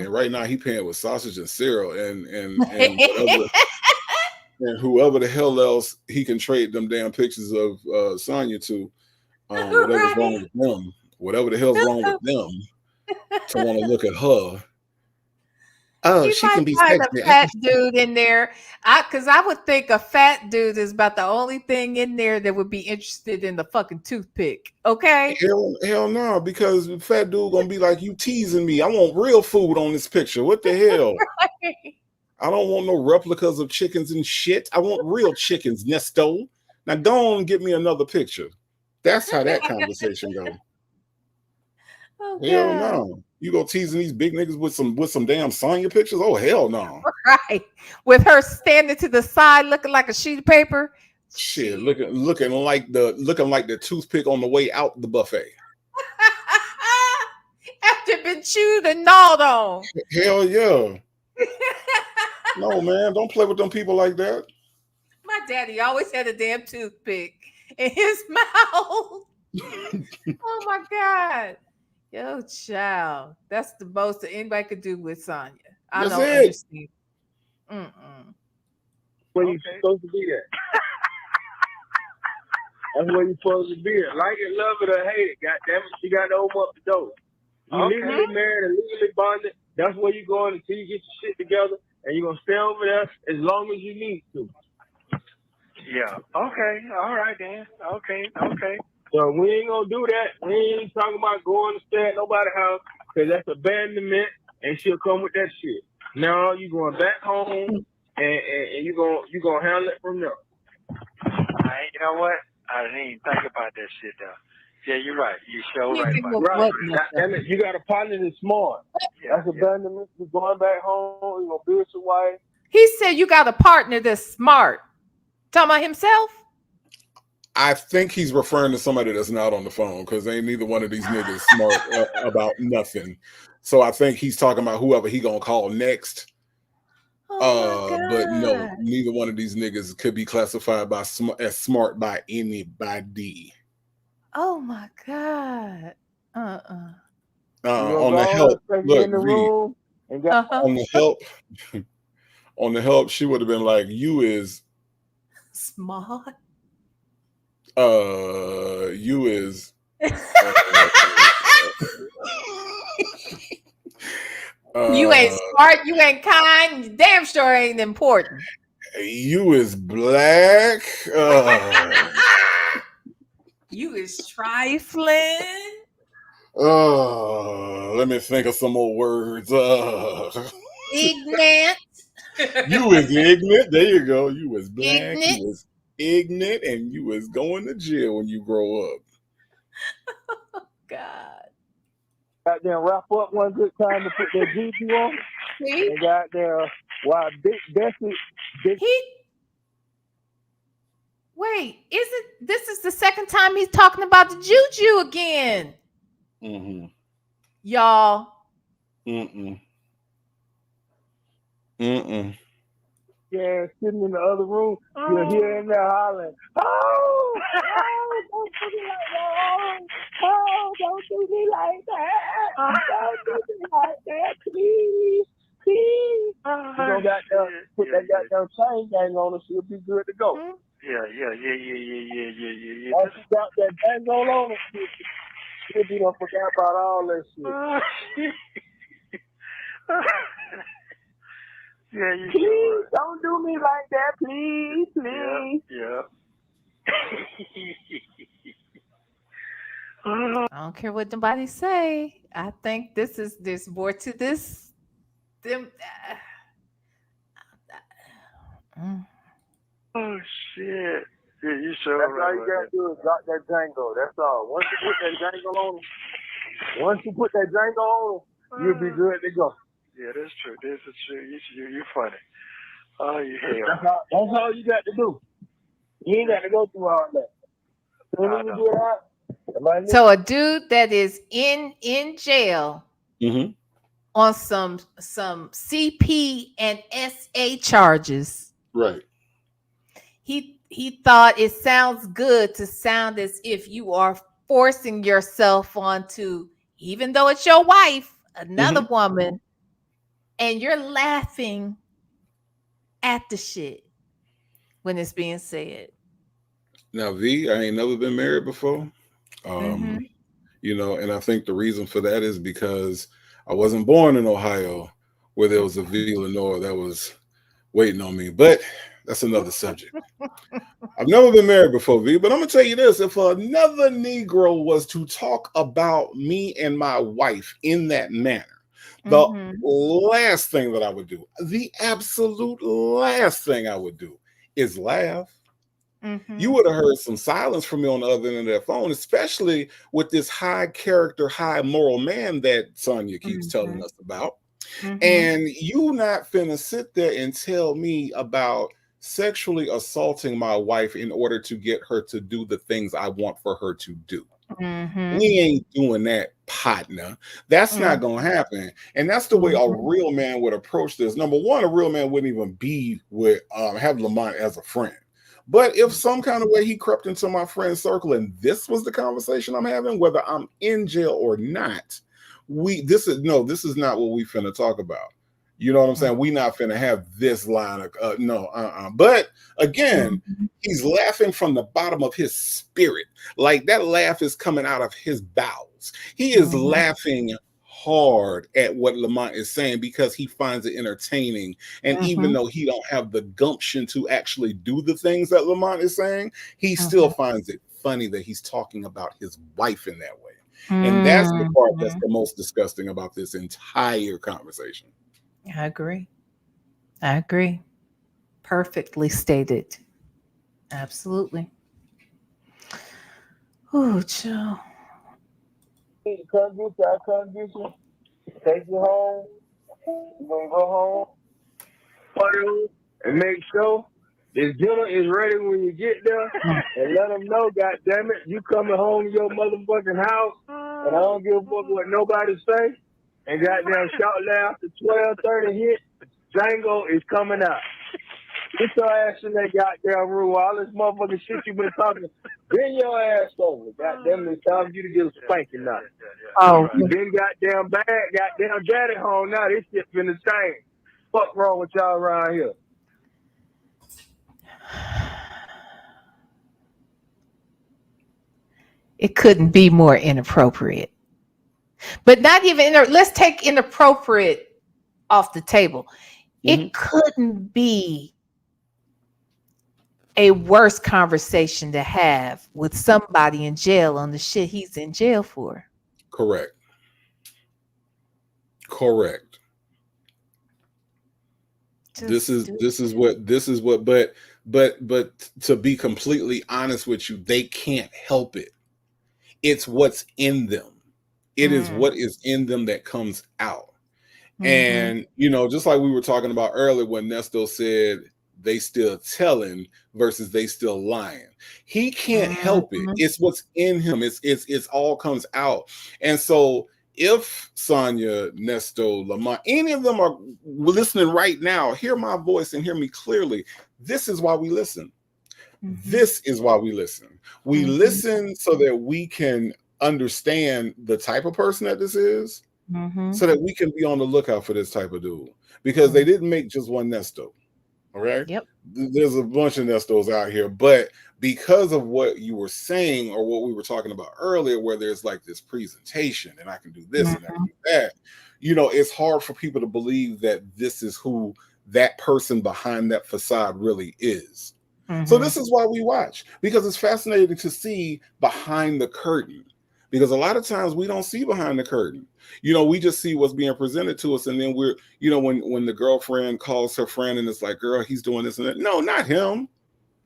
Right now, he paying with sausage and cereal and whoever the hell else he can trade them damn pictures of Sonya to. Whatever's wrong with them. Whatever the hell's wrong with them to want to look at her. Oh, she can be find a fat dude in there. Because I would think a fat dude is about the only thing in there that would be interested in the fucking toothpick. Okay? Hell no, because the fat dude gonna be like, you teasing me. I want real food on this picture. What the hell? Right. I don't want no replicas of chickens and shit. I want real chickens, Nesto. Now go on and get me another picture. That's how that conversation goes. Oh, hell no. You go teasing these big niggas with some damn Sonya pictures? Oh, hell no. Right. With her standing to the side looking like a sheet of paper. Shit, looking like the toothpick on the way out the buffet. After been chewed and gnawed on. Hell yeah. No, man, don't play with them people like that. My daddy always had a damn toothpick in his mouth. Oh my God. Yo, child. That's the most that anybody could do with Sonya. I That's don't it. understand. Where you supposed to be at? That's where you supposed to be at. Like it, love it, or hate it. Goddamn it, you got to open up the door. You legally married and legally bonded. That's where you going until you get your shit together, and you're gonna stay over there as long as you need to. Yeah. Okay. All right then. Okay. So we ain't gonna do that. We ain't talking about going to stay at nobody's house, because that's abandonment, and she'll come with that shit. No, you going back home, and you gonna handle it from there. You know what? I didn't even think about that shit though. Yeah, you're right. You sure You right think about what, that. Damn it, you got a partner that's smart. That's abandonment. You're going back home. You're gonna build your wife. He said you got a partner that's smart. Talking about himself? I think he's referring to somebody that's not on the phone, because ain't neither one of these niggas smart about nothing. So I think he's talking about whoever he gonna call next. But no, neither one of these niggas could be classified as smart by anybody. Oh my God. On the help, look, V, on the help, on the help, she would have been like, "You is smart. You is." You ain't smart, you ain't kind, you damn sure ain't important. You is black. You is trifling. Let me think of some more words. Ignorant. You is ignorant. There you go. You was black. You was ignorant, and you was going to jail when you grow up. God. Goddamn, wrap up one good time to put that juju on. See? And goddamn, why Bessie. Wait, this is the second time he's talking about the juju again? Y'all. Yeah, sitting in the other room, you're here and there hollering, oh, don't do me like that. Oh, don't do me like that. Don't do me like that, please. You don't got put that goddamn chain gang on her, she'll be good to go. Yeah. Once you got that gang on her, she'll be done forgot about all that shit. Yeah, you please sure. Don't do me like that, please. Yeah. I don't care what nobody say. I think there's more to this. Oh shit. Yeah, you sure. That's right all you gotta do is drop that Django. That's all. Once you put that Django on, you'll be good to go. Yeah, that's true. This is true. You're funny. Oh, you hell. That's all you got to do. You ain't got to go through all that. So a dude that is in jail on some CP and SA charges. Right. He thought it sounds good to sound as if you are forcing yourself onto, even though it's your wife, another woman, and you're laughing at the shit when it's being said. Now, V, I ain't never been married before. You know, and I think the reason for that is because I wasn't born in Ohio where there was a VLenore that was waiting on me. But that's another subject. I've never been married before, V, but I'm going to tell you this. If another Negro was to talk about me and my wife in that manner, the last thing that I would do, the absolute last thing I would do is laugh. You would have heard some silence from me on the other end of that phone, especially with this high character, high moral man that Sonya keeps telling us about. And you not finna sit there and tell me about sexually assaulting my wife in order to get her to do the things I want for her to do. Mm-hmm. We ain't doing that, partner. That's not going to happen. And that's the way a real man would approach this. Number one, a real man wouldn't even be with have Lamont as a friend. But if some kind of way he crept into my friend's circle and this was the conversation I'm having, whether I'm in jail or not, this is not what we finna talk about. You know what I'm saying? We not finna have this line of But again, he's laughing from the bottom of his spirit. Like that laugh is coming out of his bowels. He is laughing hard at what Lamont is saying because he finds it entertaining. And even though he don't have the gumption to actually do the things that Lamont is saying, he still finds it funny that he's talking about his wife in that way. And that's the part that's the most disgusting about this entire conversation. I agree. Perfectly stated. Absolutely. Oh, Joe. Come get you. I come get you. Take you home. You're going to go home. Party and make sure this dinner is ready when you get there. And let them know, goddammit, you coming home to your motherfucking house. And I don't give a fuck what nobody say. And goddamn shortly after 12:30 hit, Django is coming out. Get your ass in that goddamn room. All this motherfucking shit you been talking, bend your ass over. Goddamn, it's time for you to get a spanking now. Oh, You been goddamn bad, goddamn daddy home now. This shit been the same. Fuck wrong with y'all around here? it couldn't be more inappropriate. But not even, let's take inappropriate off the table. It couldn't be a worse conversation to have with somebody in jail on the shit he's in jail for. Correct. This is what but to be completely honest with you, they can't help it. It's what's in them. It is what is in them that comes out. And just like we were talking about earlier when Nesto said they still telling versus they still lying. He can't help it. It's what's in him. It's all comes out. And so if Sonya, Nesto, Lamont, any of them are listening right now, hear my voice and hear me clearly. This is why we listen. This is why we listen. We listen so that we can understand the type of person that this is, so that we can be on the lookout for this type of dude. Because they didn't make just one Nesto. All right. Yep. There's a bunch of Nestos out here, but because of what you were saying or what we were talking about earlier, where there's like this presentation and I can do this and I can do that, it's hard for people to believe that this is who that person behind that facade really is. So this is why we watch, because it's fascinating to see behind the curtain. Because a lot of times we don't see behind the curtain. We just see what's being presented to us. And then we're, when the girlfriend calls her friend and it's like, girl, he's doing this and that. No, not him.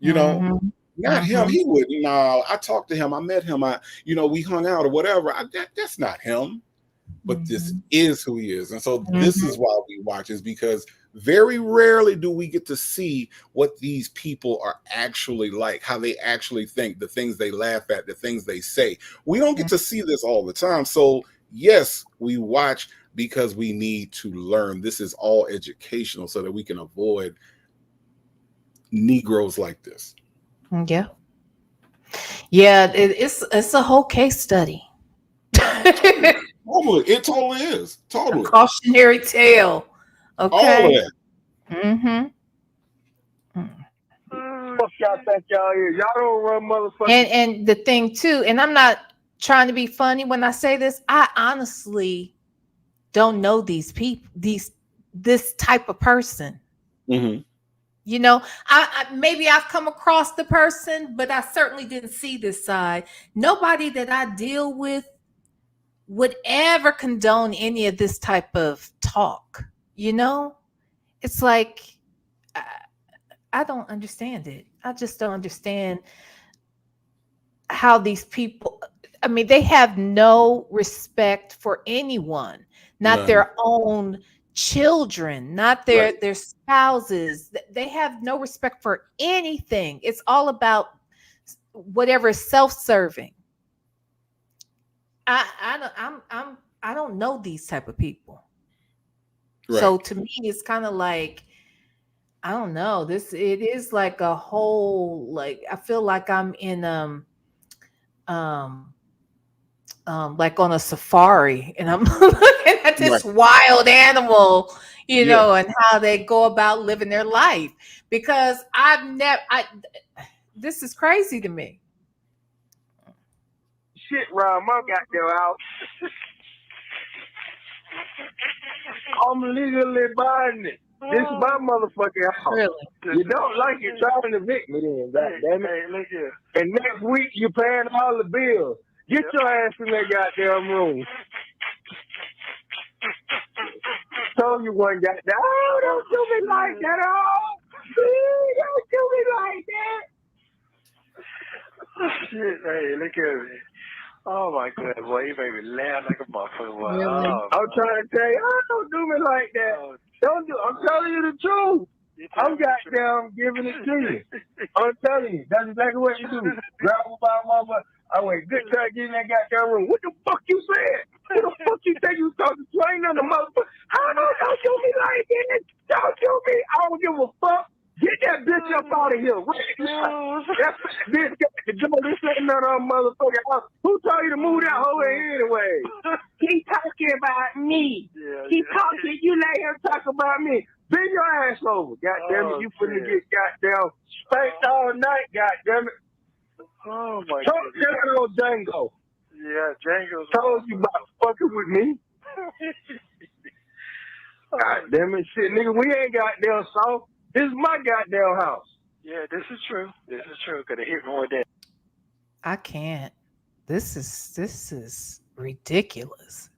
Not him. He wouldn't. No, I talked to him. I met him. We hung out or whatever. That's not him. But this is who he is. And so this is why we watch, is because very rarely do we get to see what these people are actually like, how they actually think, the things they laugh at, the things they say. We don't get to see this all the time. So yes, we watch because we need to learn. This is all educational so that we can avoid Negroes like this. Yeah. It's a whole case study. It totally is. Totally. A cautionary tale. Okay. All of that. Fuck y'all think y'all is. Y'all don't run motherfuckers. And the thing too, and I'm not trying to be funny when I say this, I honestly don't know these people, this type of person. I maybe I've come across the person, but I certainly didn't see this side. Nobody that I deal with would ever condone any of this type of talk. It's like, I don't understand it. I just don't understand how these people, they have no respect for anyone, not their own children, not their spouses. They have no respect for anything. It's all about whatever is self-serving. I don't know these type of people. Right. So to me, it's kind of like, I don't know. It is like a whole, like, I feel like I'm in um like on a safari, and I'm looking at Right. this wild animal, Yeah. and how they go about living their life. Because this is crazy to me. Shit around my goddamn house. I'm legally buying it. This is my motherfucking house. Really? You don't like it, try to evict me then, goddamn it. Hey, look here. And next week you paying all the bills. Get your ass in that goddamn room. Told you one goddamn. Oh, don't do me like that. Oh, don't do me like that. Shit, hey, look at me. Oh my god, boy, you made me laugh like a motherfucker. Boy. Really? Oh, I'm trying to tell you, oh, don't do me like that. oh, Don't do. I'm telling you the truth. you tell I'm me the truth. goddamn giving it to you. I'm telling you, that's exactly what you do. Grab me by my mother. I went, good try to get in that goddamn room. What the fuck you said? Who the fuck you think you was talking to? I ain't none of the motherfucker. Don't do me like that. Don't do me. I don't give a fuck. Get that bitch up out of here. Right now. That bitch got the door. This ain't none of them motherfucking house. Who told you to move that hoe in anyway? He talking about me. Yeah, He yeah. talking. You let him talk about me. Bend your ass over. Goddamn it. You finna shit. get goddamn spanked all night. Goddamn it. Oh my Talk god. down on Django. Yeah, Django's. Told you about fucking with me. Goddamn it, shit, nigga. We ain't goddamn soft. This is my goddamn house. Yeah, this is true. This is true. Could have hit me with that. I can't. This is ridiculous.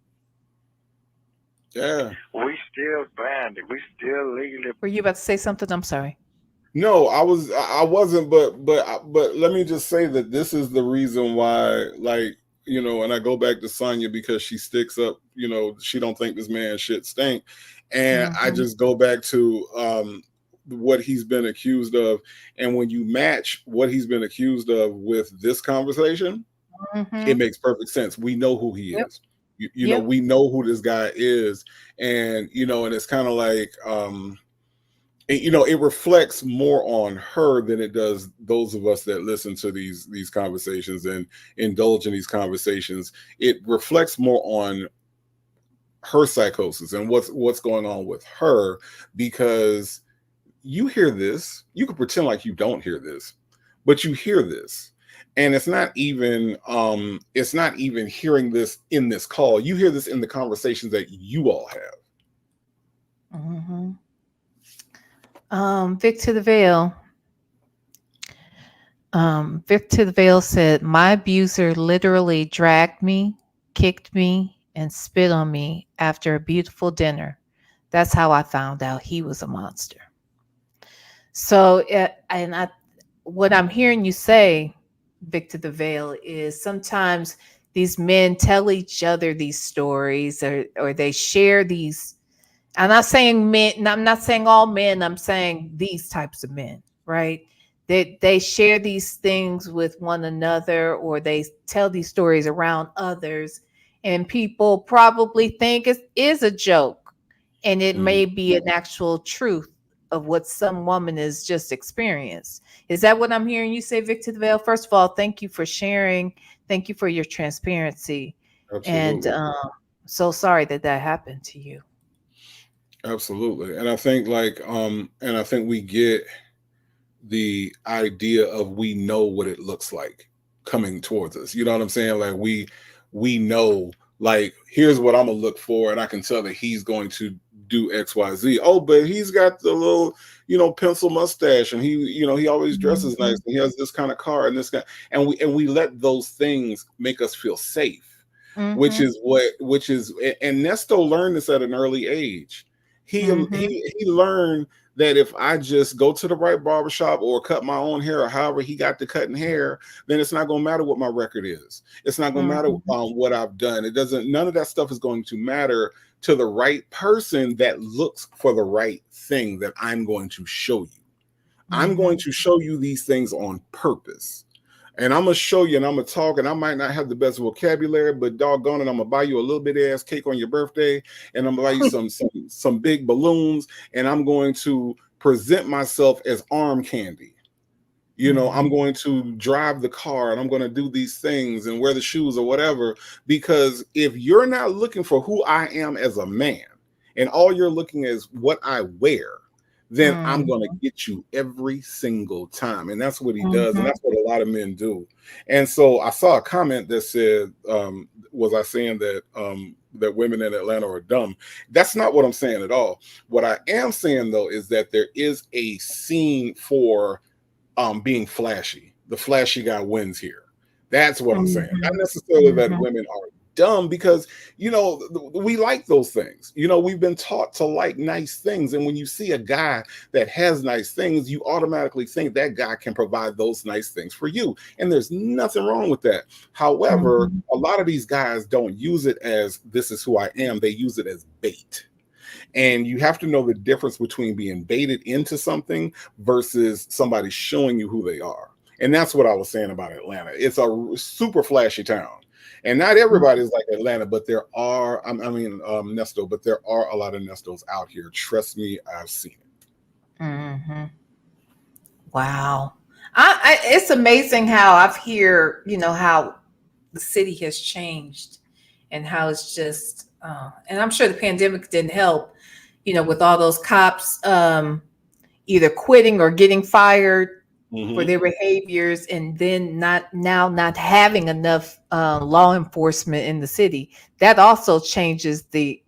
Yeah. We still banned it. We still legally. Were you about to say something? I'm sorry. No, I wasn't, but let me just say that this is the reason why, like, and I go back to Sonya because she sticks up, she don't think this man shit stink. And I just go back to what he's been accused of. And when you match what he's been accused of with this conversation, it makes perfect sense. We know who he is. You know, we know who this guy is. And, and it's kind of like, it reflects more on her than it does those of us that listen to these conversations and indulge in these conversations. It reflects more on her psychosis and what's going on with her, because you hear this, you can pretend like you don't hear this, but you hear this. And it's not even hearing this in this call. You hear this in the conversations that you all have. Vic to the Veil. Vic to the Veil said, my abuser literally dragged me, kicked me, and spit on me after a beautiful dinner. That's how I found out he was a monster. So, what I'm hearing you say, Vic to the Veil, is sometimes these men tell each other these stories, or they share these. I'm not saying men, I'm not saying all men, I'm saying these types of men, right? They share these things with one another, or they tell these stories around others, and people probably think it is a joke, and it may be an actual truth of what some woman has just experienced. Is that what I'm hearing you say, Victor Veil? First of all, thank you for sharing. Thank you for your transparency. Absolutely. And so sorry that happened to you. Absolutely. And I think we get the idea of, we know what it looks like coming towards us. You know what I'm saying? Like we know, like, here's what I'm gonna look for, and I can tell that he's going to do XYZ. Oh, but he's got the little, pencil mustache, and he always dresses nice, and he has this kind of car and this guy, and we let those things make us feel safe, which is and Nesto learned this at an early age. He learned that if I just go to the right barbershop or cut my own hair, or however he got to cutting hair, then it's not going to matter what my record is. It's not going to matter what I've done. None of that stuff is going to matter to the right person that looks for the right thing that I'm going to show you. I'm going to show you these things on purpose. And I'm gonna show you, and I'm gonna talk, and I might not have the best vocabulary, but doggone it, I'm gonna buy you a little bit ass cake on your birthday, and I'm gonna buy you some big balloons, and I'm going to present myself as arm candy. You know, I'm going to drive the car, and I'm going to do these things and wear the shoes or whatever, because if you're not looking for who I am as a man, and all you're looking is what I wear, then I'm going to get you every single time. And that's what he does. And that's what a lot of men do. And so I saw a comment that said, was I saying that that women in Atlanta are dumb? That's not what I'm saying at all. What I am saying, though, is that there is a scene for being flashy. The flashy guy wins here. That's what I'm saying. Not necessarily that women are dumb, because, you know, we like those things. You know, we've been taught to like nice things. And when you see a guy that has nice things, you automatically think that guy can provide those nice things for you. And there's nothing wrong with that. However, a lot of these guys don't use it as this is who I am. They use it as bait. And you have to know the difference between being baited into something versus somebody showing you who they are. And that's what I was saying about Atlanta. It's a super flashy town. And not everybody is like Atlanta, but there are, Nesto, but there are a lot of Nestos out here. Trust me, I've seen it. Wow. It's amazing how I've hear, you know, how the city has changed and how it's just, and I'm sure the pandemic didn't help, you know, with all those cops either quitting or getting fired for their behaviors, and then not having enough law enforcement in the city. That also changes the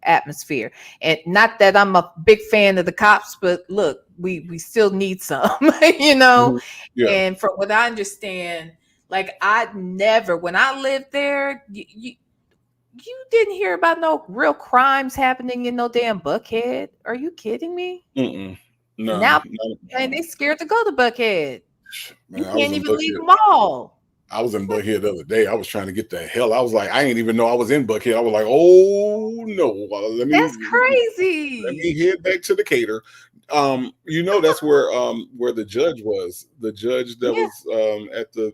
atmosphere. And not that I'm a big fan of the cops, but look, we still need some, you know. And from what I understand, like when I lived there, you didn't hear about no real crimes happening in no damn Buckhead. Are you kidding me? No, now, and they scared to go to Buckhead. Man, you can't even leave the mall. I was in Buckhead the other day. I was trying to get the hell. I was like, I didn't even know I was in Buckhead. I was like, oh no, that's crazy. Let me head back to Decatur. You know, that's where the judge was. The judge that was at the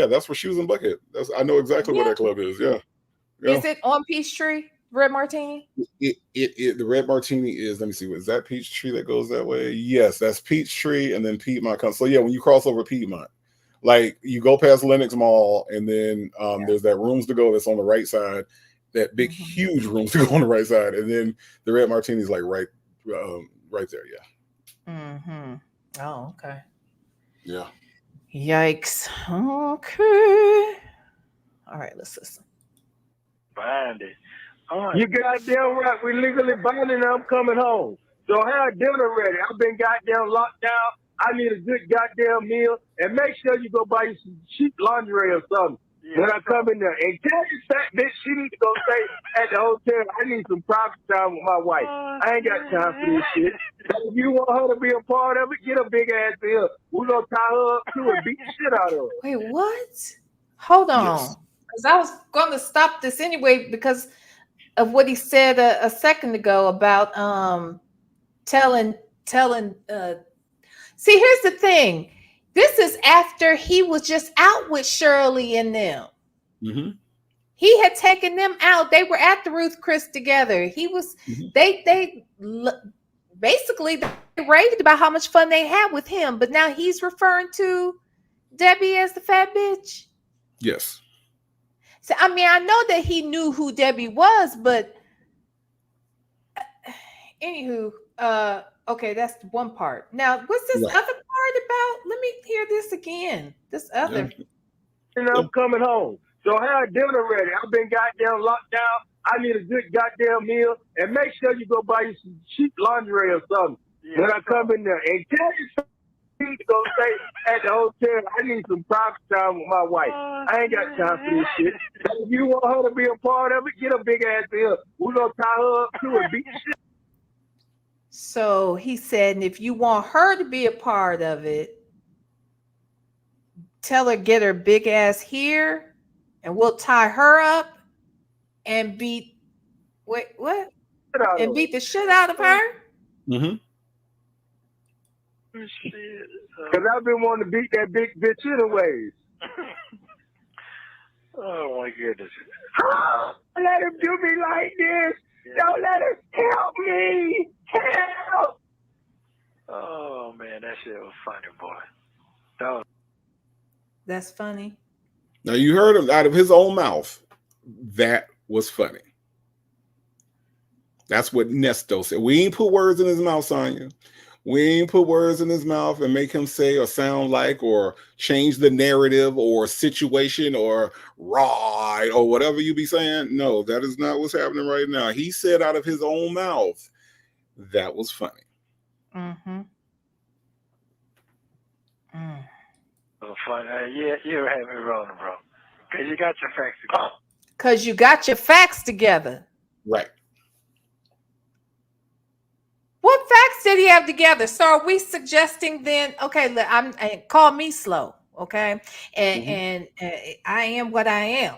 that's where she was in Buckhead. I know exactly where that club is. Yeah. Is it on Peachtree? Red Martini? The Red Martini is, let me see, is that Peachtree that goes that way? Yes, that's Peachtree, and then Piedmont comes. So yeah, when you cross over Piedmont, like you go past Lenox Mall, and then there's that Rooms to Go that's on the right side, that big huge Rooms to Go on the right side, and then the Red Martini is like right there. Oh, okay. Yeah. Yikes. Okay. All right, let's listen. Bind it. You goddamn right. We legally binding. I'm coming home. So have dinner ready. I've been goddamn locked down. I need a good goddamn meal. And make sure you go buy you some cheap lingerie or something when I come in there. And tell this fat bitch she needs to go stay at the hotel. I need some private time with my wife. I ain't got time for this shit. If you want her to be a part of it, get a big ass bill. We're going to tie her up too and beat the shit out of her. Wait, what? Hold on. Because I was going to stop this anyway because of what he said a second ago about telling see, here's the thing. This is after he was just out with Shirley and them. He had taken them out. They were at the Ruth Chris together. He was they basically they raved about how much fun they had with him, but now he's referring to Debbie as the fat bitch. Yes. So, I mean, I know that he knew who Debbie was, but anywho, okay, that's one part. Now, what's this other part about? Let me hear this again. This other. And I'm coming home. So have dinner ready. I've been goddamn locked down. I need a good goddamn meal. And make sure you go buy you some cheap lingerie or something when I come in there. And tell you to go stay at the hotel. I need some private time with my wife. I ain't got time for this shit. If you want her to be a part of it, get a big ass bill. We're going to tie her up too and beat the shit. So he said, and if you want her to be a part of it, tell her get her big ass here and we'll tie her up and beat and beat the shit out of her. Shit. Because I've been wanting to beat that big bitch anyways. Oh my goodness. Don't let him do me like this. Yeah. Don't let him help me. Help. Oh man, that shit was funny, boy. That's funny. Now you heard him out of his own mouth. That was funny. That's what Nesto said. We ain't put words in his mouth, Sonya. We ain't put words in his mouth and make him say or sound like or change the narrative or situation or ride or whatever you be saying. No, that is not what's happening right now. He said out of his own mouth, that was funny. Mm-hmm. Oh, funny. Yeah, you have me rolling, bro. Because you got your facts together. Because you got your facts together. Right. What facts did he have together? So are we suggesting then? Okay, call me slow, okay, and I am what I am.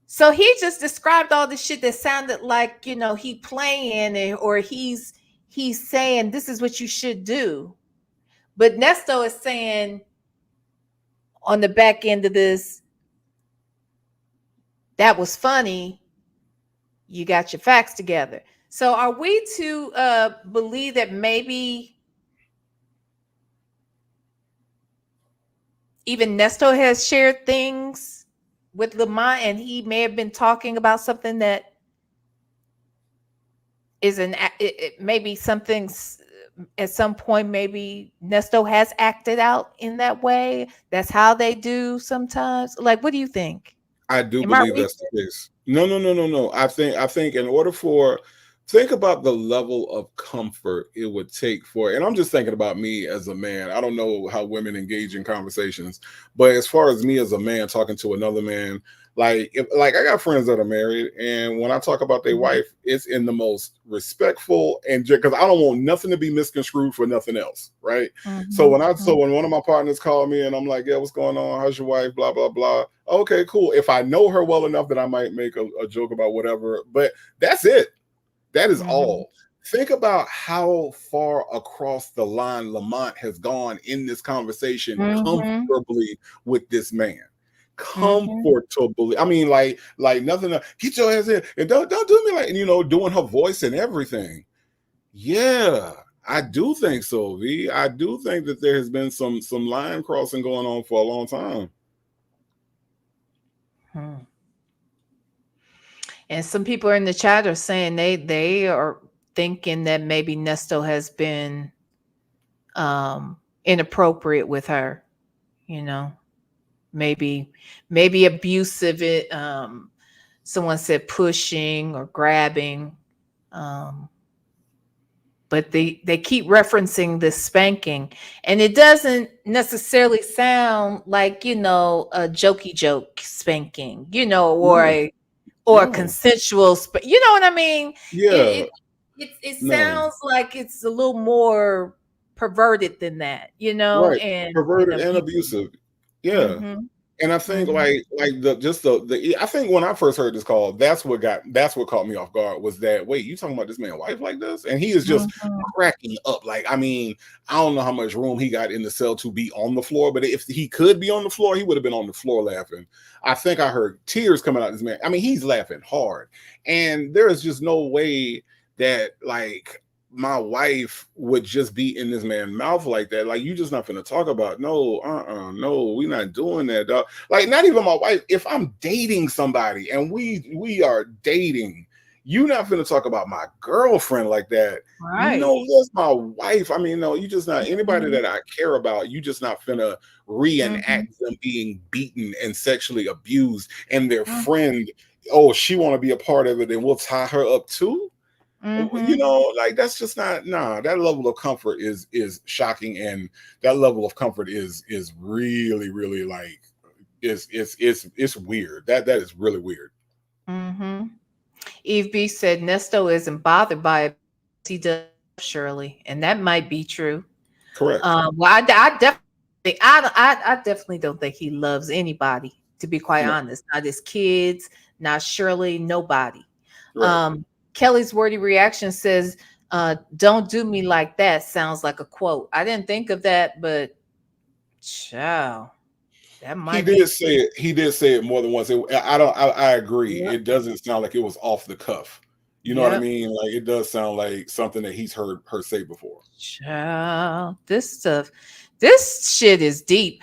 So he just described all the shit that sounded like he playing or he's saying this is what you should do, but Nesto is saying on the back end of this, that was funny. You got your facts together. So are we to believe that maybe even Nesto has shared things with Lamont and he may have been talking about something that is maybe something at some point, maybe Nesto has acted out in that way. That's how they do sometimes. Like, what do you think? I do believe that's the case. No. I think in order think about the level of comfort it would take and I'm just thinking about me as a man. I don't know how women engage in conversations, but as far as me as a man talking to another man, like I got friends that are married, and when I talk about their wife, it's in the most respectful and because I don't want nothing to be misconstrued for nothing else, right? Mm-hmm. So when one of my partners called me and I'm like, yeah, what's going on? How's your wife? Blah blah blah. Okay, cool. If I know her well enough that I might make a joke about whatever, but that's it. That is all. Think about how far across the line Lamont has gone in this conversation comfortably with this man. Comfortably. I mean, like nothing. Get your ass in and don't do me like doing her voice and everything. Yeah, I do think so, V. I do think that there has been some line crossing going on for a long time. And some people in the chat are saying they are thinking that maybe Nesto has been inappropriate with her, maybe abusive. Someone said pushing or grabbing, but they keep referencing this spanking, and it doesn't necessarily sound like a jokey joke spanking, or a consensual, you know what I mean? Yeah. It sounds like it's a little more perverted than that, right. and perverted and abusive. Yeah. And I think I think when I first heard this call, that's what caught me off guard was that, wait, you talking about this man's wife like this? And he is just cracking up. Like, I mean, I don't know how much room he got in the cell to be on the floor, but if he could be on the floor, he would have been on the floor laughing. I think I heard tears coming out of this man. I mean, he's laughing hard. And there is just no way that like my wife would just be in this man's mouth like that. Like, you just not gonna talk about no, we're not doing that, dog. Like, not even my wife. If I'm dating somebody and we are dating, you not gonna talk about my girlfriend like that. Right. No, that's my wife. I mean, no, you just not anybody that I care about. You just not finna reenact them being beaten and sexually abused and their friend. Oh, she want to be a part of it, and we'll tie her up too. Like, that's just not that level of comfort is shocking, and that level of comfort is really, really like it's weird. That is really weird. Eve B said Nesto isn't bothered by it. He does, Shirley, and that might be true. Correct. Well, I definitely don't think he loves anybody, to be quite honest. Not his kids, not Shirley, nobody. Right. Kelly's wordy reaction says Don't do me like that sounds like a quote. I didn't think of that, but child, that He might be. did say it. He did say it more than once. I agree. Yep. It doesn't sound like it was off the cuff. You know what I Yep. mean? Like it does sound like something that he's heard her say before. Child, this shit is deep.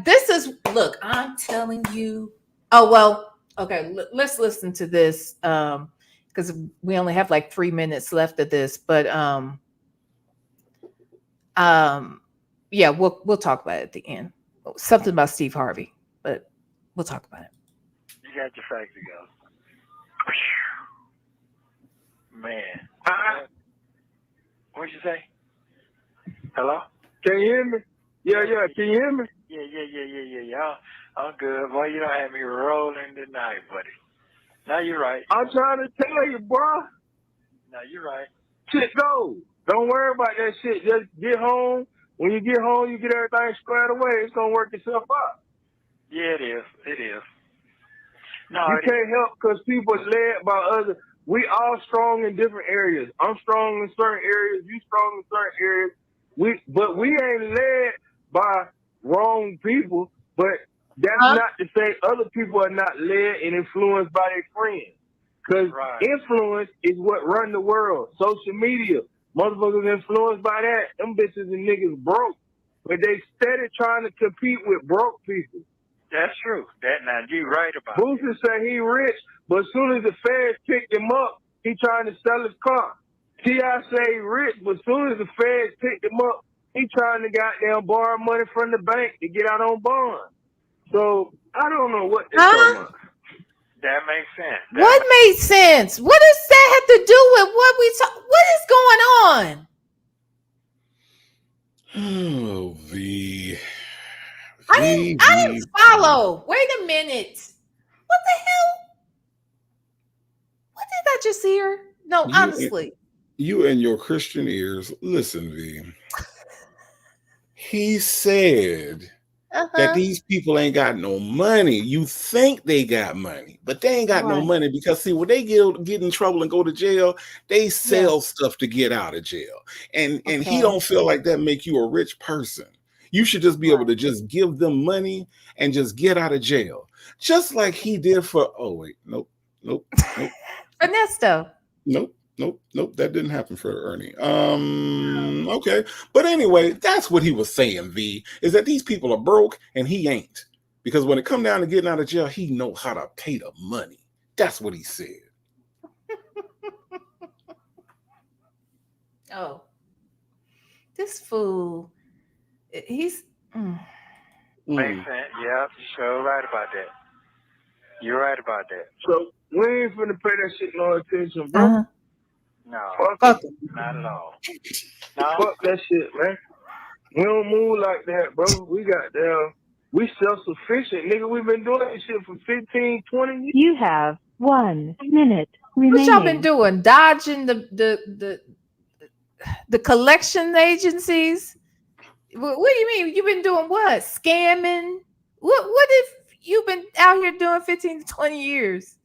This is look. I'm telling you. Oh well. Okay. Let's listen to this. Because we only have like 3 minutes left of this, but yeah, we'll talk about it at the end. Something about Steve Harvey, but we'll talk about it. You got your facts to go. Man. What'd you say? Hello? Can you hear me? Yeah. Can you hear me? Yeah. I'm good. Boy, you don't have me rolling tonight, buddy. Now you're right. I'm trying to tell you, bro. Now you're right. Shit go. Don't worry about that shit. Just get home. When you get home, you get everything squared away. It's gonna work itself out. Yeah, it is. No, You can't help because people are led by others. We all strong in different areas. I'm strong in certain areas. You strong in certain areas. But we ain't led by wrong people. But that's not to say other people are not led and influenced by their friends. Because influence is what run the world. Social media. Motherfuckers influenced by that. Them bitches and niggas broke. But they steady trying to compete with broke people. that's true. Now you right about it. Boosie say he rich, but as soon as the feds picked him up, he trying to sell his car. T.I. say he rich, but as soon as the feds picked him up, he trying to goddamn borrow money from the bank to get out on bond. So I don't know what they're talking about. That makes sense. What made sense? What does that have to do with what we talk? What is going on? Oh, I didn't follow. Wait a minute. What the hell? What did I just hear? No, honestly. You and your Christian ears, listen, V. He said that these people ain't got no money. You think they got money, but they ain't got no money because see, when they get in trouble and go to jail, they sell stuff to get out of jail. And he don't feel like that make you a rich person. You should just be able to just give them money and just get out of jail. Just like he did for nope. Ernesto. Nope. That didn't happen for Ernie. Okay. But anyway, that's what he was saying, V, is that these people are broke and he ain't. Because when it come down to getting out of jail, he know how to pay the money. That's what he said. Oh. This fool. He's Makes sense. Yeah, you're right about that. You're right about that. So we ain't finna pay that shit no attention, bro. No, Fuck not at all. No, fuck that shit, man. We don't move like that, bro. We self-sufficient, nigga. We've been doing this shit for 15, 20 years. You have 1 minute remaining. what y'all been doing? Dodging the collection agencies? What do you mean? You've been doing what? Scamming? What if you've been out here doing 15 to 20 years?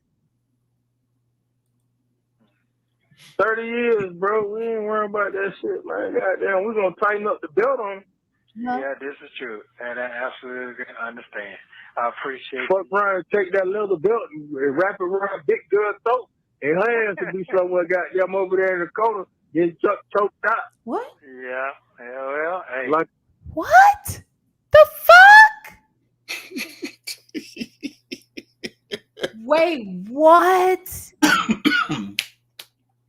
30 years, bro. We ain't worrying about that shit, man. Goddamn, we're gonna tighten up the belt on them. yeah, this is true, and I absolutely understand. I appreciate. Fuck around and take that leather belt and wrap it around big girl throat. And her ass to be somewhere goddamn over there in the corner getting choked out. What? Yeah, well, hey. Like, what? The fuck? Wait, what?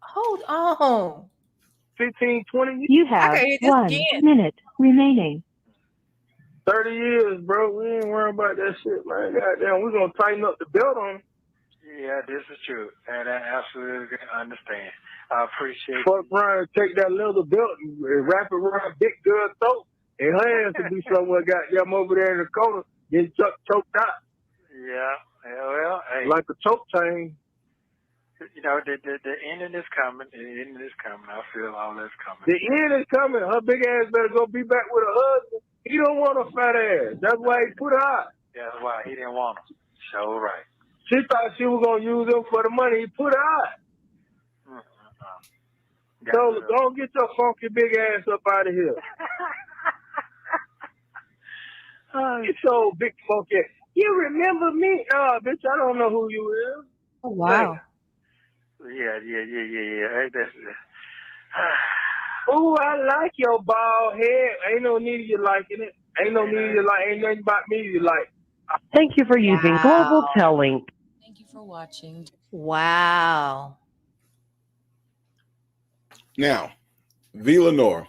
Hold on. 15, 20 years. You have I can't 1 again. minute remaining. 30 years, bro. We ain't worrying about that shit, man. Goddamn, we're gonna tighten up the belt on them. Yeah, this is true, and I absolutely understand. I appreciate. Fuck around and take that leather belt and wrap it around big girl throat. And her ass to be somewhere goddamn over there in the corner getting choked out. Yeah, well, hey. Like a choke chain. You know, the ending is coming. The ending is coming. I feel all that's coming. The end is coming. Her big ass better go be back with her husband. He don't want a fat ass. That's why he put her out. That's why he didn't want him. So right. She thought she was gonna use him for the money. He put her out. So don't get your funky big ass up out of here. Get your big funky. You remember me? Bitch, I don't know who you is. Oh, wow. Yeah. Hey, that's Oh, I like your bald head. Ain't no need of you liking it. Ain't no need of you like. Ain't nothing about me you like. Thank you for using Global Telling. Thank you for watching. Wow. Now, VLenore,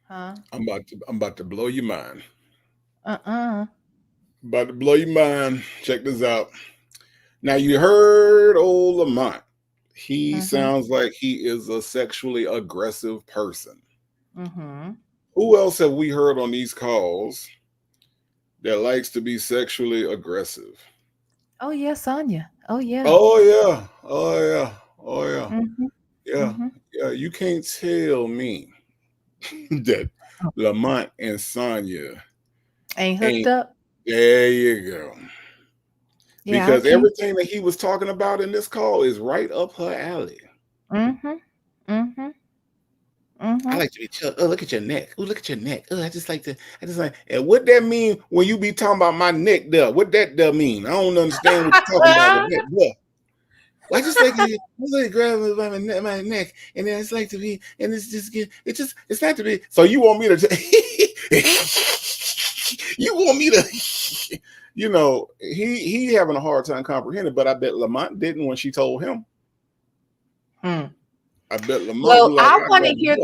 Huh? I'm about to blow your mind. Uh-uh. About to blow your mind. Check this out. Now, you heard old Lamont. He sounds like he is a sexually aggressive person. Mm-hmm. Who else have we heard on these calls that likes to be sexually aggressive? Oh, yeah, Sonya. Oh, yeah. Oh, yeah. Oh, yeah. Oh, yeah. Mm-hmm. Yeah. Mm-hmm. Yeah. You can't tell me that Lamont and Sonya Ain't hooked up? There you go. Yeah, Because I can't. everything that he was talking about in this call is right up her alley. Mm-hmm. Mm-hmm. Mm-hmm. I like to be chill. Oh, look at your neck. Oh, look at your neck. Oh, I just like. And what that mean when you be talking about my neck there? What that mean? I don't understand what you're talking about with neck there. Well, I just like to grab me by my neck, and then it's like to be, and it's not to be. So you want me to? You want me to? You know, he having a hard time comprehending. But I bet Lamont didn't when she told him. I bet Lamont. Well, I want to hear.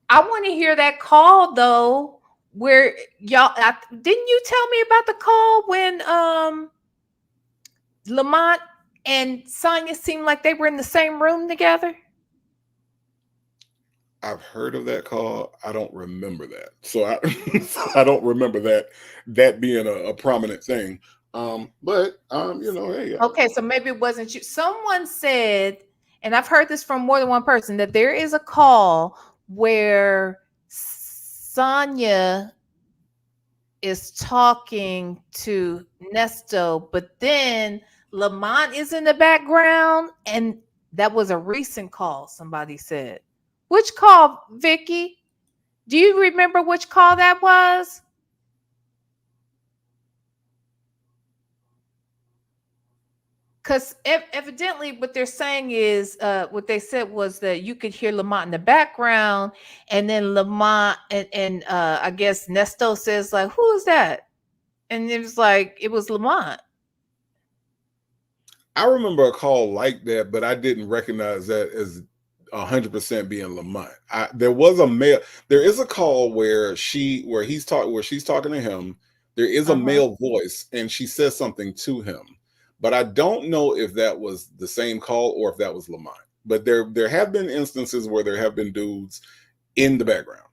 I want to hear that call though, where y'all didn't you tell me about the call when Lamont and Sonya seemed like they were in the same room together? I've heard of that call. I don't remember that, so I don't remember that being a prominent thing. But you know, hey. Okay, so maybe it wasn't you. Someone said, and I've heard this from more than one person, that there is a call where Sonya is talking to Nesto, but then Lamont is in the background, and that was a recent call, somebody said. Which call, Vicky? Do you remember which call that was? Because evidently what they're saying is, what they said was that you could hear Lamont in the background, and then Lamont and I guess Nesto says like, who is that? And it was like, it was Lamont. I remember a call like that, but I didn't recognize that as 100% being Lamont. There is a call where she's talking to him. There is a male voice, and she says something to him. But I don't know if that was the same call or if that was Lamont. But there have been instances where there have been dudes in the background.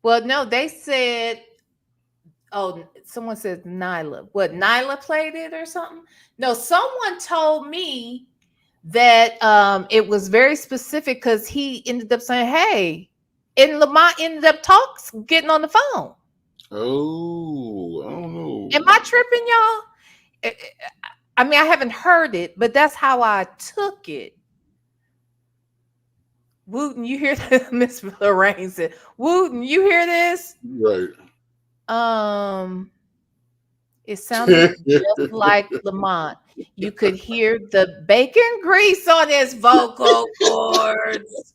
Well, no, they said, oh, someone said Nyla. What, Nyla played it or something? No, someone told me that it was very specific because he ended up saying, hey, and Lamont ended up getting on the phone. Oh, I don't know. Am I tripping, y'all? I mean, I haven't heard it, but that's how I took it. Wooten, you hear this? Miss Lorraine said, Wooten, you hear this? Right. It sounded just like Lamont. You could hear the bacon grease on his vocal cords.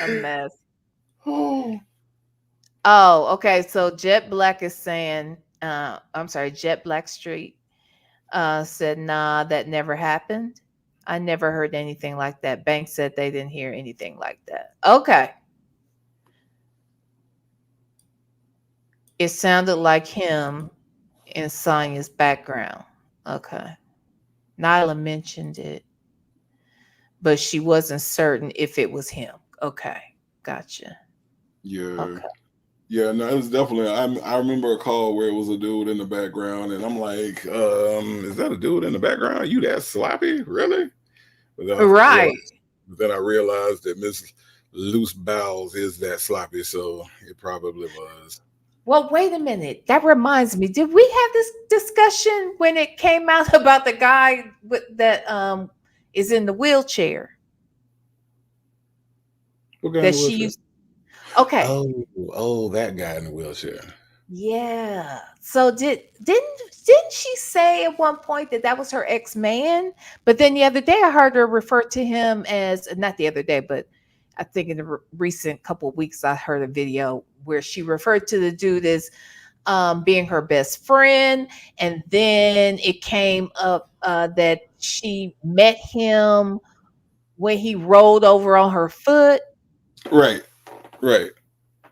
A mess. Oh, okay. So Jet Black is saying, I'm sorry, Jet Black Street said, nah, that never happened. I never heard anything like that. Bank said they didn't hear anything like that. Okay. It sounded like him in Sonya's background. Okay. Nyla mentioned it, but she wasn't certain if it was him. Okay. Gotcha. Yeah. Okay. Yeah, no, it was definitely. I remember a call where it was a dude in the background, and I'm like, is that a dude in the background? You that sloppy? Really? But then I realized that Miss Loose Bowels is that sloppy, so it probably was. Well, wait a minute. That reminds me. Did we have this discussion when it came out about the guy that is in the wheelchair? What guy in that the she wheelchair? used. Okay. Oh, that guy in the wheelchair. Yeah. So didn't she say at one point that that was her ex-man? But then the other day I heard her refer to him as, not the other day, but I think in the recent couple of weeks I heard a video where she referred to the dude as being her best friend, and then it came up that she met him when he rolled over on her foot. Right, right,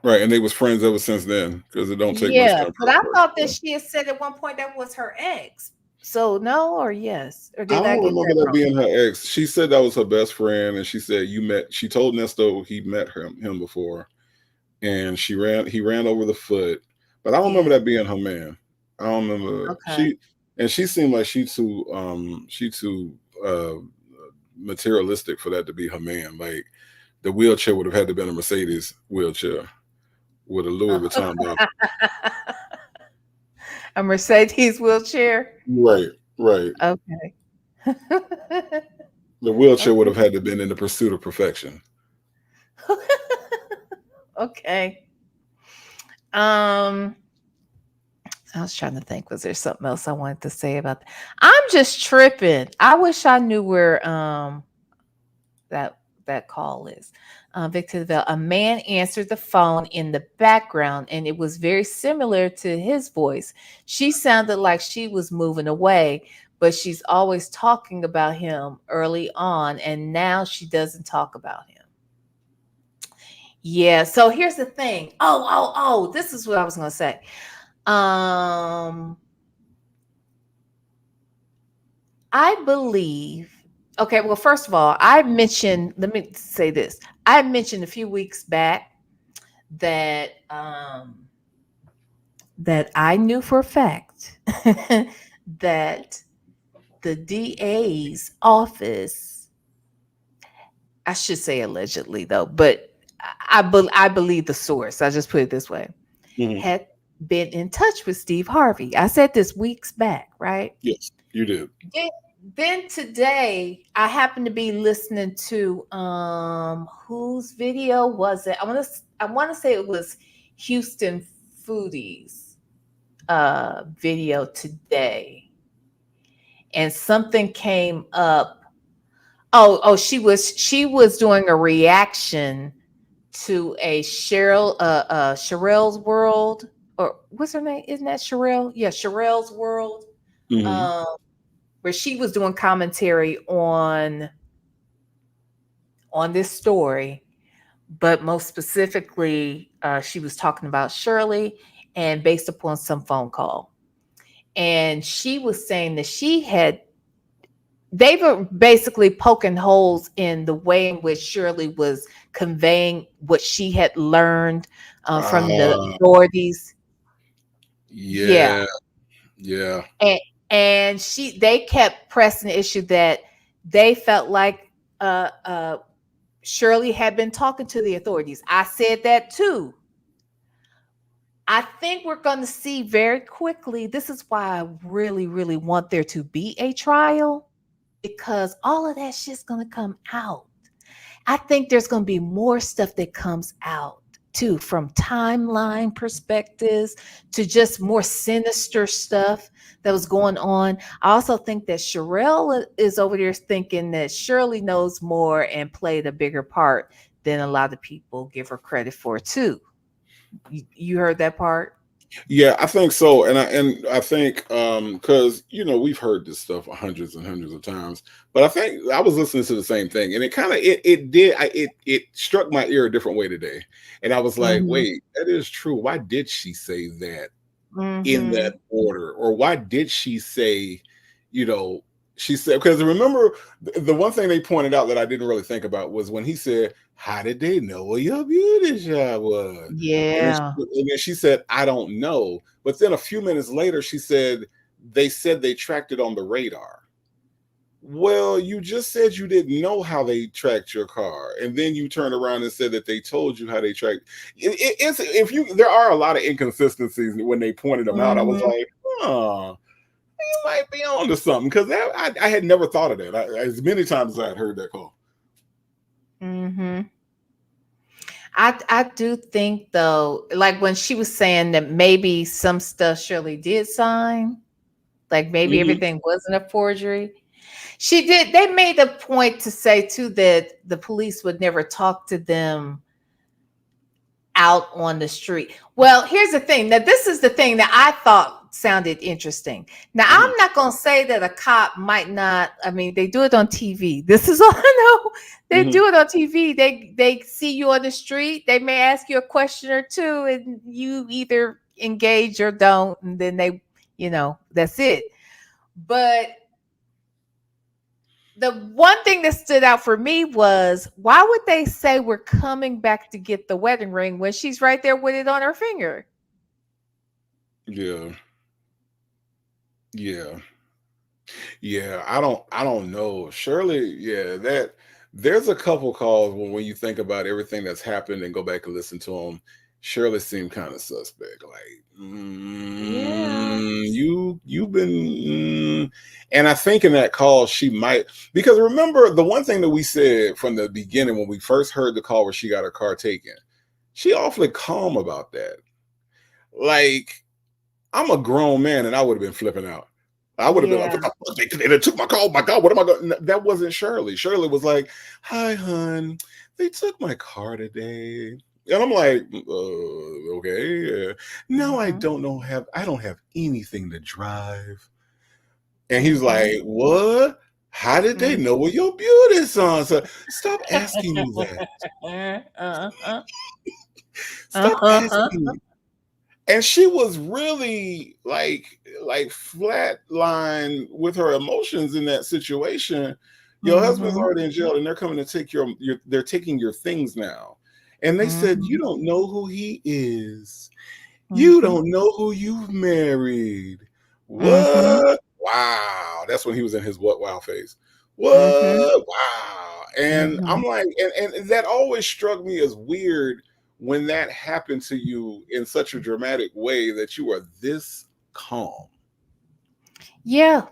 right. And they was friends ever since then because it don't take much Yeah, time but for a I person. thought that she had said at one point that was her ex. So no or yes? Or I did I don't get remember that that wrong? being her ex. She said that was her best friend, and she said she told Nesto he met him before, and he ran over the foot. But I don't remember Yeah. that being her man. I don't remember Okay. she seemed like she too materialistic for that to be her man. Like the wheelchair would have had to been a Mercedes wheelchair with a Louis Oh. Vuitton belt. A Mercedes wheelchair? Right, right. Okay. The wheelchair would Okay. have had to been in the pursuit of perfection. Okay. Um, I was trying to think, was there something else I wanted to say about that? I'm just tripping. I wish I knew where that call is. Victor Bell. A man answered the phone in the background, and it was very similar to his voice. She sounded like she was moving away, but she's always talking about him early on, and now she doesn't talk about him. Yeah. So here's the thing. Oh. This is what I was going to say. I believe. Okay, well, first of all, I mentioned, let me say this. I mentioned a few weeks back that that I knew for a fact that the DA's office, I should say allegedly though, but I believe the source. I just put it this way, Mhm. had been in touch with Steve Harvey. I said this weeks back, right? Yes, you did. Then today I happened to be listening to whose video was it? I want to say it was Houston Foodies video today. And something came up. She was doing a reaction to a Sherelle's World, or what's her name? Isn't that Sherelle? Yeah, Sherelle's World. Mhm. Um where she was doing commentary on this story, but most specifically, she was talking about Shirley and based upon some phone call. And she was saying that they were basically poking holes in the way in which Shirley was conveying what she had learned from the Ah, authorities. Yeah. yeah, yeah. And they kept pressing the issue that they felt like Shirley had been talking to the authorities. I said that too. I think we're going to see very quickly. This is why I really, really want there to be a trial, because all of that shit's going to come out. I think there's going to be more stuff that comes out too, from timeline perspectives to just more sinister stuff that was going on. I also think that Sherelle is over there thinking that Shirley knows more and played a bigger part than a lot of people give her credit for too. You heard that part? Yeah, I think so, and I think because we've heard this stuff hundreds and hundreds of times, but I think I was listening to the same thing, and it kind of it struck my ear a different way today, and I was like, Mm-hmm. wait, that is true. Why did she say that in Mm-hmm. that order, or why did she say, you know, she said, because remember the one thing they pointed out that I didn't really think about was when he said, "How did they know where your beauty shop was?" Yeah. And then she said, "I don't know." But then a few minutes later, she said, "They said they tracked it on the radar." Well, you just said you didn't know how they tracked your car, and then you turned around and said that they told you how they tracked. It's if you there are a lot of inconsistencies when they pointed them out. I was Mm-hmm. like, "Oh, you might be on to something," because I had never thought of that. As many times as I had heard that call. Mm-hmm. I do think though, like when she was saying that maybe some stuff Shirley did sign, like maybe Mhm. everything wasn't a forgery. She did. They made a point to say too that the police would never talk to them out on the street. Well, here's the thing. Now, this is the thing that I thought sounded interesting. Now, Mhm. I'm not going to say that a cop might not. I mean, they do it on TV. This is all I know. They Mhm. do it on TV. They see you on the street. They may ask you a question or two, and you either engage or don't, and then they, that's it. But the one thing that stood out for me was, why would they say we're coming back to get the wedding ring when she's right there with it on her finger? Yeah. Yeah. Yeah. I don't know. Shirley, yeah, there's a couple calls when you think about everything that's happened and go back and listen to them. Shirley seemed kind of suspect. Like, Yeah. you've been, and I think in that call she might, because remember the one thing that we said from the beginning when we first heard the call where she got her car taken, she awfully calm about that. Like, I'm a grown man and I would have been flipping out. I would have been like, Yeah. what the fuck? They took my car. Oh my God, what am I going? That wasn't Shirley. Shirley was like, hi, hun. They took my car today. And I'm like, okay. No, I Mm-hmm. don't have anything to drive. And he was Mm-hmm. like, what? How did they know where your beauty's on? So stop asking me that. Stop asking me. And she was really like flatline with her emotions in that situation. Your husband's already in jail and they're coming to take they're taking your things now. And they said, you don't know who he is. You don't know who you've married. What? Wow. That's when he was in his what wow face. What? Wow. And I'm like, and that always struck me as weird when that happened to you in such a dramatic way that you are this calm. Yeah.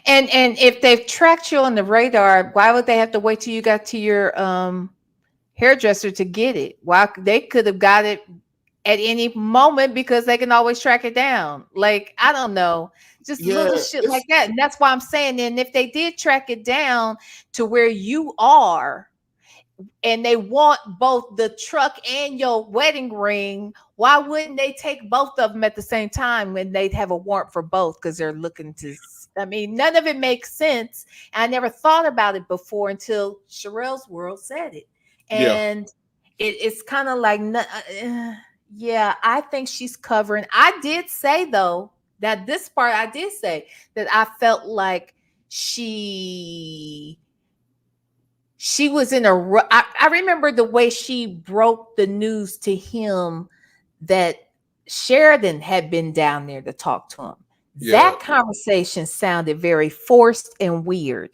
And if they've tracked you on the radar, why would they have to wait till you got to your hairdresser to get it? Why they could have got it at any moment because they can always track it down. Like, I don't know, just Yeah, little shit like that. And that's why I'm saying, and if they did track it down to where you are and they want both the truck and your wedding ring, why wouldn't they take both of them at the same time when they'd have a warrant for both? Because they're looking to, I mean, none of it makes sense. I never thought about it before until Sherelle's World said it. yeah, And it's kind of like, yeah, I think she's covering. I did say, though, that this part I did say that I felt like she was in I remember the way she broke the news to him that Sheridan had been down there to talk to him. yeah, That conversation sounded very forced and weird.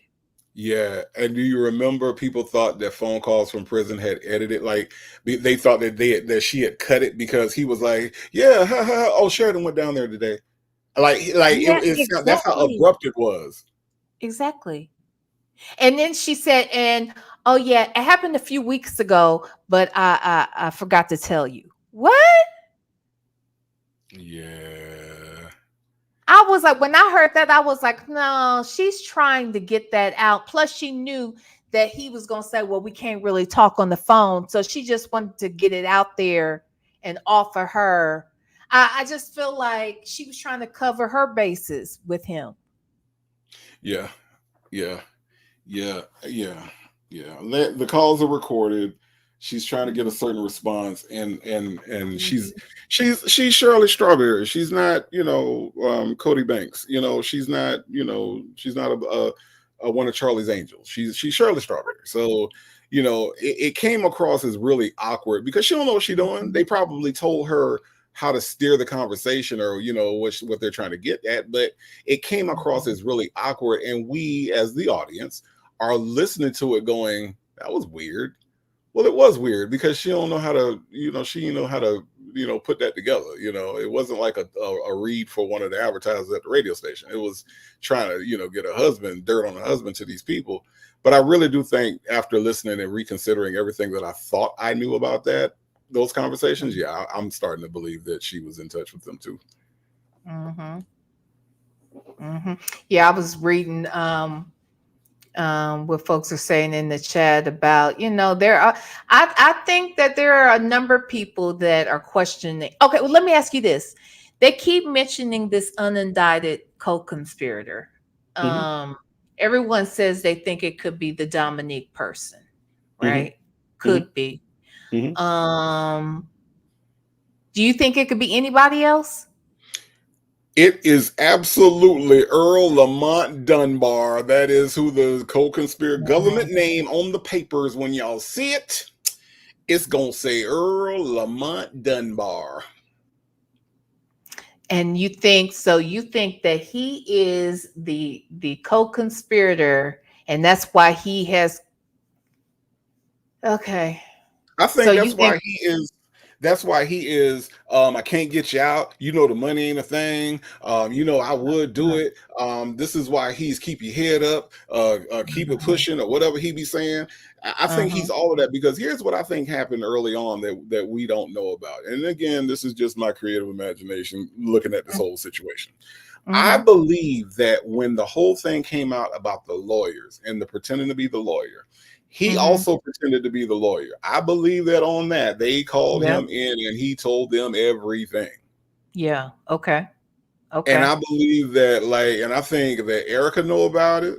yeah. And do you remember people thought that phone calls from prison had edited? Like they thought that she had cut it because he was like, yeah, ha, ha, oh, Sheridan went down there today. Yeah, That's how exactly. abrupt it was. Exactly. And then she said, and oh yeah, it happened a few weeks ago, but I forgot to tell you. What? Yeah. I was like, when I heard that, I was like, no, she's trying to get that out. Plus, she knew that he was going to say, well, we can't really talk on the phone. So she just wanted to get it out there and offer her. I just feel like she was trying to cover her bases with him. Yeah. Yeah. Yeah. Yeah. Yeah. The calls are recorded. She's trying to get a certain response, and she's Shirley Strawberry. She's not, Cody Banks. She's not, she's not a one of Charlie's Angels. She's Shirley Strawberry. So, it came across as really awkward because she don't know what she's doing. They probably told her how to steer the conversation or what they're trying to get at, but it came across as really awkward, and we as the audience are listening to it going, that was weird. Well, it was weird because she don't know how to, she didn't know how to put that together. It wasn't like a read for one of the advertisers at the radio station. It was trying to, get dirt on a husband to these people. But I really do think after listening and reconsidering everything that I thought I knew about those conversations, I'm starting to believe that she was in touch with them too. Mm-hmm. Mm-hmm. Yeah, I was reading what folks are saying in the chat about, there are, I think that there are a number of people that are questioning. Okay, well, let me ask you this. They keep mentioning this unindicted co-conspirator. Mm-hmm. Everyone says they think it could be the Dominique person, right? Mm-hmm. Could be. Mm-hmm. Do you think it could be anybody else? It is absolutely Earl Lamont Dunbar. That is who the co-conspirator government name on the papers. When y'all see it, it's going to say Earl Lamont Dunbar. And you think that he is the co-conspirator, and that's why he has. Okay. I think that's why he is. That's why he is. I can't get you out. The money ain't a thing. I would do it. This is why he's keep your head up, keep it pushing, or whatever he be saying. I think he's all of that, because here's what I think happened early on that we don't know about. And again, this is just my creative imagination looking at this whole situation. I believe that when the whole thing came out about the lawyers and the pretending to be the lawyer, he also pretended to be the lawyer. I believe that on that they called him in and he told them everything. Yeah. Okay. And I believe that, and I think that Erica know about it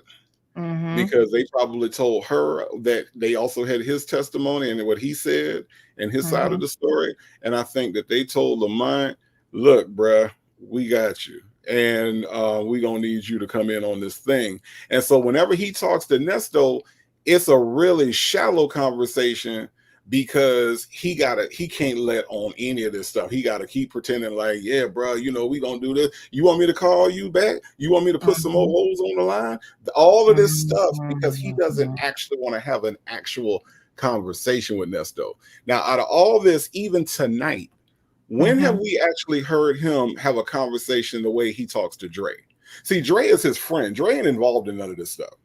because they probably told her that they also had his testimony and what he said and his side of the story. And I think that they told Lamont, look, bruh, we got you. And we're going to need you to come in on this thing. And so whenever he talks to Nesto, it's a really shallow conversation, because he can't let on any of this stuff. He got to keep pretending like, yeah, bro, we gonna do this. You want me to call you back? You want me to put some more holes on the line? All of this stuff, because he doesn't actually want to have an actual conversation with Nesto. Now, out of all this, even tonight, when have we actually heard him have a conversation the way he talks to Dre? See, Dre is his friend. Dre ain't involved in none of this stuff.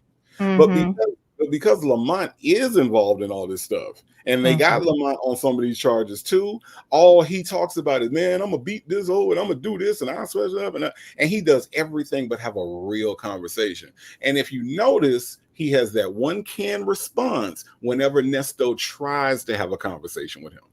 But because Lamont is involved in all this stuff, and they got Lamont on some of these charges too, all he talks about is, man, I'm gonna beat this and I'm gonna do this and I'll switch it up, and he does everything but have a real conversation. And if you notice, he has that one canned response whenever Nesto tries to have a conversation with him.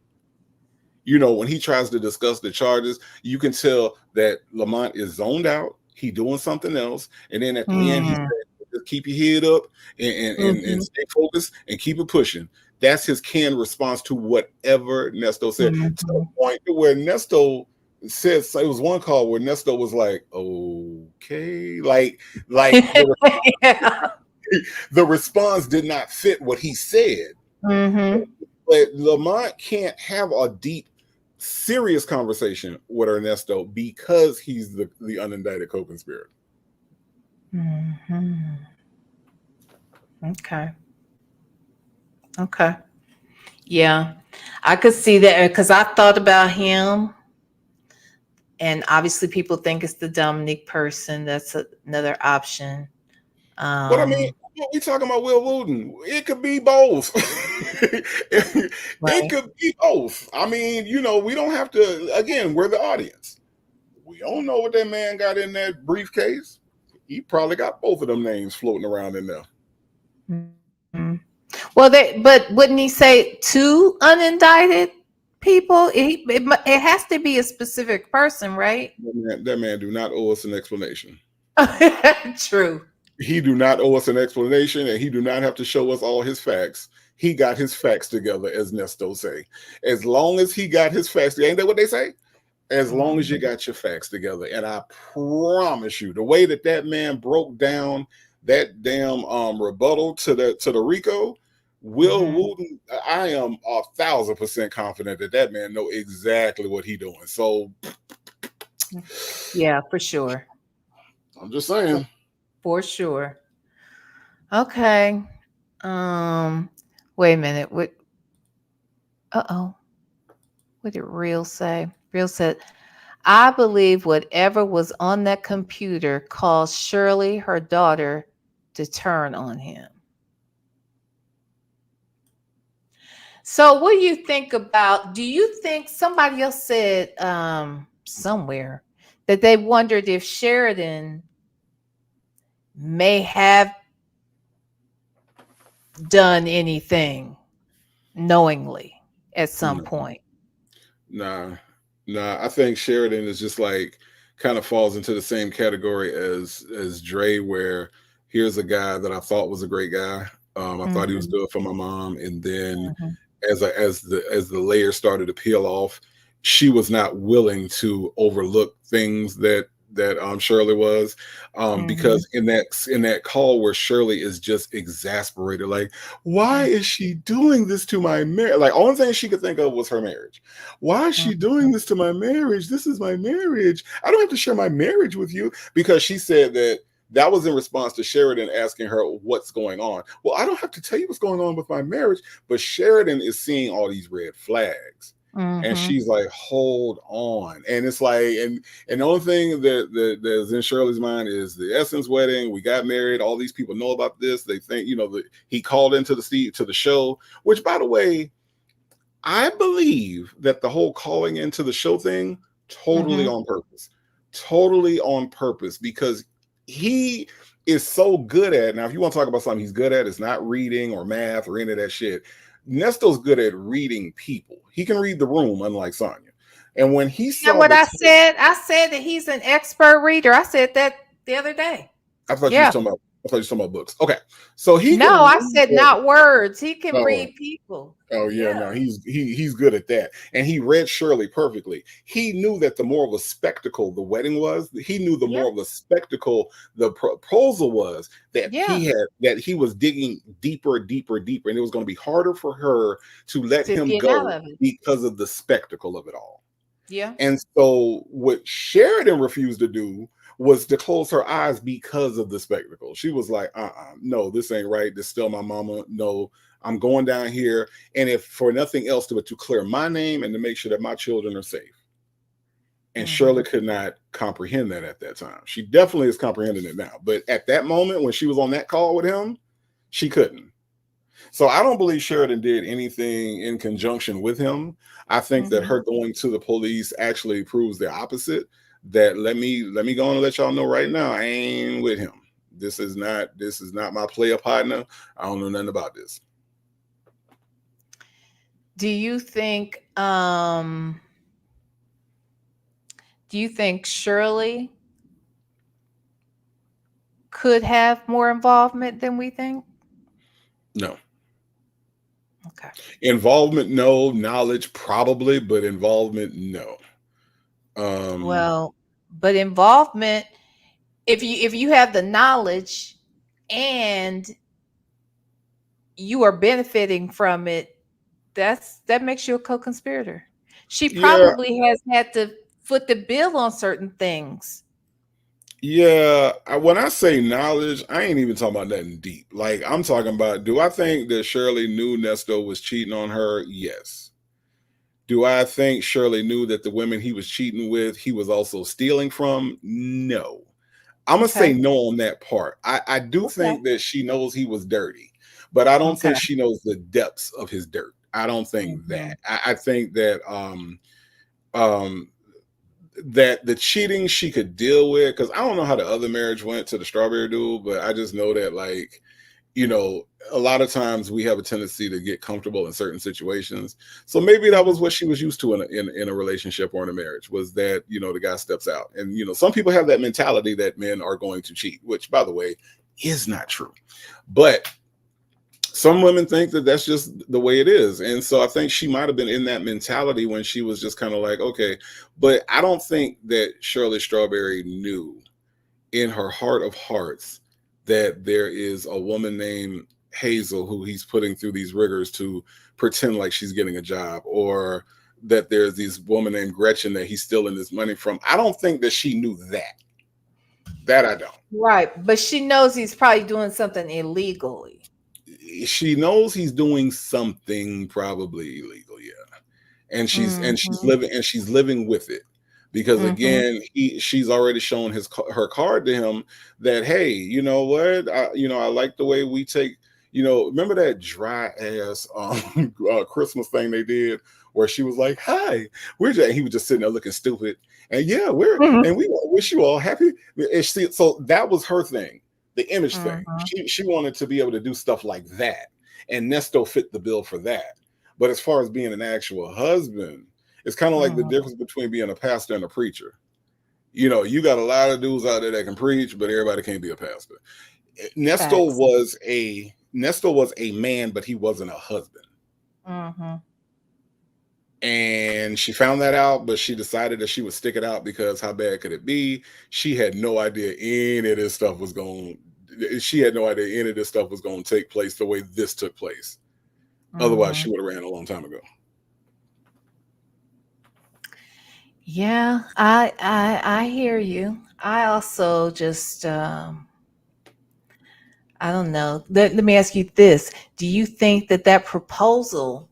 When he tries to discuss the charges, you can tell that Lamont is zoned out. He doing something else, and then at the end, he said, just keep your head up and stay focused and keep it pushing. That's his canned response to whatever Nesto said. To the point where Nesto said, it was one call where Nesto was like, okay, like the response did not fit what he said. But Lamont can't have a deep, serious conversation with Ernesto because he's the unindicted co-conspirator. Okay. Yeah, I could see that, because I thought about him, and obviously people think it's the Dominique person. That's another option. But I mean, we talking about Will Wooten. It could be both. It could be both. I mean, we don't have to. Again, we're the audience. We don't know what that man got in that briefcase. He probably got both of them names floating around in there. Well, but wouldn't he say two unindicted people? It has to be a specific person, right? That man do not owe us an explanation. True. He do not owe us an explanation, and he do not have to show us all his facts. He got his facts together, as Nesto say. As long as he got his facts together, ain't that what they say? As long as you got your facts together. And I promise you, the way that man broke down that damn rebuttal to the RICO, Will Wooten, I am 1,000% confident that man know exactly what he doing. So yeah, for sure. I'm just saying. For sure. Okay. Wait a minute. Wait What did Real say? Real said, I believe whatever was on that computer caused Shirley, her daughter, to turn on him. So what do you think about, do you think somebody else said somewhere that they wondered if Sheridan may have done anything knowingly at some point? Nah. I think Sheridan is just like kind of falls into the same category as Dre, where here's a guy that I thought was a great guy. I thought he was good for my mom, and then as the layers started to peel off, she was not willing to overlook things that Shirley was, because in that call where Shirley is just exasperated, like, why is she doing this to my marriage? Like, only thing she could think of was her marriage. Why is she doing this to my marriage? This is my marriage. I don't have to share my marriage with you, because she said that was in response to Sheridan asking her what's going on. Well, I don't have to tell you what's going on with my marriage, but Sheridan is seeing all these red flags. And she's like, hold on. And it's like, and the only thing that's in Shirley's mind is the Essence wedding. We got married. All these people know about this. They think, that he called into the show, which, by the way, I believe that the whole calling into the show thing, totally on purpose, because he is so good at, now if you want to talk about something he's good at, it's not reading or math or any of that shit. Nesto's good at reading people. He can read the room, unlike Sonya. And when he saw what I said that he's an expert reader. I said that the other day. I thought you were talking about books. Okay. So I said not words. He can read people. Oh yeah, no, he's good at that. And he read Shirley perfectly. He knew that the more of a spectacle the wedding was, he knew the more of a spectacle the proposal was, that he was digging deeper, and it was going to be harder for her to let him go because of the spectacle of it all. Yeah. And so what Sheridan refused to do was to close her eyes because of the spectacle. She was like, no, this ain't right. This is still my mama. No, I'm going down here. And if for nothing else, to clear my name and to make sure that my children are safe. And Shirley could not comprehend that at that time. She definitely is comprehending it now. But at that moment, when she was on that call with him, she couldn't. So I don't believe Sheridan did anything in conjunction with him. I think that her going to the police actually proves the opposite. That let me go on and let y'all know right now, I ain't with him. This is not my player partner. I don't know nothing about this. Do you think Shirley could have more involvement than we think? No. Okay. Involvement, no. Knowledge, probably, but involvement, no. But involvement, if you have the knowledge and you are benefiting from it, that makes you a co-conspirator. She probably has had to foot the bill on certain things. Yeah, when I say knowledge, I ain't even talking about nothing deep. Like, I'm talking about, do I think that Shirley knew Nesto was cheating on her? Yes. Do I think Shirley knew that the women he was cheating with, he was also stealing from? No. I'm going to say no on that part. I do think that she knows he was dirty, but I don't think she knows the depths of his dirt. I don't think that. I think that that the cheating she could deal with, because I don't know how the other marriage went to the Strawberry dude, but I just know that, like, a lot of times we have a tendency to get comfortable in certain situations. So maybe that was what she was used to in a relationship or in a marriage, was that, the guy steps out. And, some people have that mentality that men are going to cheat, which, by the way, is not true. But some women think that that's just the way it is. And so I think she might have been in that mentality when she was just kind of like, okay. But I don't think that Shirley Strawberry knew in her heart of hearts that there is a woman named Hazel who he's putting through these rigors to pretend like she's getting a job, or that there's this woman named Gretchen that he's stealing this money from. I don't think that she knew that. That I don't. Right. But she knows he's probably doing something illegally. She knows he's doing something probably illegal, yeah. and she's Mhm. living with it. Because Mhm. again, she's already shown her card to him that, hey, you know what, I like the way we take, remember that dry ass Christmas thing they did where she was like, hi, he was just sitting there looking stupid, and yeah, Mhm. we wish you all happy. So that was her thing, the image thing. Mhm. She wanted to be able to do stuff like that, and Nesto fit the bill for that. But as far as being an actual husband, it's kind of like the Mhm. difference between being a pastor and a preacher. You got a lot of dudes out there that can preach, but everybody can't be a pastor. Nesto Facts. was a man, but he wasn't a husband. Mhm. And she found that out, but she decided that she would stick it out because how bad could it be? She had no idea any of this stuff was going. She had no idea any of this stuff was going to take place the way this took place. Otherwise, she Mhm. would have ran a long time ago. Yeah, I hear you. I also just I don't know. Let me ask you this. Do you think that proposal,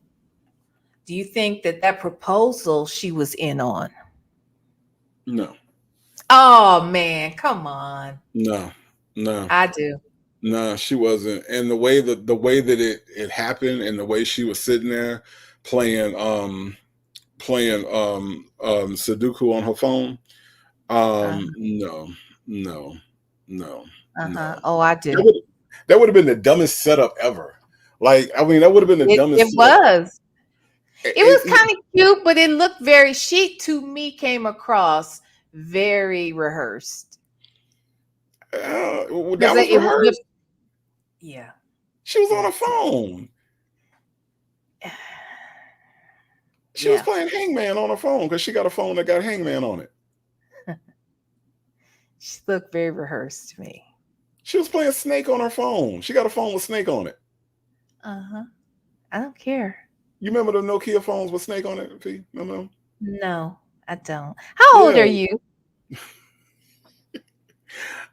she was in on? No, Oh man, come on. no, no. I do. No, she wasn't. And the way that it happened, and the way she was sitting there playing Sudoku on her phone. Uh, No, no, no, uh-huh. no. Oh, I That do. would that would have been the dumbest setup ever. Like, I mean, that would have been the It dumbest setup. was. It It, was kind of cute, but it looked very she to me came across very rehearsed. that Because was rehearsed. yeah. She was on Yeah. a phone. She was Yeah. playing Hangman on her phone because she got a phone that got Hangman on it. She looked very rehearsed to me. She was playing Snake on her phone. She got a phone with Snake on it. Uh-huh. I don't care. You remember the Nokia phones with Snake on it, P? Remember them? No, I don't. How old Yeah, are you?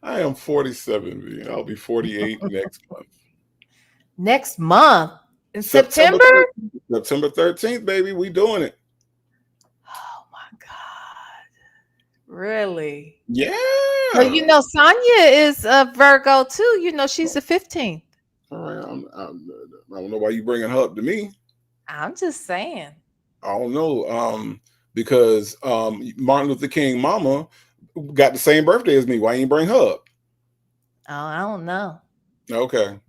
I am 47, V. I'll be 48 next month. Next month in September September? 13th, September 13th, baby. We doing it. Oh my God. Really? Yeah. Well, Sonya is a Virgo too. She's the 15th. All right. I don't know why you bringing her up to me. I'm just saying. I don't know. Because Martin Luther King mama got the same birthday as me. Why you ain't bring her up? Oh, I don't know. Okay.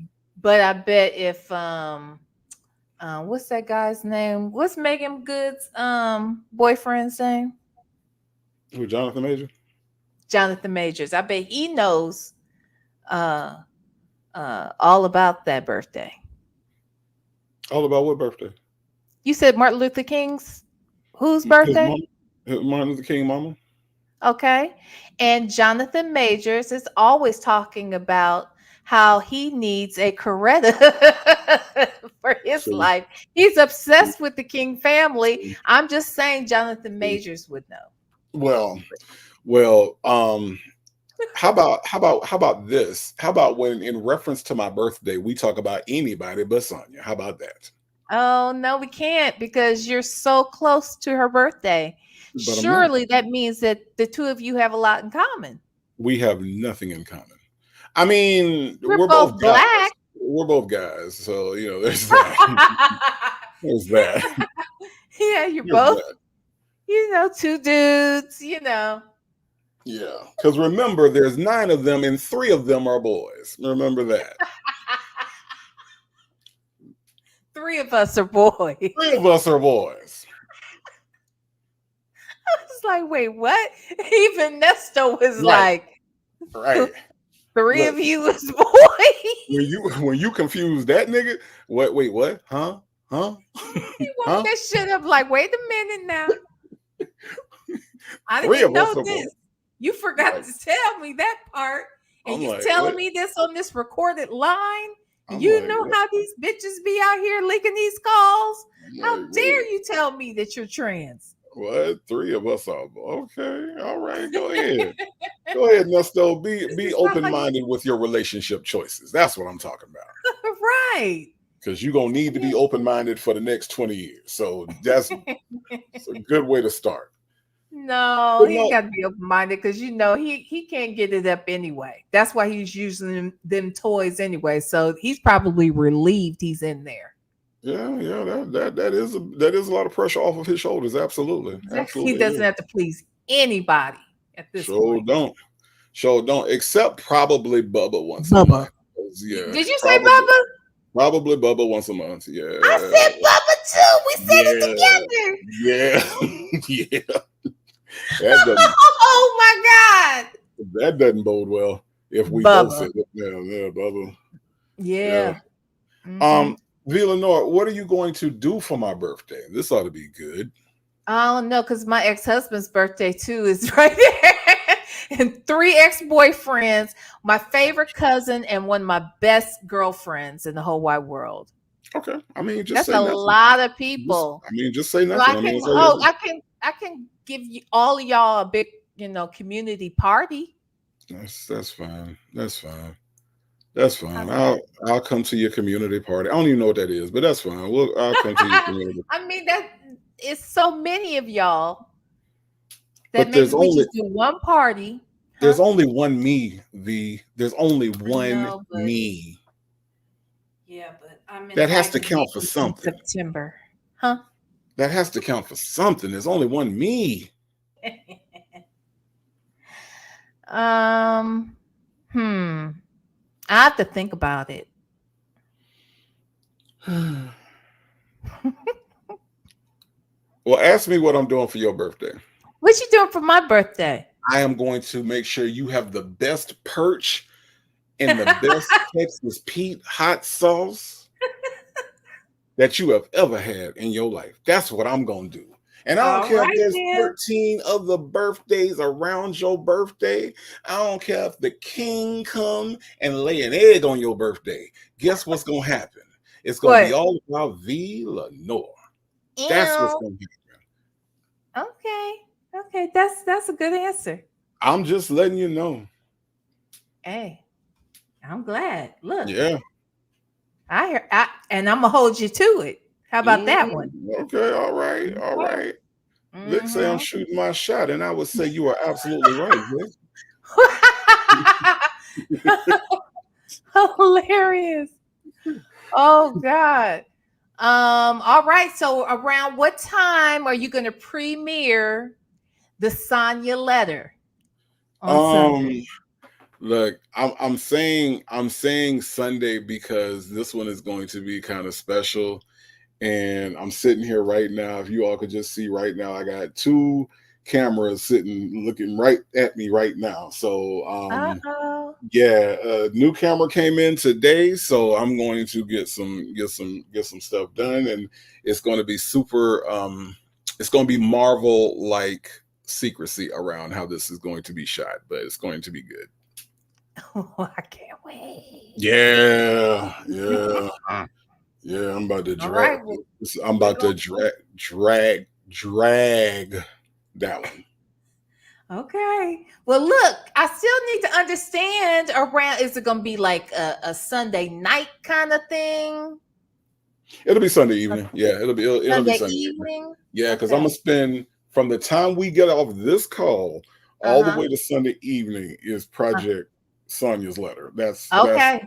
But I bet if what's that guy's name? What's Megan Good's boyfriend's name? Who, Jonathan Major? Jonathan Majors. I bet he knows uh all about that birthday. All about what birthday? You said Martin Luther King's whose His birthday? mama? Martin Luther King mama? Okay. And Jonathan Majors is always talking about how he needs a Coretta for his See, life. He's obsessed with the King family. see, I'm just saying Jonathan see. Majors would know. Well, how about this? How about when in reference to my birthday, we talk about anybody but Sonya? How about that? Oh, no, we can't because you're so close to her birthday. But I'm not. Surely that means that the two of you have a lot in common. We have nothing in common. I mean, We're we're both both guys. black. We're both guys. So, there's that. There's that. Yeah, you're There's both, that. two dudes, Yeah. Because remember, there's 9 of them and 3 of them are boys. Remember that. 3 of us are boys. 3 of us are boys. I was like, wait, what? Even Nesto was Right. like, Right. 3 Look, of you is boys. when you confuse that nigga, wait, what? Huh? He woke Huh? that shit up like, wait a minute now. I 3 didn't of us know are this. boys. You forgot to tell me that part. And I'm you like, telling what? me this on this recorded line? I'm You like, know what? how these bitches be out here leaking these calls? I'm How like, dare what? you tell me that you're trans? What? 3 of us are okay. All right, go ahead. Go ahead, Nesto. Be This is how you open-minded with your relationship choices. That's what I'm talking about. right. because you're gonna need to be open-minded for the next 20 years. So that's it's a good way to start. No, But he no, got to be open-minded because he can't get it up anyway. That's why he's using them toys anyway. So he's probably relieved he's in there. yeah, that is a lot of pressure off of his shoulders. Absolutely, He absolutely. doesn't have to please anybody at this point. Sure don't, except probably Bubba once a Bubba. month. Yeah, Did you say Bubba? Probably Bubba once a month. Yeah, I said Bubba too. We said it together. Yeah. That doesn't, Oh my God. that doesn't bode well if we Bubba. both said it. Yeah, Bubba. Yeah. VLenore, what are you going to do for my birthday? This ought to be good. I don't know, because my ex-husband's birthday too is right there. And 3 ex-boyfriends, my favorite cousin, and one of my best girlfriends in the whole wide world. Okay. I mean, just that's say a nothing. lot of people. Just say So nothing. I can give you all of y'all a big, community party. That's fine. That's fine. That's fine. I'll come to your community party. I don't even know what that is, but that's fine. I'll come to your community. I mean, that it's so many of y'all that maybe we just do one party. There's only one me, There's only one me. Yeah, but I'm that has to count for something. September. Huh? That has to count for something. There's only one me. I have to think about it. Well, ask me what I'm doing for your birthday. What you doing for my birthday? I am going to make sure you have the best perch and the best Texas Pete hot sauce that you have ever had in your life. That's what I'm going to do. And I don't care if there's 13 other birthdays around your birthday. I don't care if the king come and lay an egg on your birthday. Guess what's going to happen? It's going to be all about VLenore. That's what's going to happen. Okay. That's a good answer. I'm just letting you know. Hey, I'm glad. Look. Yeah. And I'm going to hold you to it. How about that one? Okay, all right. Let's say I'm shooting my shot, and I would say you are absolutely right. Hilarious. Oh God. All right. So around what time are you going to premiere the Sonya letter on Sunday? Look, I'm saying Sunday because this one is going to be kind of special. And I'm sitting here right now. If you all could just see right now, I got 2 cameras looking right at me right now. So new camera came in today, so I'm going to get some stuff done, and it's going to be super. It's going to be Marvel like secrecy around how this is going to be shot, but it's going to be good. Oh, I can't wait. Yeah. Yeah, I'm about to drag. I'm about to drag that one. Okay. Well, look, I still need to understand around. Is it going to be like a Sunday night kind of thing? It'll be Sunday evening. Yeah, it'll be Sunday evening. Yeah, because I'm gonna spend from the time we get off this call all the way to Sunday evening is Project Sonya's letter. That's okay.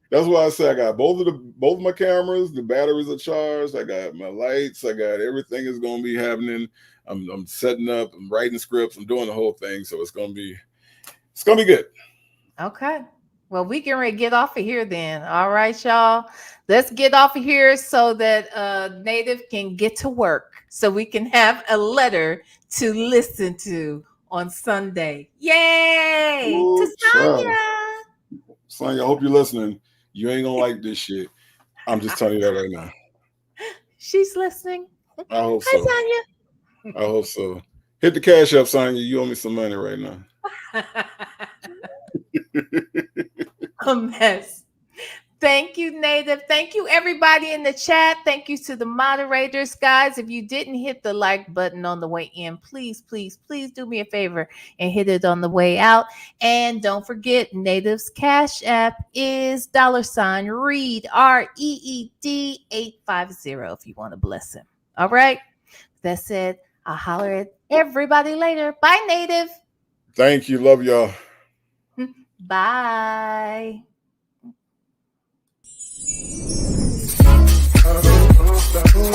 That's why I say I got both of my cameras, the batteries are charged, I got my lights, I got everything is gonna be happening. I'm setting up, I'm writing scripts, I'm doing the whole thing, so it's gonna be good. Okay. Well, we can ready to get off of here then. All right, y'all. Let's get off of here so that Native can get to work so we can have a letter to listen to on Sunday. Yay! Ooh, to Sonya. Sonya, I hope you're listening. You ain't gonna like this shit. I'm just telling you that right now. She's listening. I hope Hi, so. Sonya. I hope so. Hit the cash up, Sonya. You owe me some money right now. A mess. Thank you, Native. Thank you, everybody in the chat. Thank you to the moderators, guys. If you didn't hit the like button on the way in, please, please, please do me a favor and hit it on the way out. And don't forget, Native's Cash App is $Reed, REED 850 if you want to bless him. All right. That said, I'll holler at everybody later. Bye, Native. Thank you. Love y'all. Bye. Oh,